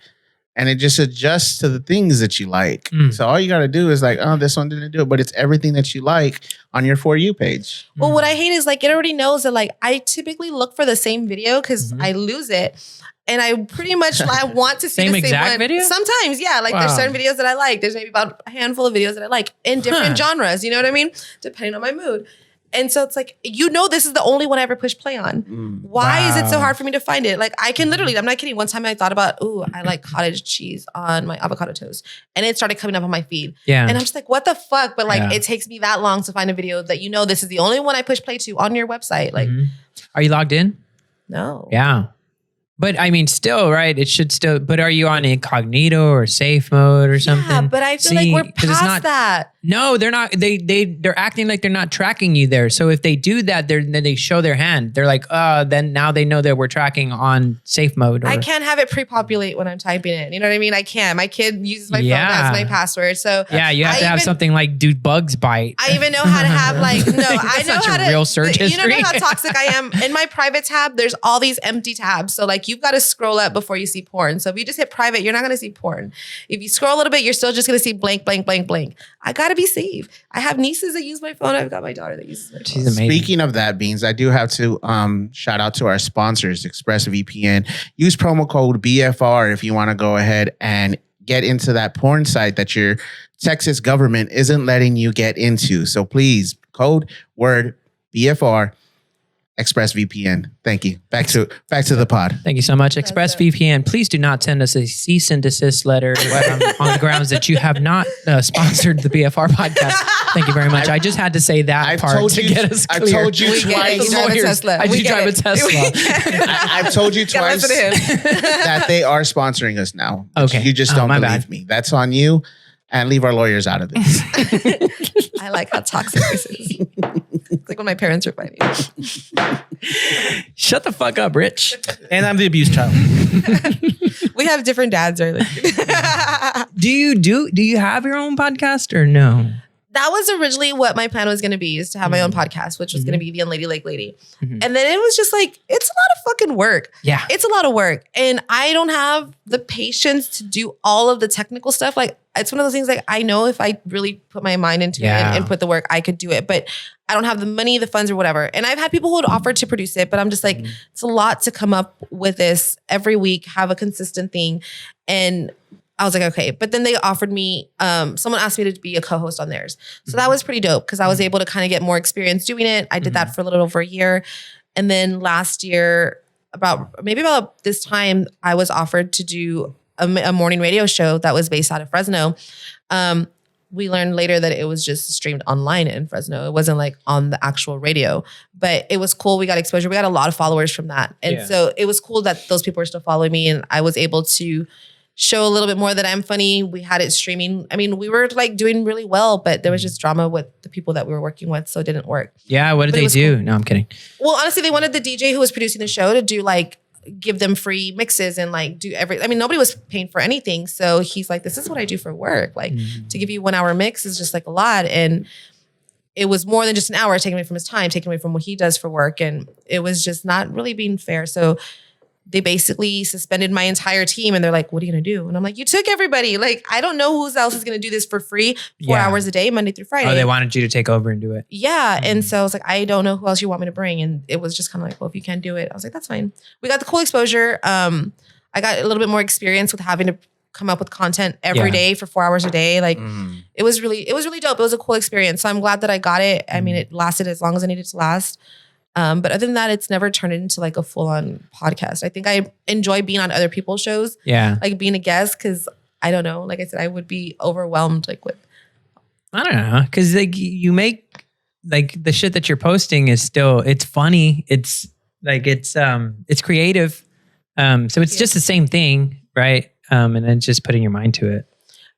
and it just adjusts to the things that you like. Mm. So all you got to do is like, oh, this one didn't do it, but it's everything that you like on your For You page. Well, what I hate is like it already knows that like I typically look for the same video because I lose it. And I pretty much I want to see Same the same exact one. video? Sometimes, yeah. Like there's certain videos that I like. There's maybe about a handful of videos that I like in different genres. You know what I mean? Depending on my mood. And so it's like, this is the only one I ever push play on. Why is it so hard for me to find it? Like I can literally, I'm not kidding. One time I thought about, I like cottage cheese on my avocado toast. And it started coming up on my feed. Yeah. And I'm just like, what the fuck? But like, it takes me that long to find a video that this is the only one I push play to on your website. Like, Are you logged in? No. Yeah. But I mean, still, right? It should still, but are you on incognito or safe mode or something? Yeah, but I feel like we're past that. No, they're not. They're acting like they're not tracking you there. So if they do that, then they show their hand. They're like, then now they know that we're tracking on safe mode. I can't have it pre-populate when I'm typing it. You know what I mean? I can't. My kid uses my phone as my password. So yeah, you have to have something like "do bugs bite." I even know how to have I know how to real search history. You know how toxic I am. In my private tab, there's all these empty tabs. So like you've got to scroll up before you see porn. So if you just hit private, you're not going to see porn. If you scroll a little bit, you're still just going to see blank, blank, blank, blank. I got to be safe. I have nieces that use my phone. I've got my daughter that uses my phone. She's amazing. Speaking of that, Beans, I do have to shout out to our sponsors, ExpressVPN. Use promo code BFR if you want to go ahead and get into that porn site that your Texas government isn't letting you get into. So please, code word BFR. ExpressVPN. Thank you. Back to the pod. Thank you so much. ExpressVPN. Please do not send us a cease and desist letter on the grounds that you have not sponsored the BFR podcast. Thank you very much. I just had to say that part to get us clear. I've told you twice. I do drive a Tesla. I've told you twice that they are sponsoring us now. Okay. You just don't believe me. That's on you. And leave our lawyers out of this. I like how toxic this is. It's like when my parents are fighting. Shut the fuck up, Rich. And I'm the abused child. We have different dads, really. Do you have your own podcast or no? That was originally what my plan was going to be, is to have my own podcast, which was going to be the Unlady Lake Lady. And then it was just like, it's a lot of fucking work. Yeah. It's a lot of work. And I don't have the patience to do all of the technical stuff. Like, it's one of those things like, I know if I really put my mind into it and put the work, I could do it. But I don't have the money, the funds or whatever. And I've had people who would offer to produce it, but I'm just like, it's a lot to come up with this every week, have a consistent thing. And I was like, okay. But then they offered me, someone asked me to be a co-host on theirs. So that was pretty dope because I was able to kind of get more experience doing it. I did that for a little over a year. And then last year, about this time, I was offered to do a morning radio show that was based out of Fresno. We learned later that it was just streamed online in Fresno. It wasn't like on the actual radio, but it was cool. We got exposure. We got a lot of followers from that. And so it was cool that those people were still following me and I was able to show a little bit more that I'm funny. We had it streaming. I mean, we were like doing really well, but there was just drama with the people that we were working with. So it didn't work. Yeah. What did they do? Cool. No, I'm kidding. Well, honestly, they wanted the DJ who was producing the show to do like, give them free mixes and like do nobody was paying for anything. So he's like, this is what I do for work. Like to give you 1 hour mix is just like a lot. And it was more than just an hour taken away from his time, taken away from what he does for work. And it was just not really being fair. So they basically suspended my entire team and they're like, what are you going to do? And I'm like, you took everybody. Like, I don't know who else is going to do this for free 4 hours a day, Monday through Friday. Oh, they wanted you to take over and do it. Yeah. And so I was like, I don't know who else you want me to bring. And it was just kind of like, well, if you can't do it, I was like, that's fine. We got the cool exposure. I got a little bit more experience with having to come up with content every day for 4 hours a day. Like it was really dope. It was a cool experience. So I'm glad that I got it. I mean, it lasted as long as it needed to last. But other than that, it's never turned into like a full-on podcast. I think I enjoy being on other people's shows. Yeah. Like being a guest because I don't know. Like I said, I would be overwhelmed like with. I don't know. Because like you make like the shit that you're posting is still, it's funny. It's like, it's creative. So it's just the same thing, right? And then just putting your mind to it.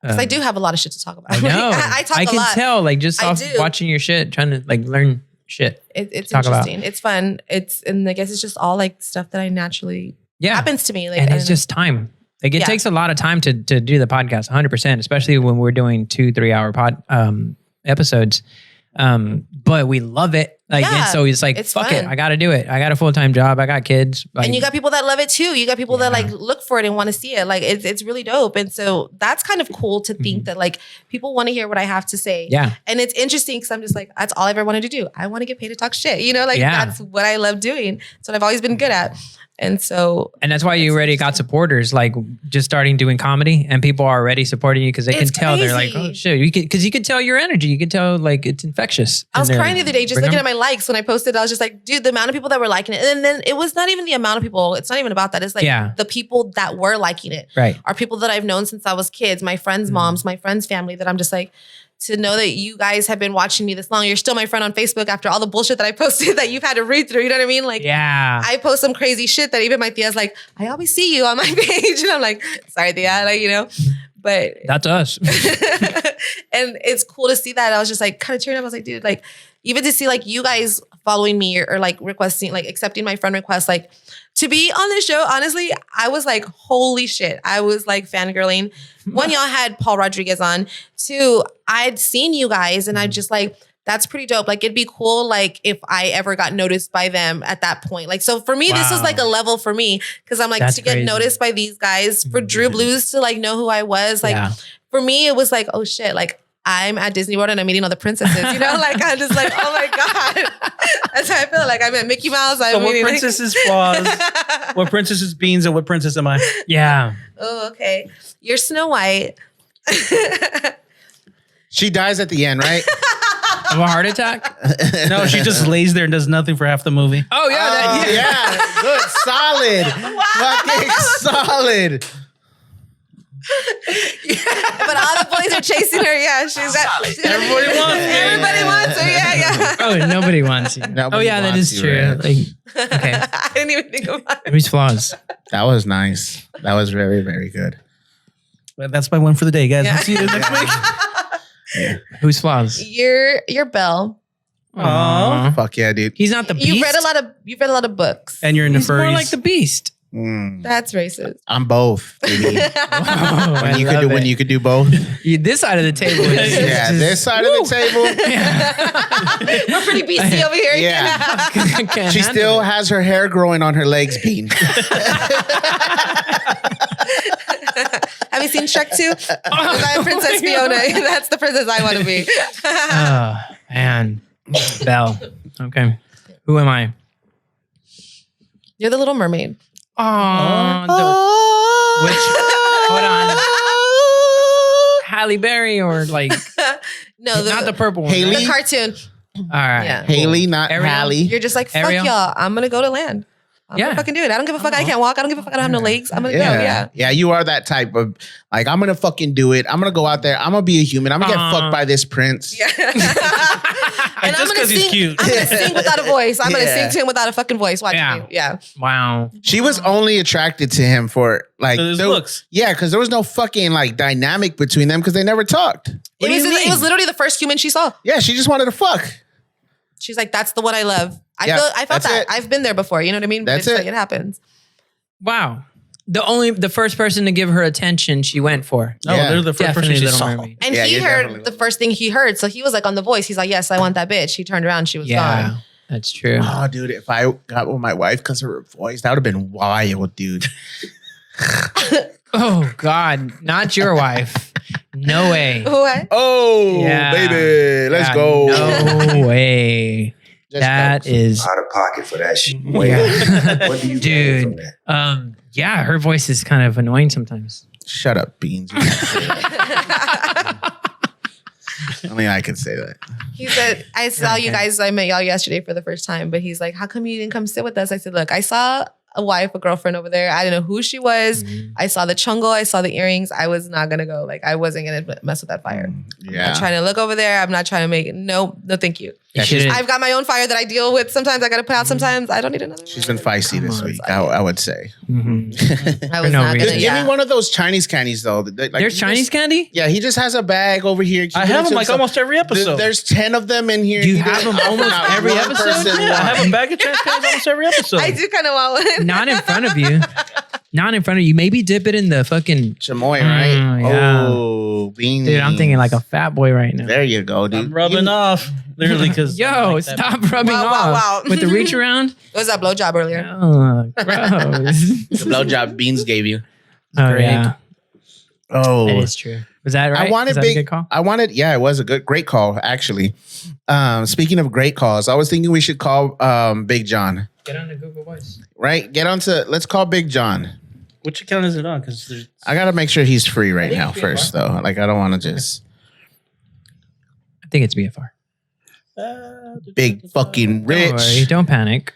Because I do have a lot of shit to talk about. I know. I talk a lot. I can tell like just off watching your shit, trying to like learn shit. It's interesting. About. It's fun. And I guess it's just all like stuff that I naturally happens to me. Like, and it's just time. Like it takes a lot of time to do the podcast, 100%, especially when we're doing 2-3 hour episodes. But we love it. Like, and so it's like, fuck it. I got to do it. I got a full-time job. I got kids. Like, and you got people that love it too. You got people that like look for it and want to see it. Like it's really dope. And so that's kind of cool to think that like people want to hear what I have to say. Yeah. And it's interesting because I'm just like, that's all I've ever wanted to do. I want to get paid to talk shit. You know, like that's what I love doing. That's what I've always been good at. And so, and that's why you already got supporters, like just starting doing comedy, and people are already supporting you because they can tell. They're like, oh shit, because you can tell your energy. You can tell like it's infectious. I was crying the other day just looking at my likes when I posted. I was just like, dude, the amount of people that were liking it, and then it was not even the amount of people. It's not even about that. It's like the people that were liking it, are people that I've known since I was kids. My friends' moms, my friends' family. That I'm just like. To know that you guys have been watching me this long. You're still my friend on Facebook after all the bullshit that I posted that you've had to read through. You know what I mean? Like, I post some crazy shit that even my tia's like, I always see you on my page. And I'm like, sorry, tia, like, you know, but. That's us. And it's cool to see that. I was just like kind of cheering up. I was like, dude, like, even to see like you guys following me or like requesting, like accepting my friend request, like to be on this show, honestly, I was like, holy shit. I was like fangirling. One, y'all had Paul Rodriguez on. Two, I'd seen you guys and I just like, that's pretty dope. Like it'd be cool, like if I ever got noticed by them at that point. Like, so for me, this was like a level for me. Cause I'm like to get noticed by these guys, for Drew Blues to like know who I was. Like for me, it was like, oh shit, like I'm at Disney World and I'm meeting all the princesses, you know? Like, I'm just like, oh my God. That's how I feel. Like, I'm at Mickey Mouse. So what princess is Claus? What princess is Beans? And what princess am I? Yeah. Oh, okay. You're Snow White. She dies at the end, right? Of a heart attack? No, she just lays there and does nothing for half the movie. Oh, yeah. Yeah. Good. Solid. Fucking solid. But all the boys are chasing her. Yeah, Everybody wants me. Everybody wants her. Yeah. Oh, nobody wants you. Nobody that wants is you, true. right? Like, okay. I didn't even think about it. Who's flaws? That was nice. That was very, very good. Well, that's my one for the day, guys. We'll see you next week. Yeah. Who's flaws? You're Belle. Aww. Fuck yeah, dude. He's not the beast. You've read a lot of books. And you're in the He's furries. more like the beast. That's racist. I'm both, baby. When you could do both. This side of the table is this side of the table. We're pretty beastie over here. Yeah. She still has her hair growing on her legs, Bean. Have you seen Shrek 2? I'm Princess Fiona. That's the princess I want to be. Oh, man. Belle. Okay. Who am I? You're the Little Mermaid. Which, hold on. Halle Berry or like, no, not the purple one. Haley? The cartoon. All right. Yeah. Haley, not Ariel? Halle. You're just like, fuck Ariel? y'all. I'm going to go to land. I'm gonna fucking do it. I don't give a fuck. I can't walk. I don't give a fuck. I don't have no legs. I'm gonna go. Yeah. Yeah, you are that type of like, I'm gonna fucking do it. I'm gonna go out there. I'm gonna be a human. I'm gonna get fucked by this prince. Yeah. And just because he's cute. I'm gonna sing without a voice. I'm gonna sing to him without a fucking voice. Watch me. Yeah. Wow. She was only attracted to him for like his looks. Yeah, because there was no fucking like dynamic between them because they never talked. It was literally the first human she saw. Yeah, she just wanted to fuck. She's like, that's the one I love. I felt that. I've been there before. You know what I mean? That's it's it. Like it happens. Wow. The first person to give her attention she went for. No, they're the first person she Little saw. Mermaid. And he heard the first thing he heard. So he was like on The Voice. He's like, yes, I want that bitch. He turned around. She was gone. That's true. Oh, dude, if I got with my wife because of her voice, that would have been wild, dude. Oh, God. Not your wife. No way. What? Oh, baby. Let's go. No way. That is out of pocket for that shit. What do you do from that? Yeah, her voice is kind of annoying sometimes. Shut up, Beans. Only I can say that. He said, I saw you guys, I met y'all yesterday for the first time, but he's like, how come you didn't come sit with us? I said, look, I saw a girlfriend over there. I didn't know who she was. I saw the chungle. I saw the earrings. I was not going to go. Like, I wasn't going to mess with that fire. Yeah. I'm not trying to look over there. I'm not trying to make it. No, thank you. Yeah, I've got my own fire that I deal with. Sometimes I got to put out. Sometimes I don't need another. She's been feisty this week, I would say. I was not going to. Give me one of those Chinese candies, though. Like, there's Chinese candy? Yeah, he just has a bag over here. I have them like almost every episode. There's 10 of them in here. You have them almost every episode? Yeah, I have a bag of Chinese candies almost every episode. I do kind of want one. Not in front of you. Not in front of you. Maybe dip it in the fucking chamoy, right? Yeah. Oh, beanie. Dude, I'm thinking like a fat boy right now. There you go, dude. I'm rubbing off. Literally, because stop rubbing off with the reach around. It was that blowjob earlier. Oh, gross. The blowjob Beans gave you. Oh yeah. Oh, that is true. Was that right? I wanted a good call? Yeah, it was a great call actually. Speaking of great calls, I was thinking we should call Big John. Get on the Google Voice. Right? Let's call Big John. Which account is it on? Because I gotta make sure he's free right now first, though. Like I don't want to just. I think it's BFR. Big fucking rich. Don't worry, don't panic.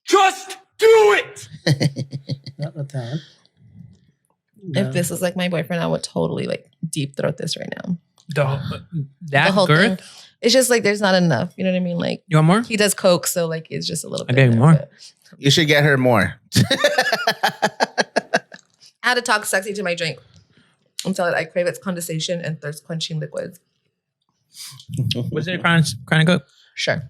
Just do it. Not that. If this was like my boyfriend, I would totally like deep throat this right now. That whole girth? thing. It's just like there's not enough. You know what I mean? Like you want more? He does coke, so like it's just a little bit. I get more. But you should get her more. I had to talk sexy to my drink until I crave its condensation and thirst quenching liquids. Was it a crown of coke? Sure.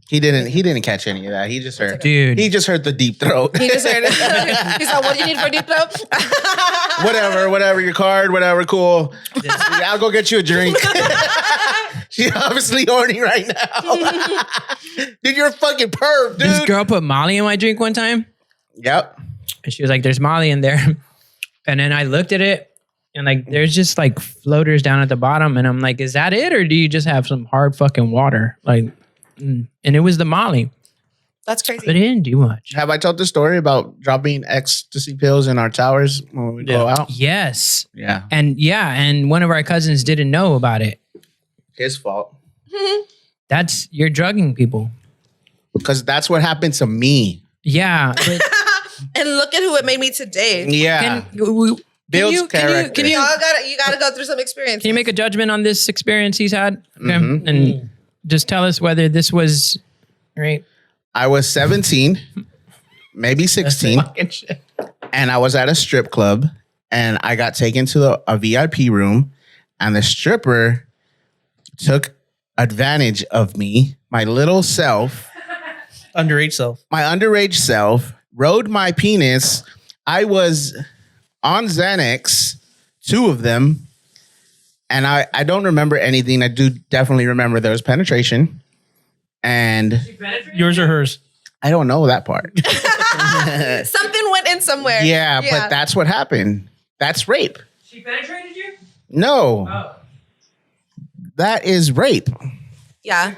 He didn't catch any of that. He just heard. Dude. He just heard the deep throat. He just heard. He said, "What do you need for deep throat?" whatever. Your card, whatever. Cool. I'll go get you a drink. She's obviously horny right now. Dude, you're a fucking perv, dude. This girl put Molly in my drink one time. Yep. And she was like, "There's Molly in there," and then I looked at it. And like, there's just like floaters down at the bottom. And I'm like, is that it? Or do you just have some hard fucking water? Like, and it was the Molly. That's crazy. But it didn't do much. Have I told the story about dropping ecstasy pills in our towers when we go out? Yes. Yeah. And one of our cousins didn't know about it. His fault. You're drugging people. Because that's what happened to me. Yeah. But and look at who it made me today. Yeah. You gotta go through some experience. Can you make a judgment on this experience he's had? Okay. And just tell us whether this was right. I was 17, maybe 16, and I was at a strip club, and I got taken to a VIP room, and the stripper took advantage of me, my little self, my underage self, rode my penis. I was on Xanax, 2 of them, and I don't remember anything. I do definitely remember there was penetration. And yours or hers? I don't know that part. Something went in somewhere. Yeah, but that's what happened. That's rape. She penetrated you? No. Oh. That is rape. Yeah.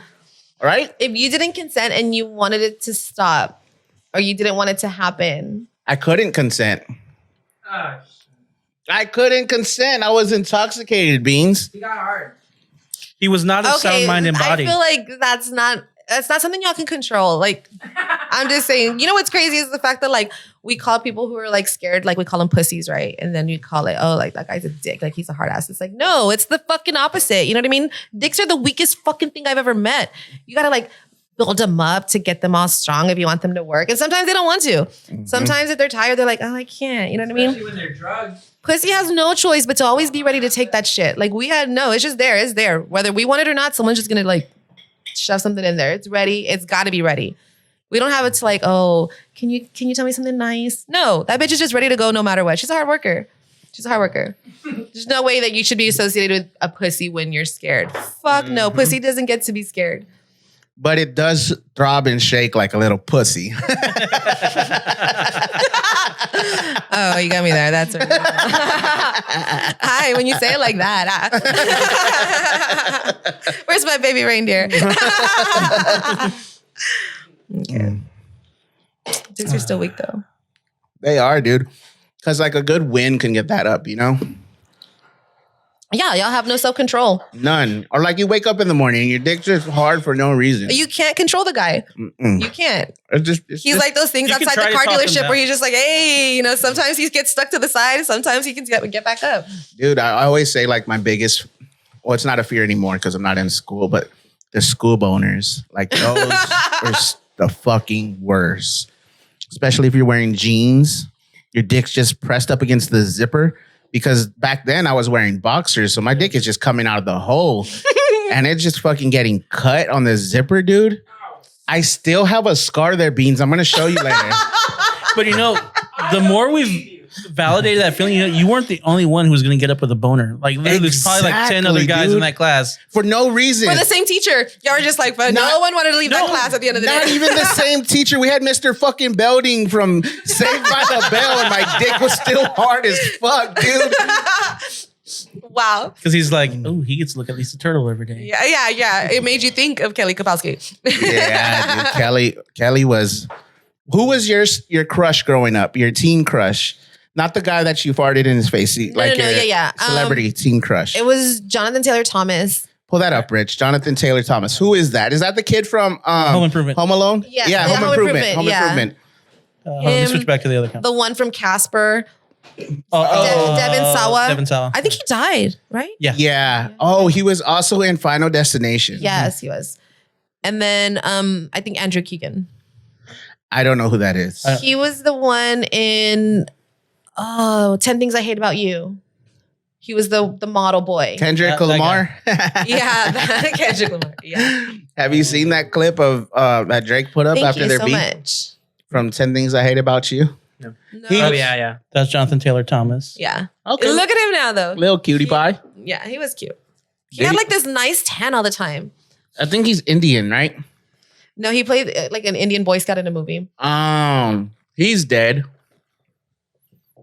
Right? If you didn't consent and you wanted it to stop or you didn't want it to happen. I couldn't consent. I couldn't consent. I was intoxicated, Beans. He got hard. He was not a sound mind and body. I feel like that's not something y'all can control. Like, I'm just saying, you know what's crazy is the fact that like we call people who are like scared, like we call them pussies, right? And then we call it, oh, like that guy's a dick, like he's a hard ass. It's like, no, it's the fucking opposite. You know what I mean? Dicks are the weakest fucking thing I've ever met. You gotta like build them up to get them all strong if you want them to work. And sometimes they don't want to. Sometimes if they're tired, they're like, oh, I can't. You know what I mean? Especially when they're drugged. Pussy has no choice but to always be ready to take that shit. Like it's just there. It's there. Whether we want it or not, someone's just gonna like shove something in there. It's ready. It's gotta be ready. We don't have it to like, oh, can you tell me something nice? No, that bitch is just ready to go no matter what. She's a hard worker. There's no way that you should be associated with a pussy when you're scared. Fuck no. Pussy doesn't get to be scared. But it does throb and shake like a little pussy. Oh, you got me there. That's right. Hi, when you say it like that. Where's my baby reindeer? Okay. Dicks are still weak though. They are, dude. Because like a good wind can get that up, you know? Yeah, y'all have no self-control. None. Or like you wake up in the morning and your dick's just hard for no reason. You can't control the guy. You can't. He's like those things outside the car dealership where he's just like, hey, sometimes he gets stuck to the side. Sometimes he can get back up. Dude, I always say like my biggest, well, it's not a fear anymore because I'm not in school, but the school boners, like those are the fucking worst. Especially if you're wearing jeans, your dick's just pressed up against the zipper. Because back then I was wearing boxers, so my dick is just coming out of the hole. And it's just fucking getting cut on the zipper, dude. I still have a scar there, Beans. I'm going to show you later. But the more we've validated that feeling. You weren't the only one who was going to get up with a boner. Like literally, there's probably like 10 other guys in that class for no reason. For the same teacher, y'all were just like, but no one wanted to leave that class at the end of the day. Not even the same teacher. We had Mr. fucking Belding from Saved by the Bell, and my dick was still hard as fuck, dude. Wow. Because he's like, oh, he gets to look at Lisa Turtle every day. Yeah. It made you think of Kelly Kapowski. Yeah, dude. Kelly was. Who was your crush growing up? Your teen crush, not the guy that you farted in his face. Celebrity teen crush. It was Jonathan Taylor Thomas. Pull that up, Rich. Jonathan Taylor Thomas. Who is that? Is that the kid from Home Improvement? Home Alone? Yeah, Home Improvement. Let me switch back to the other count. The one from Casper. Devin Sawa. I think he died, right? Yeah. Oh, he was also in Final Destination. Yes, he was. And then I think Andrew Keegan. I don't know who that is. He was the one in 10 Things I Hate About You. He was the model boy. Kendrick Lamar? Kendrick Lamar. Yeah. Have you seen that clip of that Drake put up after their beef? Much. From 10 Things I Hate About You? No. Yeah. That's Jonathan Taylor Thomas. Yeah. Okay. Look at him now, though. Little cutie pie. Yeah, he was cute. He had like this nice tan all the time. I think he's Indian, right? No, he played like an Indian Boy Scout in a movie. He's dead.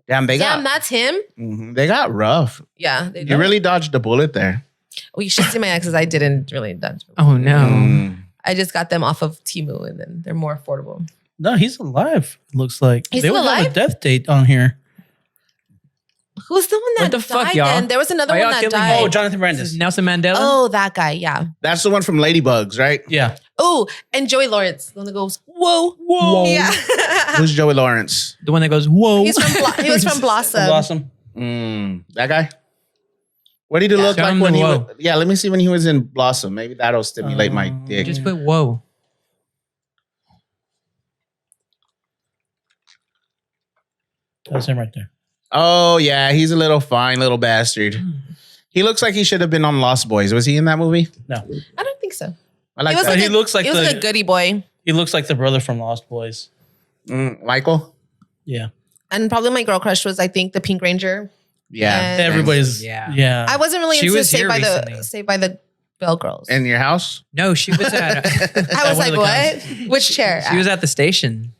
Damn, that's him? Mm-hmm. They got rough. Yeah. You really dodged a bullet there. Oh, you should see my exes. I didn't really dodge. Oh, no. I just got them off of Temu and then they're more affordable. No, he's alive. Looks like He's they still would have alive? a death date on here. Who's the one that died then? There was another one that died. Oh, Jonathan Brandis. Nelson Mandela? Oh, that guy. Yeah. That's the one from Ladybugs, right? Yeah. Oh, and Joey Lawrence. The one that goes, whoa. Yeah. Who's Joey Lawrence? The one that goes, whoa. He was from Blossom. That guy? What did he look like when he was? Yeah, let me see when he was in Blossom. Maybe that'll stimulate my dick. Just put whoa. That's him right there. Oh, yeah. He's a fine little bastard. He looks like he should have been on Lost Boys. Was he in that movie? No. I don't think so. I like he was that. like He looks like he was like a goody boy. He looks like the brother from Lost Boys. Michael? Yeah. And probably my girl crush was, I think, the Pink Ranger. Yeah. And Everybody's. Yeah. I wasn't really She into was here Saved by the Bell Girls. In your house? No, she was at I was like, what? Which chair? She was at the station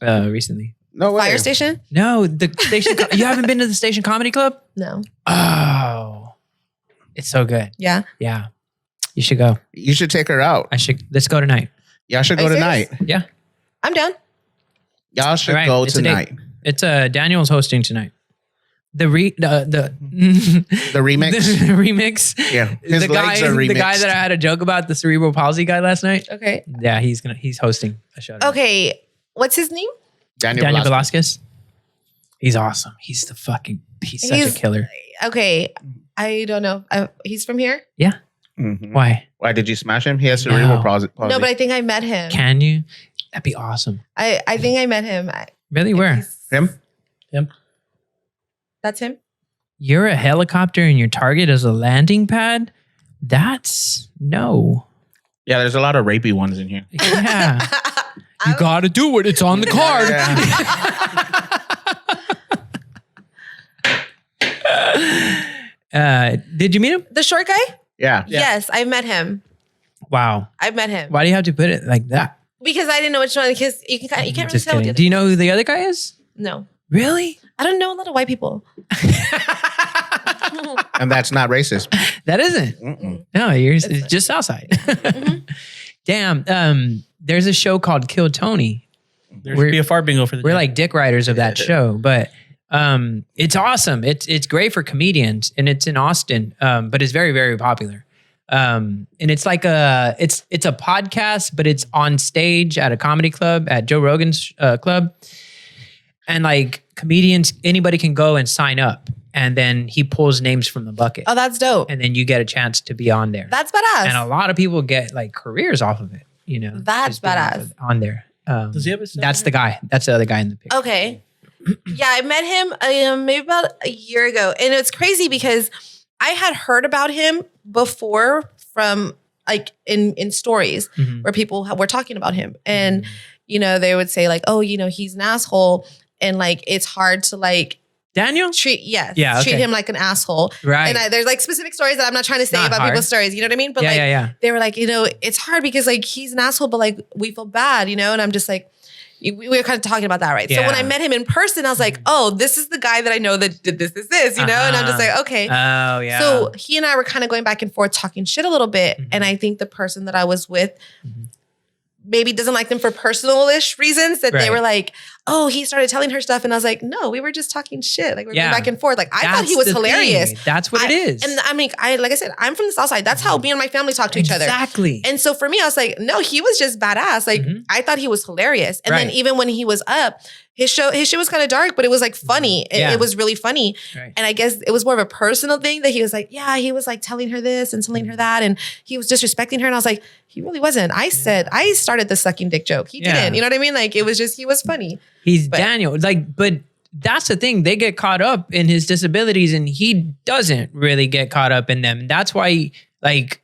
recently. No way. Fire station? No, the station. You haven't been to the Station Comedy Club? No. Oh, it's so good. Yeah. Yeah, you should go. You should take her out. Let's go tonight. Y'all should Are go you tonight. serious? Yeah, I'm down. Y'all should All right, go it's a date. tonight. It's Daniel's hosting tonight. The remix. The remix. Yeah. The guy that I had a joke about, the cerebral palsy guy last night. Okay. Yeah, he's hosting a show. Okay. What's his name? Daniel Velasquez. He's awesome. He's such a killer. Okay. I don't know. He's from here? Yeah. Mm-hmm. Why? Why did you smash him? He has cerebral palsy. No, but I think I met him. Can you? That'd be awesome. I think I met him. Really? Where? Him? That's him? You're a helicopter and your target is a landing pad? That's no. Yeah, there's a lot of rapey ones in here. Yeah. You gotta do it. It's on the card. Did you meet him? The short guy? Yeah. Yes, I met him. Wow. I've met him. Why do you have to put it like that? Because I didn't know which one. Because you can't really Just tell. kidding. Do you know who the other guy is? No. Really? I don't know a lot of white people. And that's not racist. That isn't. Mm-mm. No, it's just Southside. Damn. There's a show called Kill Tony. There's BFR bingo for the We're day. like dick riders of that show, but it's awesome. It's great for comedians, and it's in Austin, but it's very, very popular. And it's like it's a podcast, but it's on stage at a comedy club at Joe Rogan's club, and like comedians, anybody can go and sign up, and then he pulls names from the bucket. Oh, that's dope. And then you get a chance to be on there. That's badass. And a lot of people get like careers off of it. You know, That's just being badass. on there. Does he have a That's the guy. That's the other guy in the picture. Okay. Yeah, I met him maybe about a year ago. And it's crazy because I had heard about him before from like in stories where people were talking about him. And, you know, they would say like, oh, you know, he's an asshole. And like, it's hard to like Daniel? treat okay. him like an asshole. Right. And there's like specific stories that I'm not trying to say Not about hard. people's stories. You know what I mean? But they were like, you know, it's hard because like he's an asshole, but like we feel bad, you know? And I'm just like, we were kind of talking about that, right? So when I met him in person, I was like, oh, this is the guy that I know that did this, you know? And I'm just like, okay. Oh, yeah. So he and I were kind of going back and forth talking shit a little bit. And I think the person that I was with maybe doesn't like them for personal-ish reasons that they were like, oh, he started telling her stuff. And I was like, no, we were just talking shit. Like we're going back and forth. Like I thought he was hilarious. That's what it is. And I mean, like I said, I'm from the South Side. That's how me and my family talk to each other. Exactly. And so for me, I was like, no, he was just badass. Like I thought he was hilarious. And then even when he was up, his show was kind of dark, but it was like funny. It was really funny. Right. And I guess it was more of a personal thing that he was like, yeah, he was like telling her this and telling her that. And he was disrespecting her. And I was like, he really wasn't. I said, I started the sucking dick joke. He didn't. You know what I mean? Like it was just, he was funny. He's Daniel. Like, but that's the thing. They get caught up in his disabilities and he doesn't really get caught up in them. That's why like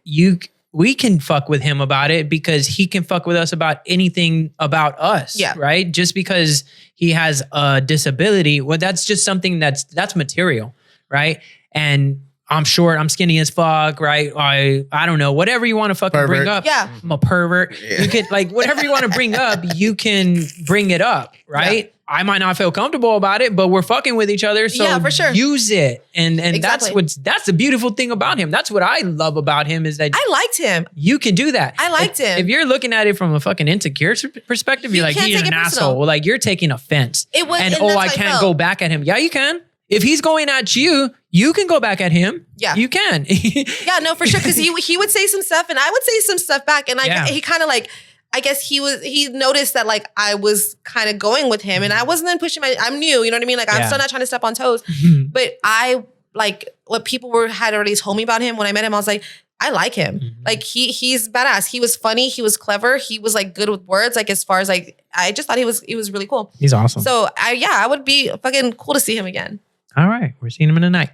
we can fuck with him about it because he can fuck with us about anything about us. Yeah. Right. Just because he has a disability. Well, that's just something that's material. Right. And I'm short, I'm skinny as fuck, right? I don't know, whatever you want to fucking bring up. Yeah. I'm a pervert. Yeah. You can like whatever you want to bring up, you can bring it up, right? Yeah. I might not feel comfortable about it, but we're fucking with each other. So for sure. Use it. And exactly. that's the beautiful thing about him. That's what I love about him is that I liked him. You can do that. I liked him. If you're looking at it from a fucking insecure perspective, you're like, he's an asshole. Well, like you're taking offense. And I can't go back at him. Yeah, you can. If he's going at you, you can go back at him. Yeah. You can. Yeah, no, for sure. Because he would say some stuff and I would say some stuff back. And he kind of like, I guess he noticed that like I was kind of going with him and I wasn't then pushing I'm new, you know what I mean? Like I'm still not trying to step on toes. But I like what people had already told me about him when I met him. I was like, I like him. Like he's badass. He was funny. He was clever. He was like good with words. Like as far as like, I just thought he was really cool. He's awesome. So I would be fucking cool to see him again. All right. We're seeing him tonight.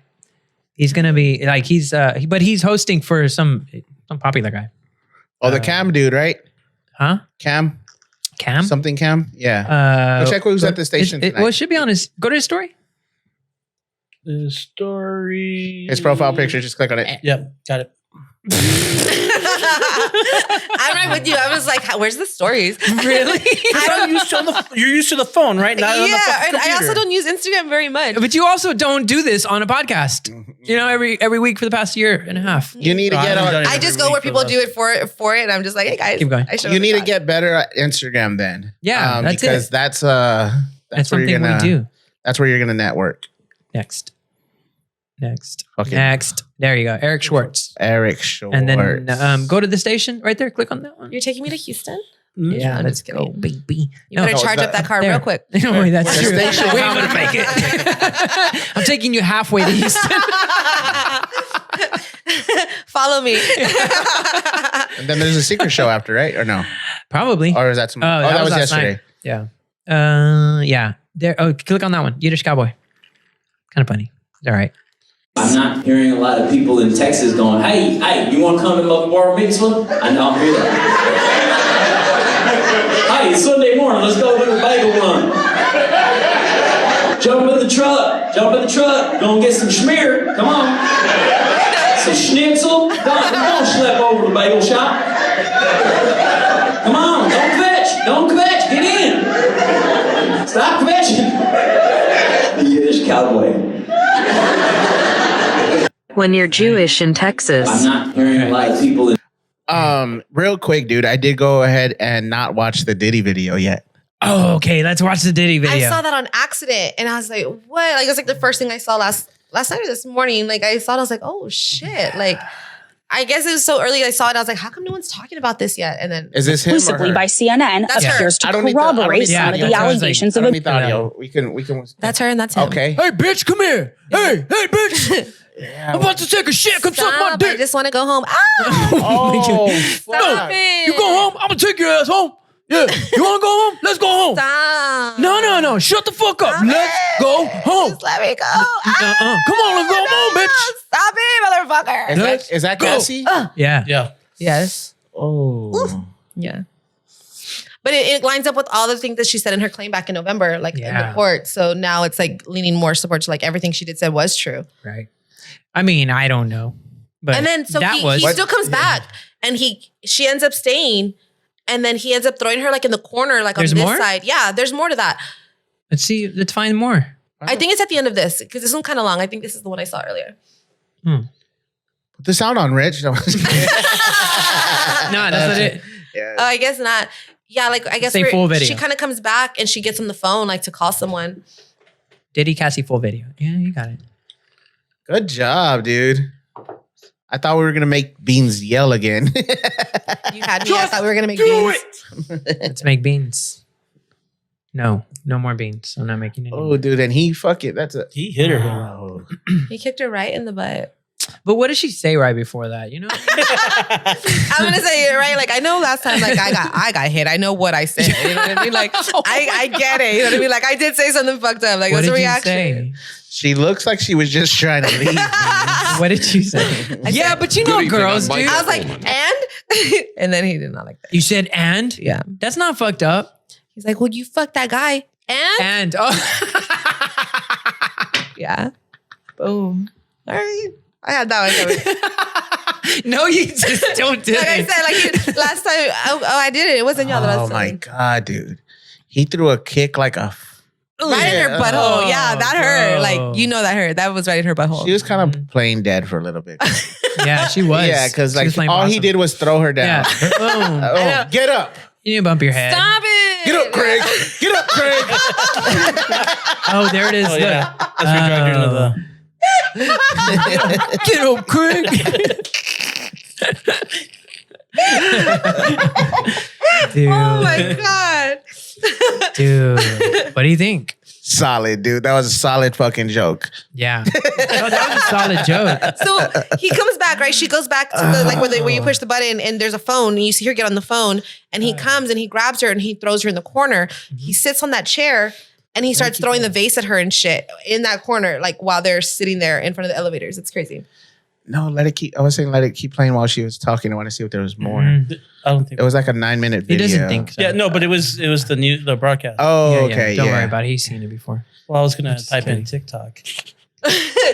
He's going to be like, but he's hosting for some popular guy. Oh, the Cam dude, right? Huh? Cam? Something Cam? Yeah. Check who's at the station tonight. Well, it should be on go to his story. The story. His profile picture, just click on it. Yep. Got it. I'm right with you. I was like, where's the stories? Really? You're used to the phone, right? Not on the and I also don't use Instagram very much. But you also don't do this on a podcast. You know, every week for the past year and a half. You need to get on. I just go where people do it for it. And I'm just like, hey guys, keep going. You need to get better at Instagram then. Yeah, because that's where something you're gonna we do. That's where you're gonna network. Next. Okay. Next. There you go. Eric Schwartz. And then go to the station right there. Click on that one. You're taking me to Houston? Yeah, let's go, baby. You better charge up that car real quick. No, that's true. We're going to make it. I'm taking you halfway to Houston. Follow me. And then there's a secret show after, right? Or no? Probably. Or is that tomorrow? That was yesterday. Night. Yeah. There. Oh, click on that one. Yiddish Cowboy. Kind of funny. All right. I'm not hearing a lot of people in Texas going, hey, you want to come to my bar mitzvah? I know I'm here. Hey, it's Sunday morning. Let's go do a bagel run. Jump in the truck. Gonna get some schmear. Come on. Some schnitzel. Don't schlep over the bagel shop. Come on. Don't kvetch. Get in. Stop kvetching. The Yiddish Cowboy. When you're Jewish in Texas. I'm not hearing a lot of people in. Real quick, dude, I did go ahead and not watch the Diddy video yet. Oh, okay. Let's watch the Diddy video. I saw that on accident and I was like, what? Like, it was like the first thing I saw last night or this morning. Like, I saw it, I was like, oh shit. Like, I guess it was so early I saw it. I was like, how come no one's talking about this yet? And then is this him exclusively by CNN appears to corroborate some of the allegations of audio. We can. That's her and that's him. Okay. Hey, bitch, come here. Hey, bitch. I'm about to take a shit. Come suck my dick. I just want to go home. Oh, stop it. You go home. I'm gonna take your ass home. Yeah. You want to go home? Let's go home. Stop. No. Shut the fuck up. Let's go home. Just let me go. Come on, let's go home, bitch. Stop it, motherfucker. Is that Cassie? Yeah. Yes. Oh. Yeah. But it lines up with all the things that she said in her claim back in November, like in the court. So now it's like leaning more support to like everything she did said was true. Right. I mean, I don't know. But and then so he still comes back and she ends up staying and then he ends up throwing her like in the corner, like on this side. Yeah, there's more to that. Let's find more. I think it's at the end of this because this one's kind of long. I think this is the one I saw earlier. Put this out on Rich. No, that's not it. Yeah. I guess not. Yeah, like I guess full video. She kind of comes back and she gets on the phone like to call someone. Diddy Cassie full video. Yeah, you got it. Good job, dude. I thought we were gonna make Beans yell again. You had me. I thought we were gonna make beans. Let's make beans. No more beans. I'm not making any. Oh, dude, and he he hit her. He kicked her right in the butt. But what did she say right before that? You know, I'm gonna say it right. Like I know last time, like I got hit. I know what I said. You know what I mean? Like I get it. You know what I mean? Like I did say something fucked up. Like what what's the did reaction? You say? She looks like she was just trying to leave. What did you say? Yeah, but you know girls, dude. I was like, and then he did not like that. You said and? Yeah. That's not fucked up. He's like, well, you fucked that guy. And yeah. Boom. All right. I had that one. No, you just don't do it. Like I said, like last time, I did it. It wasn't y'all that I was Oh my God, dude. He threw a kick like a... Right in her butthole. Yeah, that hurt. Like, you know that hurt. That was right in her butthole. She was kind of playing dead for a little bit. Yeah, she was. Yeah, because like all he did was throw her down. Yeah. Oh, get up. You need to bump your head. Stop it. Get up, Craig. Get up, Craig. Oh, there it is. Oh, yeah. That's what dragged her into the... Get up, Craig. Dude. Oh my God. Dude. What do you think? Solid, dude. That was a solid fucking joke. Yeah. No, that was a solid joke. So he comes back, right? She goes back to the like where you push the button and there's a phone and you see her get on the phone and he comes and he grabs her and he throws her in the corner. He sits on that chair and he starts throwing the vase at her and shit in that corner, like while they're sitting there in front of the elevators. It's crazy. No, let it keep. I was saying let it keep playing while she was talking. I want to see if there was more. I don't think it was like a 9-minute video. He doesn't think so. Yeah, no, but it was the broadcast. Oh, Yeah, okay. Don't worry about it. He's seen it before. Well, I was gonna type in TikTok.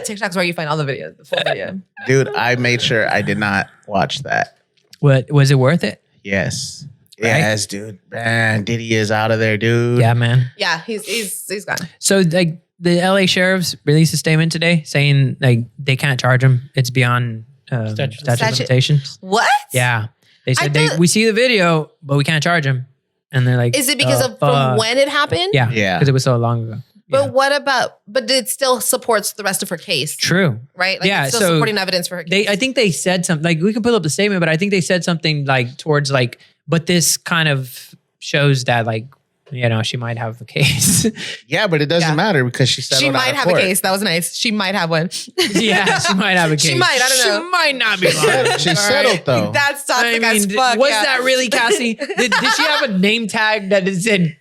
TikTok's where you find all the videos, the full video. Dude, I made sure I did not watch that. What was it worth it? Yes. Right? Yes, dude. Man, Diddy is out of there, dude. Yeah, man. Yeah, he's gone. So like the LA sheriffs released a statement today saying like they can't charge him. It's beyond statute of limitations. What? Yeah. They said we see the video, but we can't charge him. And they're like, is it because of from when it happened? Yeah. Yeah. Because it was so long ago. But what about, but it still supports the rest of her case. True. Right? Like yeah. it's still supporting evidence for her case. I think they said something, like we can pull up the statement, but I think they said something like towards like, but this kind of shows that like, you know, she might have a case. Yeah, but it doesn't matter because she settled She might out of have court. a case. That was nice. She might have one. Yeah, she might have a case. She might. I don't know. She might not be lying. She settled though. That's toxic as fuck. Was that really Cassie? Did she have a name tag that said,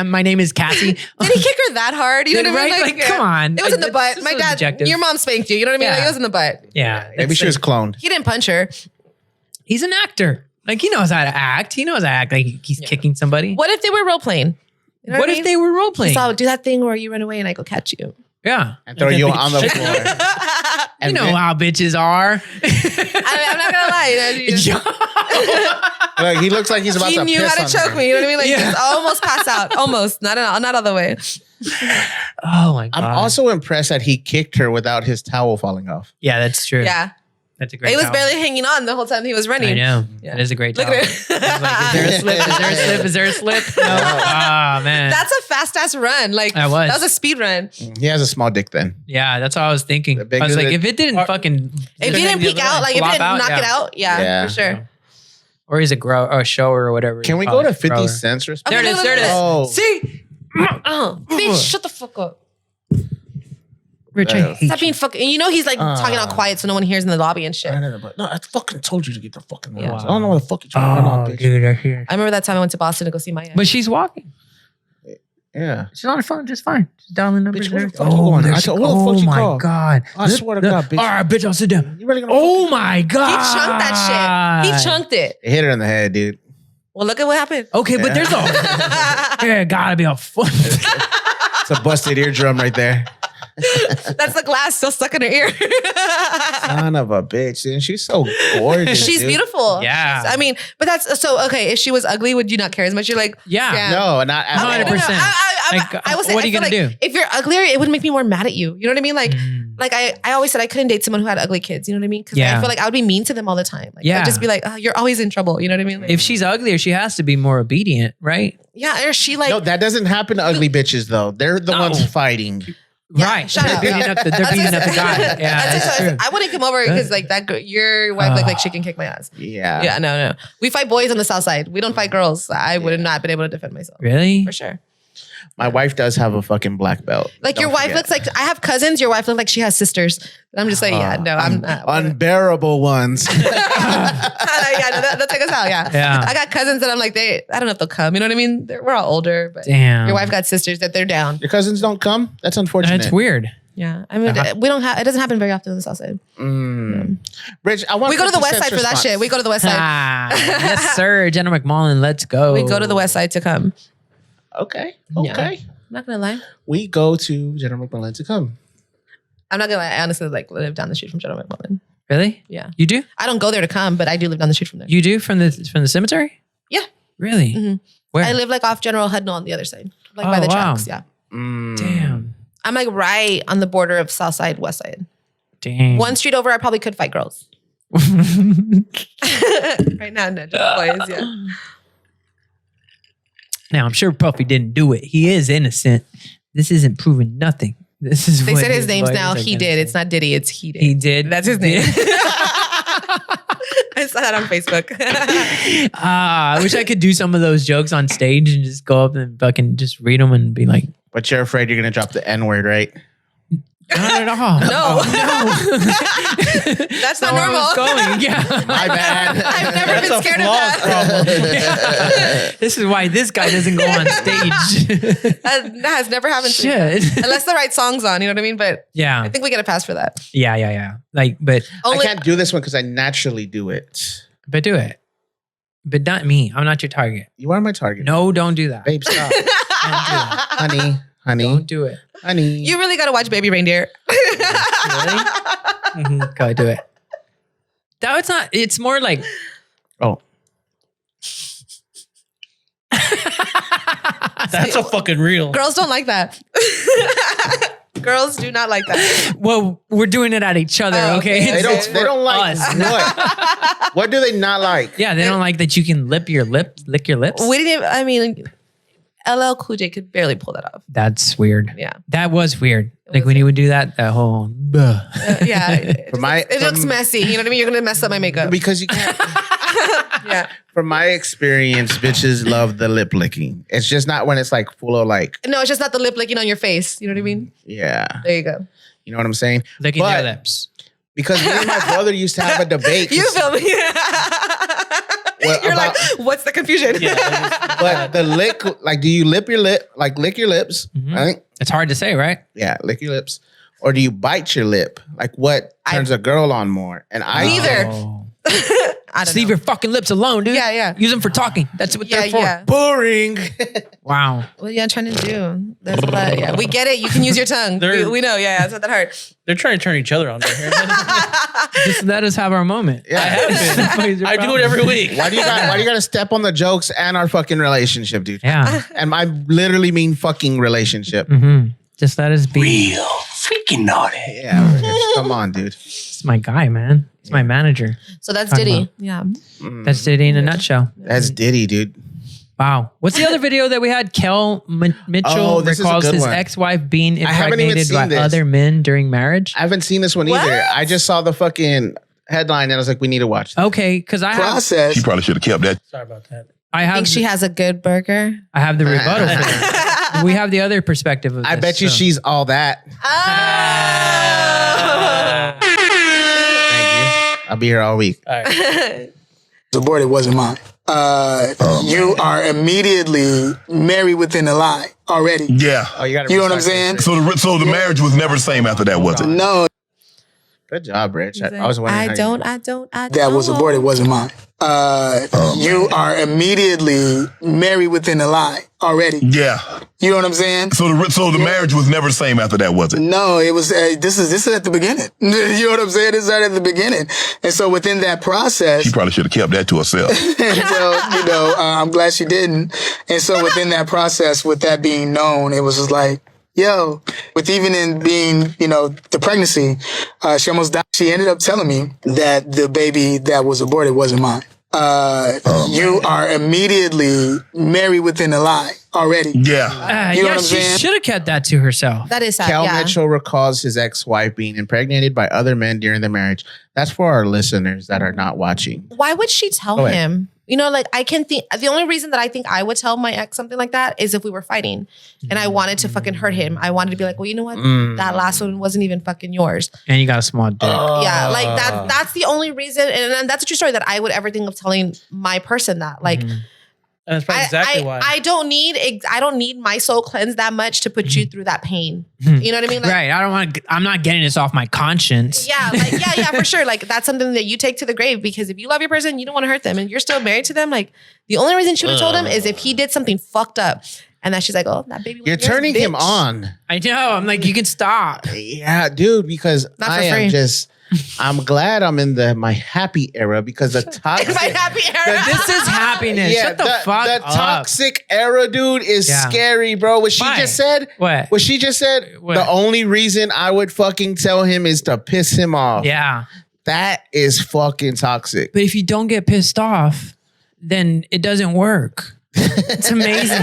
my name is Cassie? Did he kick her that hard? You know what I mean? Like, come on. It was in the butt. My dad, objective. your mom spanked you. You know what I mean? Yeah. Like, it was in the butt. Yeah. Maybe she was cloned. He didn't punch her. He's an actor. Like he knows how to act. He knows how to act like he's kicking somebody. What if they were role playing? You know what if they were role playing? So do that thing where you run away and I go catch you. Yeah. And throw you on the floor. You know how bitches are. I'm not gonna lie. Like, he looks like he's about He to knew piss how to on choke her. me. You know what I mean? Like just almost pass out. Almost. Not all the way. Oh my God. I'm also impressed that he kicked her without his towel falling off. Yeah, that's true. Yeah. That's a great He was towel. barely hanging on the whole time he was running. I know. Yeah. That is a great Look towel. at It's like, is there a slip? Is there a slip? Is there a slip? No. Ah, man. That's a fast ass run. Like That was a speed run. He has a small dick then. Yeah, that's what I was thinking. I bigger was like, the- if it didn't fucking... If he didn't peek out, like if he didn't knock it out, yeah, for sure. Or he's a shower or whatever. Can we you go call to it, 50 grower. cents? There it is. There it is. Oh. See? Oh, bitch, shut the fuck up. Rich, I hate Stop being fucking. You know he's like talking all quiet so no one hears in the lobby and shit. No, I fucking told you to get the fucking Yeah. words. I don't know what the fuck you're trying to run off, bitch. dude, I hear. I remember that time I went to Boston to go see my ex. But she's walking. Yeah. She's on her phone just fine. She's dialing numbers. Bitch, where the fuck you going? I said, what the fuck Oh you my call? God. I swear to God, bitch. All right, bitch, I'll sit down. You really gonna Oh my He God. chunked that shit. He chunked it. It hit her in the head, dude. Well, look at what happened. Okay, but there's there gotta be a foot. It's a busted eardrum right there. That's the glass still stuck in her ear. Son of a bitch. And she's so gorgeous. She's dude. beautiful. Yeah. I mean, but that's so okay. If she was ugly, would you not care as much? You're like, Yeah. No, not at all. 100%. I will say, what are you I feel gonna like do? if you're uglier, it would make me more mad at you. You know what I mean? Like I always said I couldn't date someone who had ugly kids. You know what I mean? Because I feel like I would be mean to them all the time. Like, I'd just be like, oh, you're always in trouble. You know what I mean? Like, If she's uglier, she has to be more obedient, right? yeah, or she like No, that doesn't happen to ugly bitches though. They're the ones fighting. Right. shut up. They're beating up the guy. Yeah, that's true. I wouldn't come over because like that. Your wife like she can kick my ass. Yeah. Yeah, no. We fight boys on the south side. We don't fight girls. I would have not been able to defend myself. Really? For sure. My wife does have a fucking black belt. Like your Don't wife forget. looks like I have cousins. Your wife looks like she has sisters. And I'm just like, yeah, no, I'm not. Unbearable ones. Yeah, no, they'll take us out. Yeah. I got cousins that I'm like, I don't know if they'll come. You know what I mean? We're all older, but Damn. your wife got sisters that they're down. Your cousins don't come? That's unfortunate. That's weird. Yeah. I mean, we don't have, it doesn't happen very often on the south side. Rich, I want We go to the west side for that shit. We go to the west side. Yes, sir. General McMullen, let's go. We go to the west side to come. Okay. I'm not gonna lie. We go to General McMullen to come. I'm not gonna lie. I honestly like live down the street from General McMullen. Really? Yeah. You do? I don't go there to come, but I do live down the street from there. You do from the cemetery? Yeah. Really? Mm-hmm. Where? I live like off General Hudnall on the other side, like by the tracks. Yeah. Damn. I'm like right on the border of south side, west side. Dang. One street over, I probably could fight girls. Right now, no, just boys. Yeah. Now, I'm sure Puffy didn't do it. He is innocent. This isn't proving nothing. This is They what said his name's lawyers now. are He gonna did. say. It's not Diddy. It's he did. He did. That's his name. I saw that on Facebook. I wish I could do some of those jokes on stage and just go up and fucking just read them and be like, But you're afraid you're going to drop the N-word, right? not at all. No. That's not Where I normal. was going. Yeah. My bad. I've never been scared of that. This is why this guy doesn't go on stage. That has never happened to me. Shit. Unless the right song's on, you know what I mean? But Yeah. I think we get a pass for that. Yeah. Like, but I can't do this one because I naturally do it. do it. But not me. I'm not your target. You are my target. No, don't do that. Babe, stop. Don't do that. Honey. Don't do it. Honey. You really got to watch Baby Reindeer. Really? Go do it. No, it's not. It's more like. Oh. That's a fucking real. Girls don't like that. Girls do not like that. Well, we're doing it at each other, Oh, okay? They don't like us. what? What do they not like? Yeah, they don't like that you can lick your lips. We didn't even, I mean, LL Cool J could barely pull that off. That's weird. Yeah. That was weird. Like when he would do that whole. Yeah. It looks messy. You know what I mean? You're going to mess up my makeup. Because you can't. Yeah. From my experience, bitches love the lip licking. It's just not when it's like full of like. No, it's just not the lip licking on your face. You know what I mean? Yeah. There you go. You know what I'm saying? Licking your lips. Because me and my brother used to have a debate. You feel me? You're like, what's the confusion? But the lick, like, do you lick your lips, right? It's hard to say, right? Yeah, lick your lips. Or do you bite your lip? Like, what turns a girl on more? And I Neither. Just leave your fucking lips alone, dude. Yeah. Use them for talking. That's what they're for. Yeah. Boring. Wow. What are you trying to do? That's a lot. Yeah, we get it. You can use your tongue. We know. Yeah, it's not that hard. They're trying to turn each other on. Just let us have our moment. Yeah. I have been. I do it every week. Why do you got to step on the jokes and our fucking relationship, dude? Yeah. And I literally mean fucking relationship. Mm-hmm. Just let us be. Real freaking naughty. Yeah. Rich, come on, dude. It's my guy, man. It's my manager. So that's Talking Diddy. about- Yeah. That's Diddy in a nutshell. That's Diddy, dude. Wow. What's the other video that we had? Kel Mitchell Oh, this is a recalls good his one. ex-wife being I haven't even impregnated seen by this. other men during marriage. I haven't seen this one either. I just saw the fucking headline and I was like, we need to watch this. Okay, because I have, She probably should have kept that. Sorry about that. I I have think she has a good burger. I have the rebuttal for that. We have the other perspective of I this, bet you so. she's all that. Thank you. I'll be here all week. All right. Aborted wasn't mine. You are immediately married within a lie already. Yeah. Oh, you got to. You know what I'm saying? So the marriage was never the same after that, was it? No. Good job, Rich. He's I was wondering. I don't. That was aborted wasn't mine. You are immediately married within a lie already. Yeah. You know what I'm saying? So the marriage was never the same after that, was it? No, it was. This is at the beginning. You know what I'm saying? This is right at the beginning. And so within that process, She probably should have kept that to herself. well, I'm glad she didn't. And so within that process, with that being known, it was just like, yo, with even in being, the pregnancy, she almost died. She ended up telling me that the baby that was aborted wasn't mine. You are immediately married within a lie already. Yeah. You know what I'm she saying? should have kept that to herself. That is sad. Cal yeah. Mitchell recalls his ex-wife being impregnated by other men during the marriage. That's for our listeners that are not watching. Why would she tell him? I can think the only reason that I think I would tell my ex something like that is if we were fighting and I wanted to fucking hurt him. I wanted to be like, well, you know what? That last one wasn't even fucking yours. And you got a small dick. Yeah, like that's the only reason. And that's a true story that I would ever think of telling my person that. Like, That's probably exactly why. I don't need my soul cleansed that much to put you through that pain. You know what I mean? Like, Right. I'm not getting this off my conscience. Yeah, yeah, for sure. Like that's something that you take to the grave because if you love your person, you don't want to hurt them and you're still married to them. Like the only reason she would have told him is if he did something fucked up. And then she's like, oh, that baby was You're yours, turning him bitch. on. I know. I'm like, you can stop. Yeah, dude, because Not for I am free. just... I'm glad I'm in my happy era because the toxic... my happy era. This is happiness. Shut the fuck the up. toxic era, dude, is scary, bro. What she Why? just said? What? What she just said? What? The only reason I would fucking tell him is to piss him off. Yeah. That is fucking toxic. But if you don't get pissed off, then it doesn't work. It's amazing.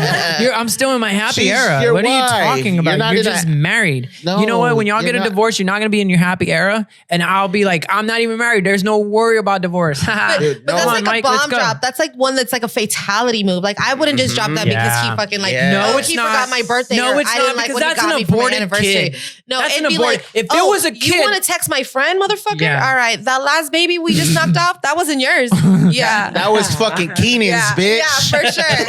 I'm still in my happy era. your What are you wife. talking You're about? not You're in a- just married. No, you know what? When y'all you're get a not. divorce, you're not going to be in your happy era. And I'll be like, I'm not even married. There's no worry about divorce. But that's like a bomb drop. That's like one that's like a fatality move. Like I wouldn't just drop that because he fucking like, No, oh, it's he not. forgot my birthday. No, or it's I not didn't like because what he that's got an me for my aborted anniversary. kid. No, That's it'd an be aborted- like, if there was a you kid- want to text my friend, motherfucker? Yeah. All right, that last baby we just knocked off, that wasn't yours. Yeah. That was fucking Keenan's, bitch. Yeah, for sure.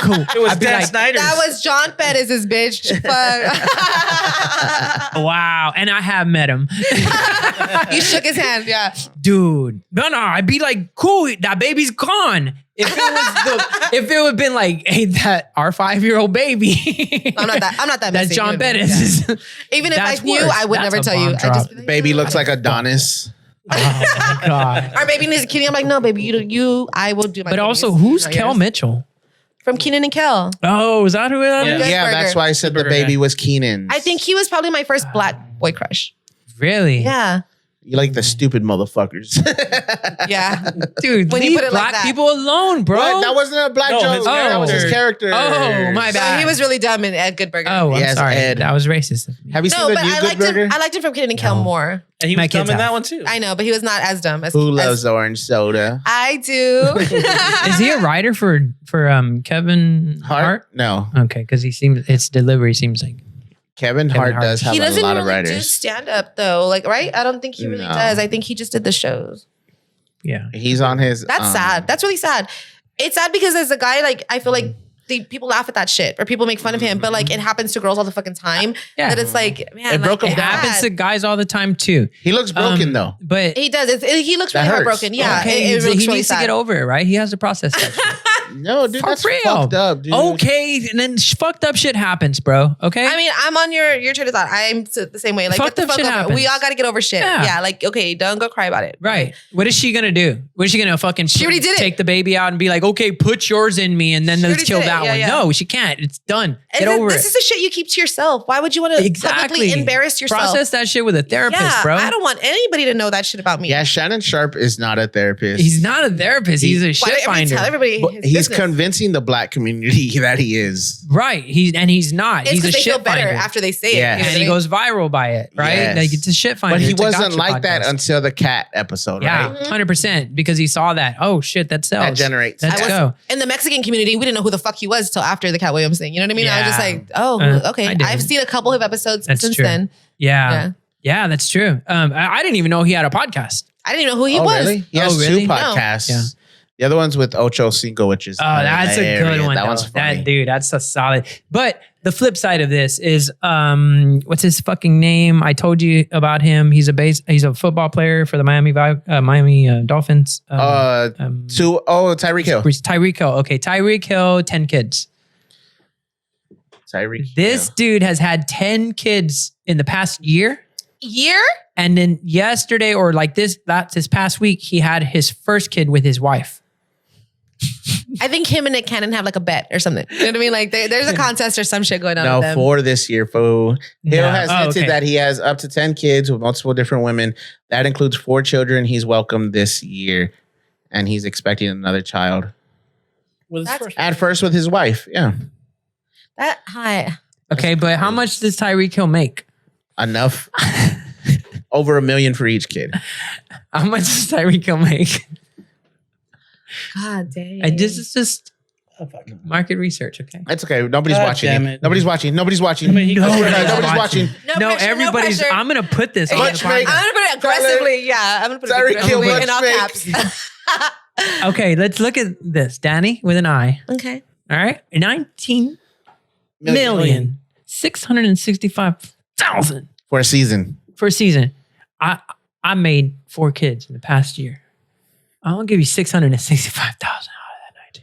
Cool. It was Dan Snyder's. That was John Pettis' bitch. Fuck. Wow. And I have met him. You shook his hand, yeah. Dude. No, I'd be like, cool, that baby's gone. If it would have been like, hey, our 5-year-old baby. I'm not that That's messy. John Yeah. Pettis. Even if That's I knew, worse. I would That's never a tell you. bomb I drop. just be like, Baby looks like Adonis. Oh my God. our baby needs a kitty. I'm like, no, baby, you I will do my But also, babies. who's Not Kel yours. Mitchell? From Keenan and Kel. Oh, is that who that is? Good Yeah, burger. that's why I said the baby was Keenan. I think he was probably my first black boy crush. Really? Yeah. You like the stupid motherfuckers. Yeah. Dude, When you leave put it like black that. people alone, bro. What? That wasn't a black No, joke. his That was his character. Oh, my So bad. he was really dumb in Ed Good Burger. Oh, I'm Yes, sorry. Ed. That was racist of me. Have you seen No, the but new I Good liked Burger? him. I liked him from Keenan and Kel more. And he My was dumb kids in have. that one too. I know, but he was not as dumb as Who as- loves orange soda? I do. Is he a writer for Kevin Hart? No. Okay, because his delivery seems like Kevin Hart does have He a doesn't lot of really do writers. stand up though. Like, right? I don't think he really No. does. I think he just did the shows. yeah. He's on his. That's sad. That's really sad. It's sad because as a guy, like, I feel like people laugh at that shit or people make fun of him, but like it happens to girls all the fucking time. Yeah. That it's like, man, It broke like, him It down. happens to guys all the time too. He looks broken though. But He does. He looks That really hurts. heartbroken. Yeah. okay, it looks he really needs sad. to get over it, right? He has to process that shit. No, dude, For that's real. fucked up, dude. Okay, and then fucked up shit happens, bro. Okay? I mean, I'm on your train of thought. I'm the same way. Like, Fucked get the up fuck shit over it. happens. We all got to get over shit. Yeah. Yeah. Like, okay, don't go cry about it. Right. What is she gonna do? What is she gonna fucking She already did it. take the baby out and be like, okay, put yours in me and then She let's already kill did it. that Yeah, one. yeah. No, she can't. It's done. And Get over this it. is the shit you keep to yourself. Why would you want to publicly embarrass yourself? Process that shit with a therapist, yeah, bro. I don't want anybody to know that shit about me. Yeah, Shannon Sharp is not a therapist. He's not a therapist. He's a Why shit don't everybody finder. tell everybody But his he's business? convincing the black community that he is. Right. He's not. It's He's a because they shit feel better finder. after they say Yeah. it. You know And what he I mean? goes viral by it, right? Yes. Like it's a shit finder. But he It's a wasn't gotcha like that podcast. until the cat episode, Yeah, right? 100%. Because he saw that. Oh shit, that sells. That generates. Let's go. In the Mexican community, we didn't know who the fuck he was till after the Cat Williams thing. You know what I mean? I was just Yeah. like, oh, okay. I didn't. I've seen a couple of episodes That's since true. then. Yeah. Yeah, that's true. I didn't even know he had a podcast. I didn't even know who he Oh, was. really? He has really? two No. podcasts. Yeah. The other one's with Ocho Cinco, which is Oh, that's a good hilarious. one. That though. one's funny. That dude, that's a solid. But the flip side of this is, what's his fucking name? I told you about him. He's a football player for the Miami Dolphins. Tyreek Hill. Tyreek Hill. Okay, Tyreek Hill, 10 kids. This dude has had 10 kids in the past year. And then yesterday or like this past week, he had his first kid with his wife. I think him and Nick Cannon have like a bet or something. You know what I mean? Like there's a contest or some shit going on. No, with them. for this year, Hill has hinted that he has up to 10 kids with multiple different women. That includes 4 children he's welcomed this year. And he's expecting another child. At first with his wife. Yeah. That high. Okay, but how much does Tyreek Hill make? Enough. Over $1 million for each kid. How much does Tyreek Hill make? God dang. And this is just market research, okay? It's okay. Nobody's watching. Nobody's watching. Nobody's watching. Nobody's watching. No, everybody's. pressure. I'm gonna put this. I'm gonna put it aggressively. Yeah, I'm gonna put it aggressively in all caps. Okay, let's look at this. Danny with an I. Okay. All right. 19,665,000 for a season. I made 4 kids in the past year. I'll give you 665,000 out of that night.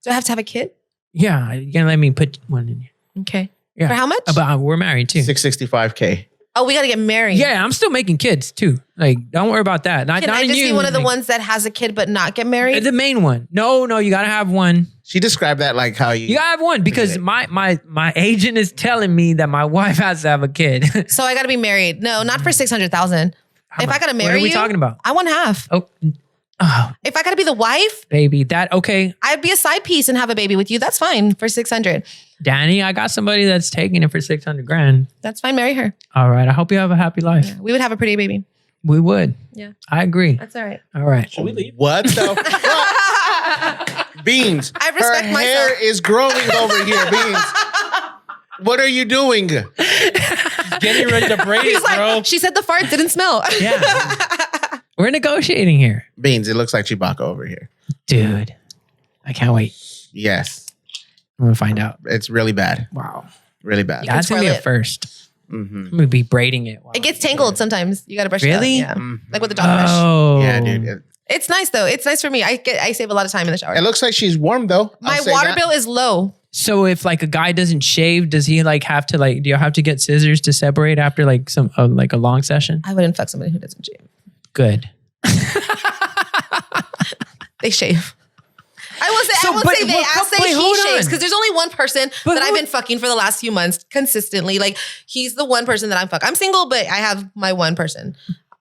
Do I have to have a kid? Yeah, you're gonna let me put one in here. Okay. Yeah. For how much? But we're married too. $665K. Oh, we got to get married. Yeah, I'm still making kids too. Like, don't worry about that. Can I just be one of the ones that has a kid but not get married? The main one. No, you got to have one. She described that like how you... You got to have one because my agent is telling me that my wife has to have a kid. So I got to be married. No, not for 600,000. If I got to marry you... What are we talking about? I want half. Oh. If I got to be the wife... Baby, okay. I'd be a side piece and have a baby with you. That's fine for 600. Danny, I got somebody that's taking it for 600 grand. That's fine. Marry her. All right. I hope you have a happy life. Yeah, we would have a pretty baby. We would. Yeah. I agree. That's all right. All right. Should we leave? What the fuck? Beans. I respect her myself. hair is growing over here, Beans. What are you doing? Getting ready to braid it, bro. She said the fart didn't smell. Yeah. We're negotiating here. Beans, it looks like Chewbacca over here. Dude. I can't wait. Yes. I'm going to find out. It's really bad. Wow. Really bad. That's going to be a first. Mm-hmm. I'm going to be braiding it. It gets tangled sometimes. You got to brush it out. Yeah. Like with the dog brush. Oh. Yeah, dude. It's nice though. It's nice for me. I save a lot of time in the shower. It looks like she's warm though. My water bill is low. So if like a guy doesn't shave, does he like have to like, do you have to get scissors to separate after like some like a long session? I wouldn't fuck somebody who doesn't shave. Good. They shave. I won't say they. I'll say he shaves because there's only one person that I've been fucking for the last few months consistently. Like he's the one person that I'm fucking. I'm single, but I have my one person.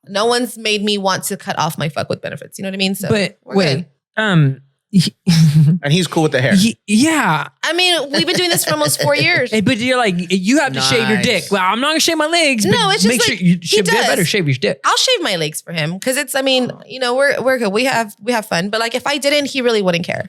No one's made me want to cut off my fuck with benefits. You know what I mean? So but wait, and he's cool with the hair. Yeah. I mean, we've been doing this for almost 4 years. Hey, but you're like, you have to shave your dick. Well, I'm not gonna shave my legs. No, it's just make like, sure you he does. better shave your dick. I'll shave my legs for him because it's. I mean, you know, we're good. We have fun. But like, if I didn't, he really wouldn't care.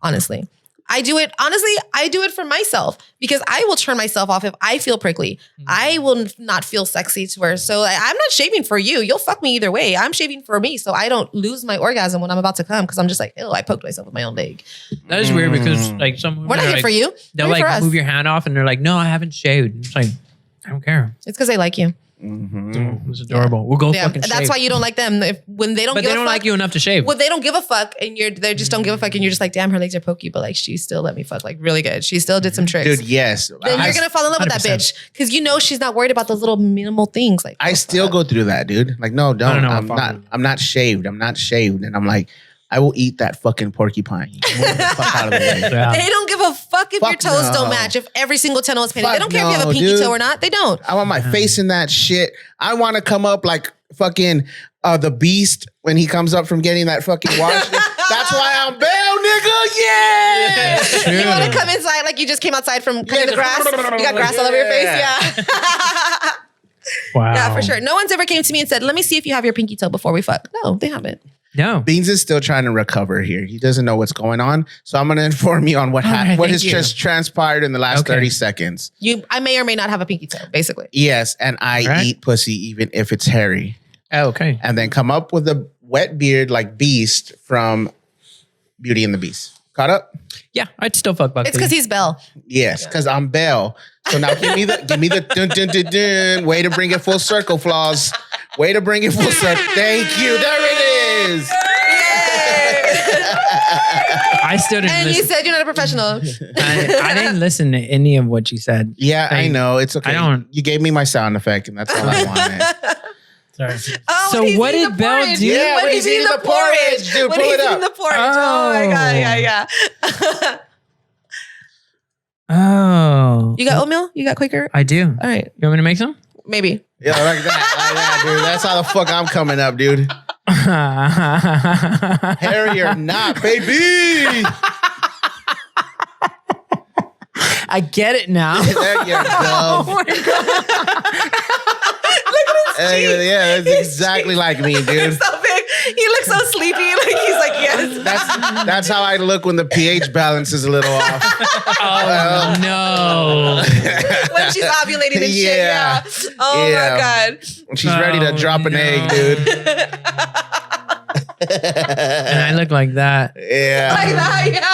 Honestly, I do it. Honestly, I do it for myself because I will turn myself off if I feel prickly. I will not feel sexy to her. So I'm not shaving for you. You'll fuck me either way. I'm shaving for me so I don't lose my orgasm when I'm about to come because I'm just like, ew, I poked myself with my own leg. That is weird because like some we're not here like, for you. They'll like move your hand off and they're like, no, I haven't shaved. It's like, I don't care. It's because they like you. Mm-hmm. It's adorable. We'll go fucking shave. That's why you don't like them. When they don't but give they don't a fuck, like you enough to shave. Well, they don't give a fuck and they just don't give a fuck and you're just like, damn, her legs are pokey, but like she still let me fuck like really good. She still did some tricks. Dude, yes. Then you're gonna fall in love with that bitch because you know she's not worried about those little minimal things. Like I still go through that, dude. Like, no, don't. I'm not shaved. I'm not shaved. And I'm like, I will eat that fucking porcupine. Get the fuck out of the way. Yeah. They don't give a fuck if your toes don't match, if every single toe is painted. They don't care if you have a pinky toe or not. They don't. I want my face in that shit. I want to come up like fucking the Beast when he comes up from getting that fucking wash. That's why I'm Bell, nigga. Yeah. You want to come inside like you just came outside from cutting the grass? You got grass all over your face? Yeah. Wow. Yeah, for sure. No one's ever came to me and said, let me see if you have your pinky toe before we fuck. No, they haven't. No. Beans is still trying to recover here. He doesn't know what's going on. So I'm going to inform you on what has just transpired in the last 30 seconds. I may or may not have a pinky toe, basically. Yes. And I eat pussy even if it's hairy. Oh, okay. And then come up with a wet beard like Beast from Beauty and the Beast. Caught up? Yeah, I'd still fuck Buckley. It's because he's Belle. Yes, because I'm Belle. So now give me the dun dun dun dun. Way to bring it full circle, Flaws. Way to bring it full circle. Thank you. There it is. I still didn't And listen. you said you're not a professional. I didn't listen to any of what you said. Yeah, I know. It's okay. I don't. You gave me my sound effect, and that's all I wanted. Sorry. Oh, So when he's what eating did the Belle porridge. do? Yeah, when he's eating the porridge. Dude, When pull he's it up. eating the porridge. Oh my God. Yeah. Oh. You got oatmeal? You got Quaker? I do. All right. You want me to make some? Maybe. Yeah, like that, dude. That's how the fuck I'm coming up, dude. Harry or not, baby. I get it now. There you go. Oh my God. Look at his cheeks. Yeah, that's exactly like me, dude. So big. He looks so sleepy. Like he's like, yes. That's how I look when the pH balance is a little off. Oh no. When she's ovulating and shit. Yeah. Yeah. Oh Yeah. my God. When she's ready to drop an egg, dude. And I look like that. Yeah. Like that, yeah.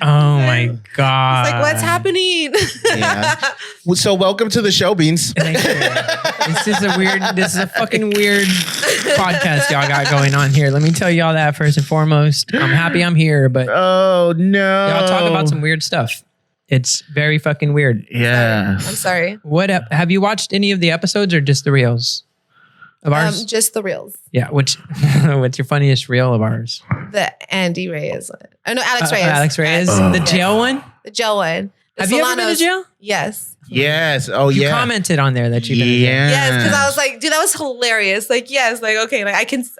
Oh my God. It's like, what's happening? Yeah. So welcome to the show, Beans. Thank you. This is a fucking weird podcast y'all got going on here. Let me tell y'all that first and foremost. I'm happy I'm here, but Oh no. y'all talk about some weird stuff. It's very fucking weird. Yeah. I'm sorry. Have you watched any of the episodes or just the reels of ours? Just the reels. Yeah. What's your funniest reel of ours? The Andy Reyes one. Oh no, Alex Reyes. Alex Reyes, the jail one. The jail one. The Have you ever been to Solanos. Jail? Yes. Yes. Oh You yeah. commented on there that you've been to jail. Yeah. Yes, because I was like, dude, that was hilarious. Like, yes, like, okay, like I guess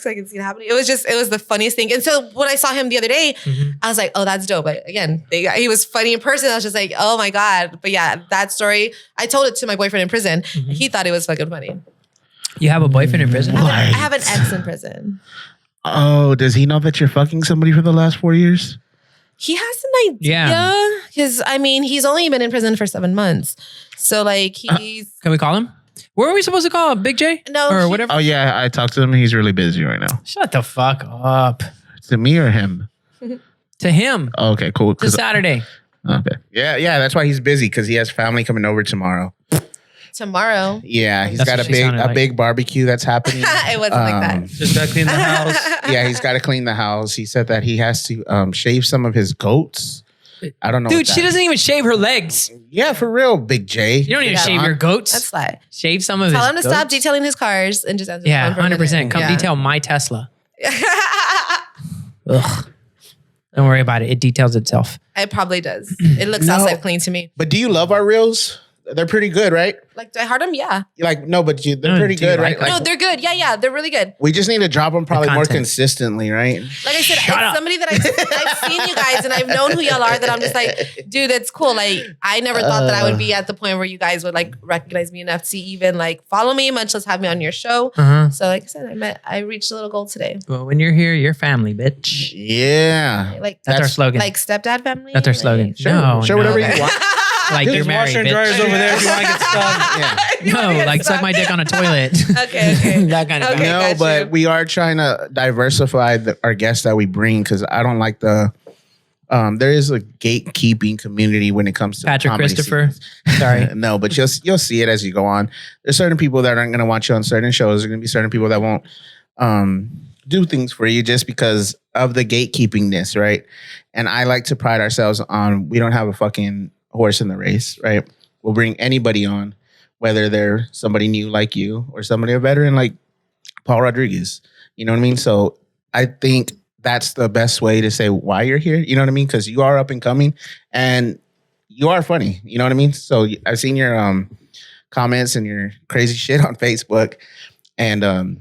I can see it happening. It was the funniest thing. And so when I saw him the other day, I was like, oh, that's dope. But again, he was funny in person. I was just like, oh my God. But yeah, that story, I told it to my boyfriend in prison. He thought it was fucking funny. You have a boyfriend in prison? I have an ex in prison. Oh, does he know that you're fucking somebody for the last 4 years? He has an idea. Because, I mean, he's only been in prison for 7 months. So, like, he's... Can we call him? What are we supposed to call him? Big J? No. Or whatever? Oh, yeah. I talked to him. He's really busy right now. Shut the fuck up. To me or him? To him. Oh, okay, cool. To Saturday. Okay. Yeah. That's why he's busy, because he has family coming over tomorrow. Tomorrow. Yeah, he's That's got what a she sounded like. big barbecue that's happening. It wasn't like that. Just gotta clean the house. Yeah, he's got to clean the house. He said that he has to shave some of his goats. I don't know. Dude, she doesn't even shave her legs. Yeah, for real, Big J. You don't need to shave your goats. That's fly. Shave some of Tell his him to goats. stop detailing his cars and just answer the Yeah, phone for a minute. 100%. Come Yeah. detail my Tesla. Ugh. Don't worry about it. It details itself. It probably does. It looks No. outside clean to me. But do you love our reels? They're pretty good, right? Like, do I heart them? Yeah. Like, no, but they're No, pretty do you good, like right? No, Like, they're good. Yeah. They're really good. we just need to drop them probably more content. consistently, right? Like I said, it's somebody that I've seen you guys and I've known who y'all are, that I'm just like, dude, that's cool. Like, I never thought that I would be at the point where you guys would like recognize me enough to even like follow me, much less have me on your show. Uh-huh. So like I said, I reached a little goal today. Well, when you're here, you're family, bitch. Yeah. Like That's our slogan. Like stepdad family. That's our Like- slogan. Sure, No, sure, no. whatever you want. Like There's you're married, washer and bitch. dryers over there if you want to get stuff. Yeah. No, like suck my dick on a toilet. Okay. That kind of Okay. thing. No, got but you. we are trying to diversify our guests that we bring, because I don't like the. There is a gatekeeping community when it comes to Patrick comedy Christopher. scenes. Sorry. No, but you'll see it as you go on. There's certain people that aren't going to want you on certain shows. There's going to be certain people that won't do things for you just because of the gatekeepingness, right? And I like to pride ourselves on, we don't have a fucking horse in the race, right? We'll bring anybody on, whether they're somebody new like you or somebody a veteran like Paul Rodriguez. You know what I mean? So I think that's the best way to say why you're here. You know what I mean? Because you are up and coming and you are funny. You know what I mean? So I've seen your comments and your crazy shit on Facebook. And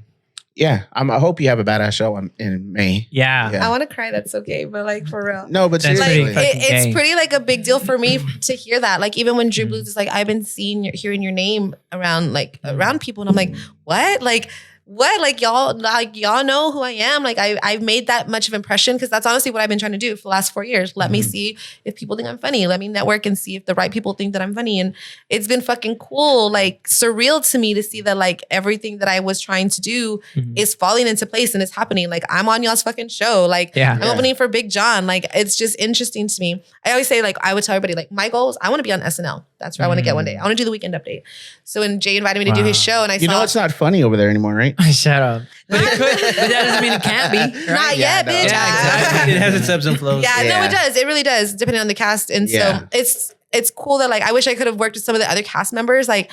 yeah, I hope you have a badass show in May. Yeah. I want to cry. That's okay. But like for real. No, but That's seriously. pretty It's gay. pretty like a big deal for me to hear that. Like even when Drew Blues is like, I've been hearing your name around people, and I'm like, what? Like, what? Like y'all know who I am. Like I've made that much of impression because that's honestly what I've been trying to do for the last 4 years. Let me see if people think I'm funny. Let me network and see if the right people think that I'm funny. And it's been fucking cool, like surreal to me to see that like everything that I was trying to do is falling into place and it's happening. Like I'm on y'all's fucking show. Like I'm opening for Big John. Like it's just interesting to me. I always say, like, I would tell everybody, like, my goal is I want to be on SNL. That's where I want to get one day. I want to do the Weekend Update. So when Jay invited me to do his show and I saw, it's not funny over there anymore, right? Shut up. But it could, but that doesn't mean it can't be. Right? Not yet, bitch. Yeah, exactly. It has its ebbs and flows. No, it does. It really does, depending on the cast. And so it's cool that, like, I wish I could have worked with some of the other cast members. Like,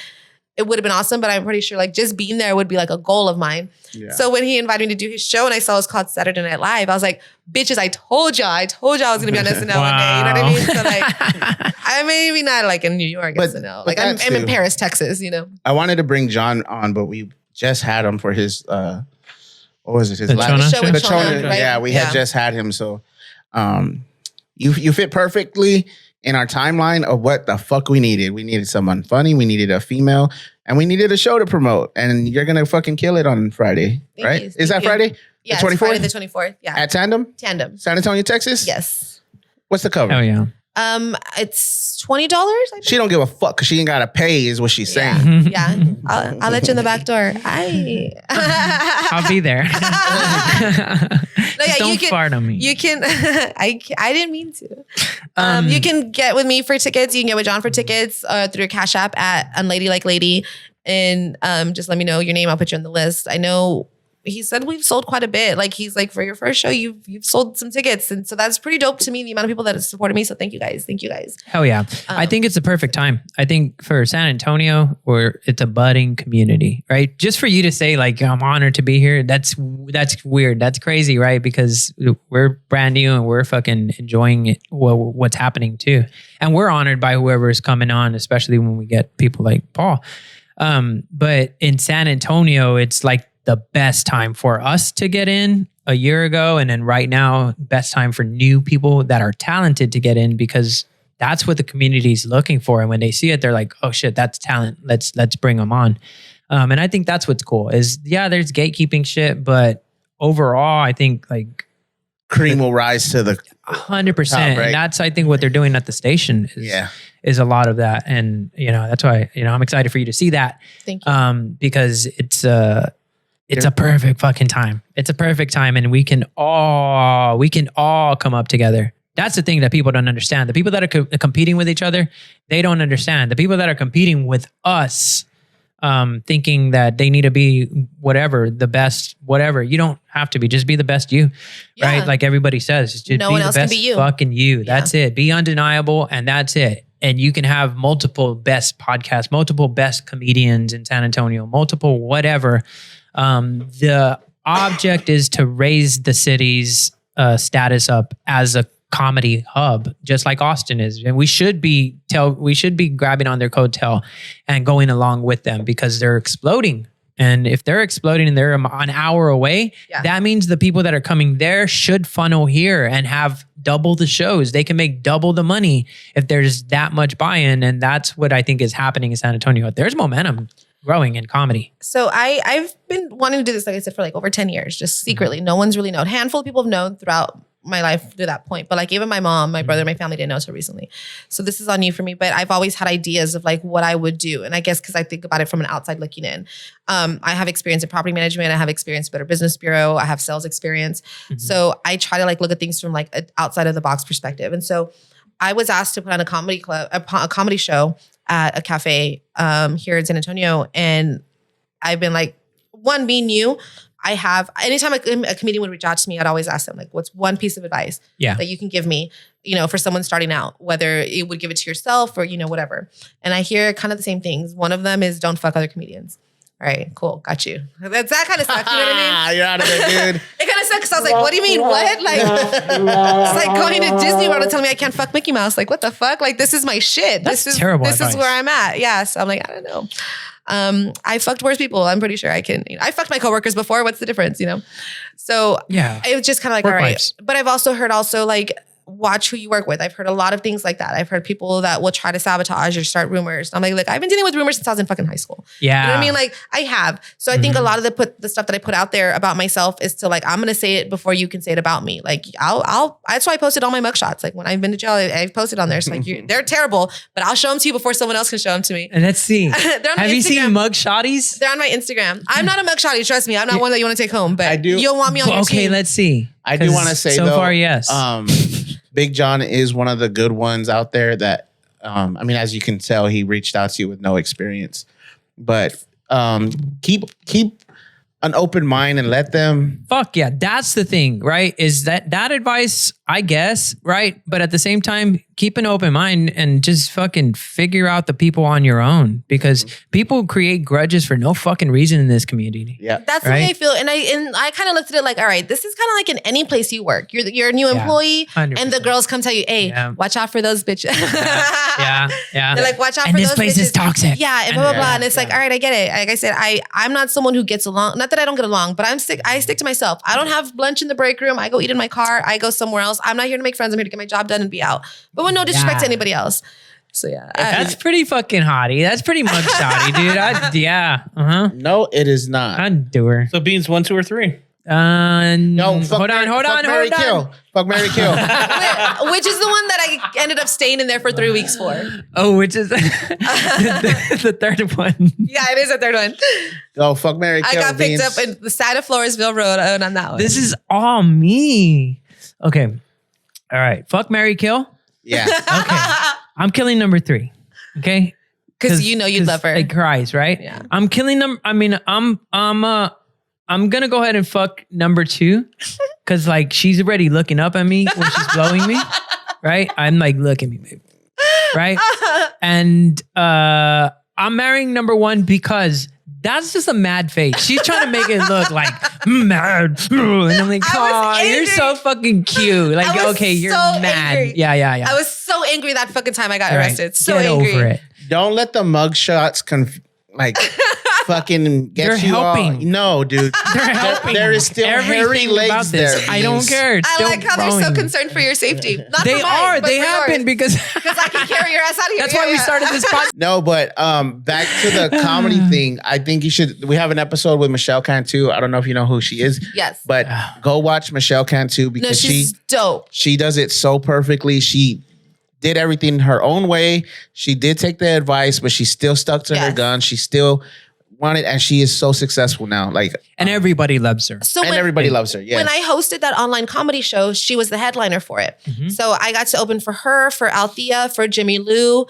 it would have been awesome, but I'm pretty sure, like, just being there would be, like, a goal of mine. Yeah. So when he invited me to do his show and I saw it was called Saturday Night Live, I was like, bitches, I told y'all I was going to be on SNL one day. You know what I mean? So, like, I maybe not, like, in New York SNL. Like, I'm in Paris, Texas, you know? I wanted to bring John on, but we just had him for his, what was it? His last show. Right? Yeah, we had just had him. So you fit perfectly in our timeline of what the fuck we needed. We needed someone funny. We needed a female. And we needed a show to promote. And you're going to fucking kill it on Friday, right? Is that Friday? Yeah, the 24th? It's Friday the 24th. Yeah. At Tandem? Tandem. San Antonio, Texas? Yes. What's the cover? Oh, yeah. It's $20. She don't give a fuck because she ain't got to pay is what she's saying. Yeah. I'll let you in the back door. I'll be there. Just don't fart on me. You can, I didn't mean to. You can get with me for tickets. You can get with John for tickets through your Cash App at Unladylike Lady. And just let me know your name. I'll put you on the list. I know he said we've sold quite a bit. Like he's like, for your first show, you've sold some tickets. And so that's pretty dope to me, the amount of people that have supported me. So thank you guys. Thank you guys. Hell yeah. I think it's the perfect time. I think for San Antonio, where it's a budding community, right? Just for you to say like, I'm honored to be here. That's weird. That's crazy, right? Because we're brand new and we're fucking enjoying it, what's happening too. And we're honored by whoever is coming on, especially when we get people like Paul. But in San Antonio, it's like the best time for us to get in a year ago. And then right now, best time for new people that are talented to get in because that's what the community is looking for. And when they see it, they're like, oh shit, that's talent. Let's bring them on. And I think that's what's cool is there's gatekeeping shit, but overall, I think like cream will rise to the 100%. top, right? And that's, I think what they're doing at the station is a lot of that. And, that's why, I'm excited for you to see that. Thank you. Because it's a perfect fucking time. It's a perfect time. And we can all come up together. That's the thing that people don't understand. The people that are competing with each other, they don't understand. The people that are competing with us, thinking that they need to be whatever, the best, whatever. You don't have to be. Just be the best you, right? Like everybody says. Just no be one the else best can be you. Fucking you. That's it. Be undeniable and that's it. And you can have multiple best podcasts, multiple best comedians in San Antonio, multiple whatever. The object is to raise the city's status up as a comedy hub, just like Austin is. And we should be grabbing on their coattail and going along with them because they're exploding. And if they're exploding and they're an hour away, that means the people that are coming there should funnel here and have double the shows. They can make double the money if there's that much buy-in. And that's what I think is happening in San Antonio. There's momentum growing in comedy. So I've been wanting to do this, like I said, for like over 10 years, just secretly. No one's really known. A handful of people have known throughout my life to that point. But like even my mom, my brother, my family didn't know until recently. So this is all new for me. But I've always had ideas of like what I would do. And I guess because I think about it from an outside looking in. I have experience in property management. I have experience in Better Business Bureau. I have sales experience. Mm-hmm. So I try to like look at things from like an outside of the box perspective. And so I was asked to put on a comedy club, a comedy show at a cafe here in San Antonio. And I've been like, one, being new, anytime a comedian would reach out to me, I'd always ask them, like, what's one piece of advice that you can give me, for someone starting out, whether it would give it to yourself or, whatever. And I hear kind of the same things. One of them is don't fuck other comedians. All right, cool. Got you. That kind of sucks. You know what I mean? You're out of there, dude. It kind of sucks because I was like, what do you mean? What? Like, it's like going to Disney World and telling me I can't fuck Mickey Mouse. Like, what the fuck? Like, this is my shit. This is terrible. This is where I'm at. Yeah. So I'm like, I don't know. I fucked worse people. I'm pretty sure I can. I fucked my coworkers before. What's the difference? So yeah, it was just kind of like, all right. But I've also heard like watch who you work with. I've heard a lot of things like that. I've heard people that will try to sabotage or start rumors. I'm like, look, I've been dealing with rumors since I was in fucking high school. Yeah. You know what I mean? Like I have. So I think a lot of the stuff that I put out there about myself is to like, I'm going to say it before you can say it about me. Like that's why I posted all my mugshots. Like when I've been to jail, I've posted on there. It's like, they're terrible, but I'll show them to you before someone else can show them to me. And let's see. Have you seen mugshotties? They're on my Instagram. I'm not a mugshotty. Trust me. I'm not one that you want to take home, but you'll want me on your team. Okay, let's see. I do want to say so though, far, yes. Big John is one of the good ones out there that, I mean, as you can tell, he reached out to you with no experience, but keep an open mind and let them. Fuck yeah. That's the thing, right? Is that advice, I guess, right? But at the same time, keep an open mind and just fucking figure out the people on your own, because people create grudges for no fucking reason in this community. Yeah. That's the way I feel. And I kind of looked at it like, all right, this is kind of like in any place you work. You're a new employee 100%. and the girls come tell you, hey, watch out for those bitches. Yeah. They're like, watch out and for this those place bitches. is toxic. Yeah, and blah, blah, blah. And it's like, all right, I get it. Like I said, I'm not someone who gets along. Not that I don't get along, but I stick to myself. I don't have lunch in the break room. I go eat in my car. I go somewhere else. I'm not here to make friends. I'm here to get my job done and be out. But with no disrespect to anybody else. So yeah. That's pretty fucking hottie. That's pretty mugshotty, dude. No, it is not. I'd do her. So Beans 1, 2, or 3? No, hold on. Kill. Fuck, marry, kill. Which is the one that I ended up staying in there for 3 weeks for. Oh, which is the third one. Yeah, it is the third one. Oh, fuck, marry, kill. I got picked up in the side of Floresville Road on that one. This is all me. Okay. All right. Fuck, marry, kill. Yeah. Okay. I'm killing number 3. Okay. Because you know you'd love her. It cries, right? Yeah. I'm killing them. I mean, I'm gonna go ahead and fuck number 2, because like she's already looking up at me when she's blowing me, right? I'm like, look at me, baby, right? And I'm marrying number 1 because that's just a mad face. She's trying to make it look like mad, and I'm like, oh, you're so fucking cute. Like, okay, you're so mad. Angry. Yeah. I was so angry that fucking time I got arrested. So Get angry. over it. Don't let the mugshots fucking get They're you helping. all. No, dude. They're helping. There is still hairy Everything legs about this. there. I don't care. It's I still like how they're so growing. concerned for your safety. Not They for mine, are. but They for have yours. been because Because I can carry your ass out of here. that's why we started this podcast. No, but back to the comedy thing. I think you should. We have an episode with Michelle Cantu. I don't know if you know who she is. Yes. But go watch Michelle Cantu because No, she's dope. she does it so perfectly. She did everything her own way. She did take the advice, but she still stuck to her gun. She still wanted, and she is so successful now. Like, and everybody loves her. So and everybody loves her. Yes. When I hosted that online comedy show, she was the headliner for it. So I got to open for her, for Althea, for Jimmy Lou,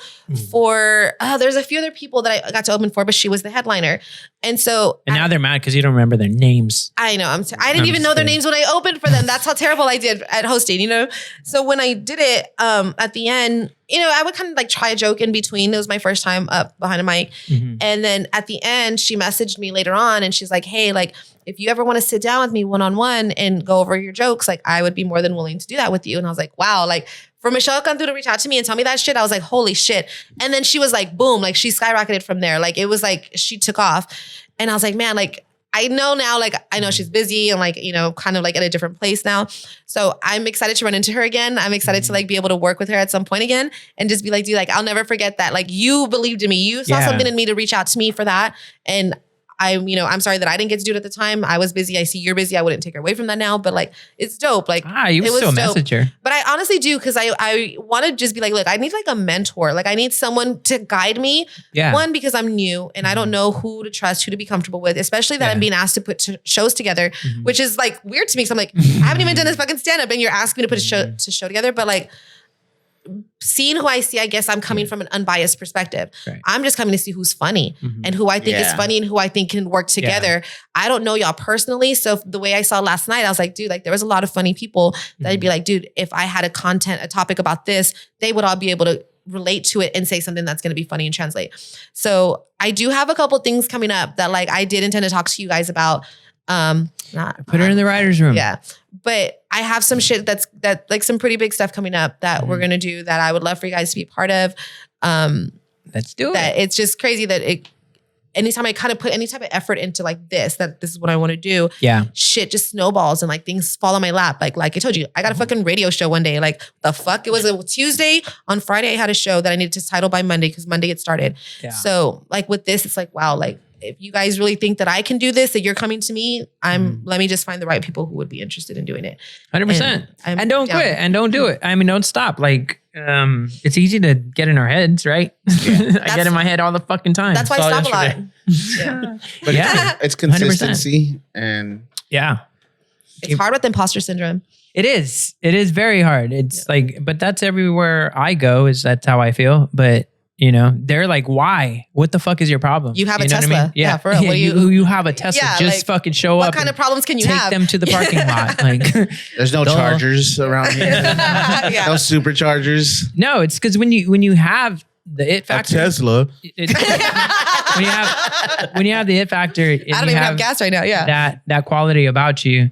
for there's a few other people that I got to open for, but she was the headliner. And so now they're mad because you don't remember their names. I know. I didn't even know their names when I opened for them. That's how terrible I did at hosting, you know? So when I did it, at the end, you know, I would kind of like try a joke in between. It was my first time up behind a mic. And then at the end, she messaged me later on and she's like, hey, like, if you ever want to sit down with me one-on-one and go over your jokes, like I would be more than willing to do that with you. And I was like, wow, like for Michelle Cantu to reach out to me and tell me that shit, I was like, holy shit. And then she was like, boom, like she skyrocketed from there. Like it was like, she took off. And I was like, man, like, I know now, like, I know she's busy and like, you know, kind of like at a different place now. So I'm excited to run into her again. I'm excited to like be able to work with her at some point again and just be like, dude, like, I'll never forget that. Like you believed in me. You saw something in me to reach out to me for that. And I'm sorry that I didn't get to do it at the time. I was busy. I see you're busy. I wouldn't take her away from that now, but like, it's dope. Like, you it was still dope. message her. But I honestly do because I want to just be like, look, I need like a mentor. Like I need someone to guide me. Yeah. One, because I'm new and I don't know who to trust, who to be comfortable with, especially that I'm being asked to put shows together, which is like weird to me. So I'm like, I haven't even done this fucking stand-up and you're asking me to put a show together. But like, seeing who I see, I guess I'm coming from an unbiased perspective. Right. I'm just coming to see who's funny and who I think is funny and who I think can work together. I don't know y'all personally. So the way I saw last night, I was like, dude, like there was a lot of funny people that I'd be like, dude, if I had a topic about this, they would all be able to relate to it and say something that's going to be funny and translate. So I do have a couple things coming up that like I did intend to talk to you guys about. Put her in the writer's room. Yeah. But I have some shit that like some pretty big stuff coming up that we're going to do that I would love for you guys to be a part of. Let's do that it. It's just crazy that anytime I kind of put any type of effort into like this is what I want to do. Yeah. Shit just snowballs and like things fall on my lap. Like I told you, I got a fucking radio show one day. Like the fuck? It was a Tuesday. On Friday, I had a show that I needed to title by Monday because Monday it started. Yeah. So like with this, it's like, wow, like if you guys really think that I can do this, that you're coming to me, let me just find the right people who would be interested in doing it. 100%. And don't quit and don't do it. I mean, don't stop. Like, it's easy to get in our heads, right? Yeah. I get in my head all the fucking time. That's why I stop a lot. Yeah. But it's consistency 100%. And it's hard with imposter syndrome. It is very hard. It's like, but that's everywhere I go, that's how I feel. But you know, they're like, why? What the fuck is your problem? You have a know Tesla. What I mean? Yeah, for real. Yeah, you have a Tesla. Yeah, just like, fucking show up. What kind of problems can you have? Take them to the parking lot. Like, there's no chargers around here. No superchargers. No, it's because when you have the it factor, a Tesla. When you have the it factor, I don't even have gas right now. Yeah, that quality about you,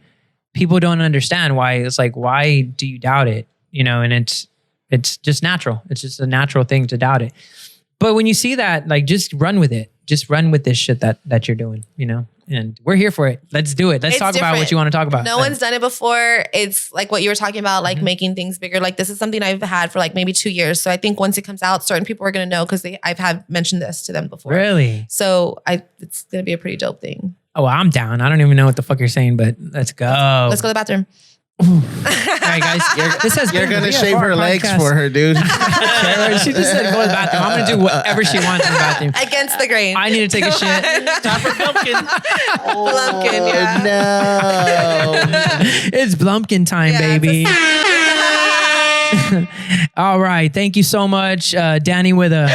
people don't understand why. It's like, why do you doubt it? You know, and it's just natural. It's just a natural thing to doubt it. But when you see that, like, just run with it. Just run with this shit that you're doing, you know? And we're here for it. Let's do it. Let's talk about what you want to talk about. No one's done it before. It's like what you were talking about, like making things bigger. Like this is something I've had for like maybe 2 years. So I think once it comes out, certain people are going to know because I've had mentioned this to them before. Really? So it's going to be a pretty dope thing. Oh, well, I'm down. I don't even know what the fuck you're saying, but let's go. Let's go to the bathroom. All right, guys. You're gonna shave her legs for her, dude. She just said go to the bathroom. I'm gonna do whatever she wants in the bathroom. Against the grain. I need to take a shit. Time for Blumpkin. Blumpkin, yeah. No. It's Blumpkin time, baby. All right. Thank you so much, Dani with a.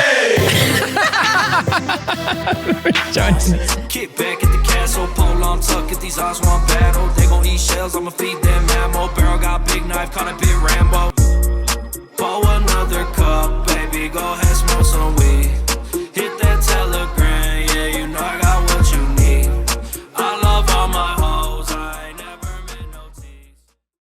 Kick back at the castle, pole on tuck, get these eyes one battle. They gon' eat shells, I'ma feed them ammo. Barrel got big knife, call it big Rambo. Pour another cup, baby, go ahead.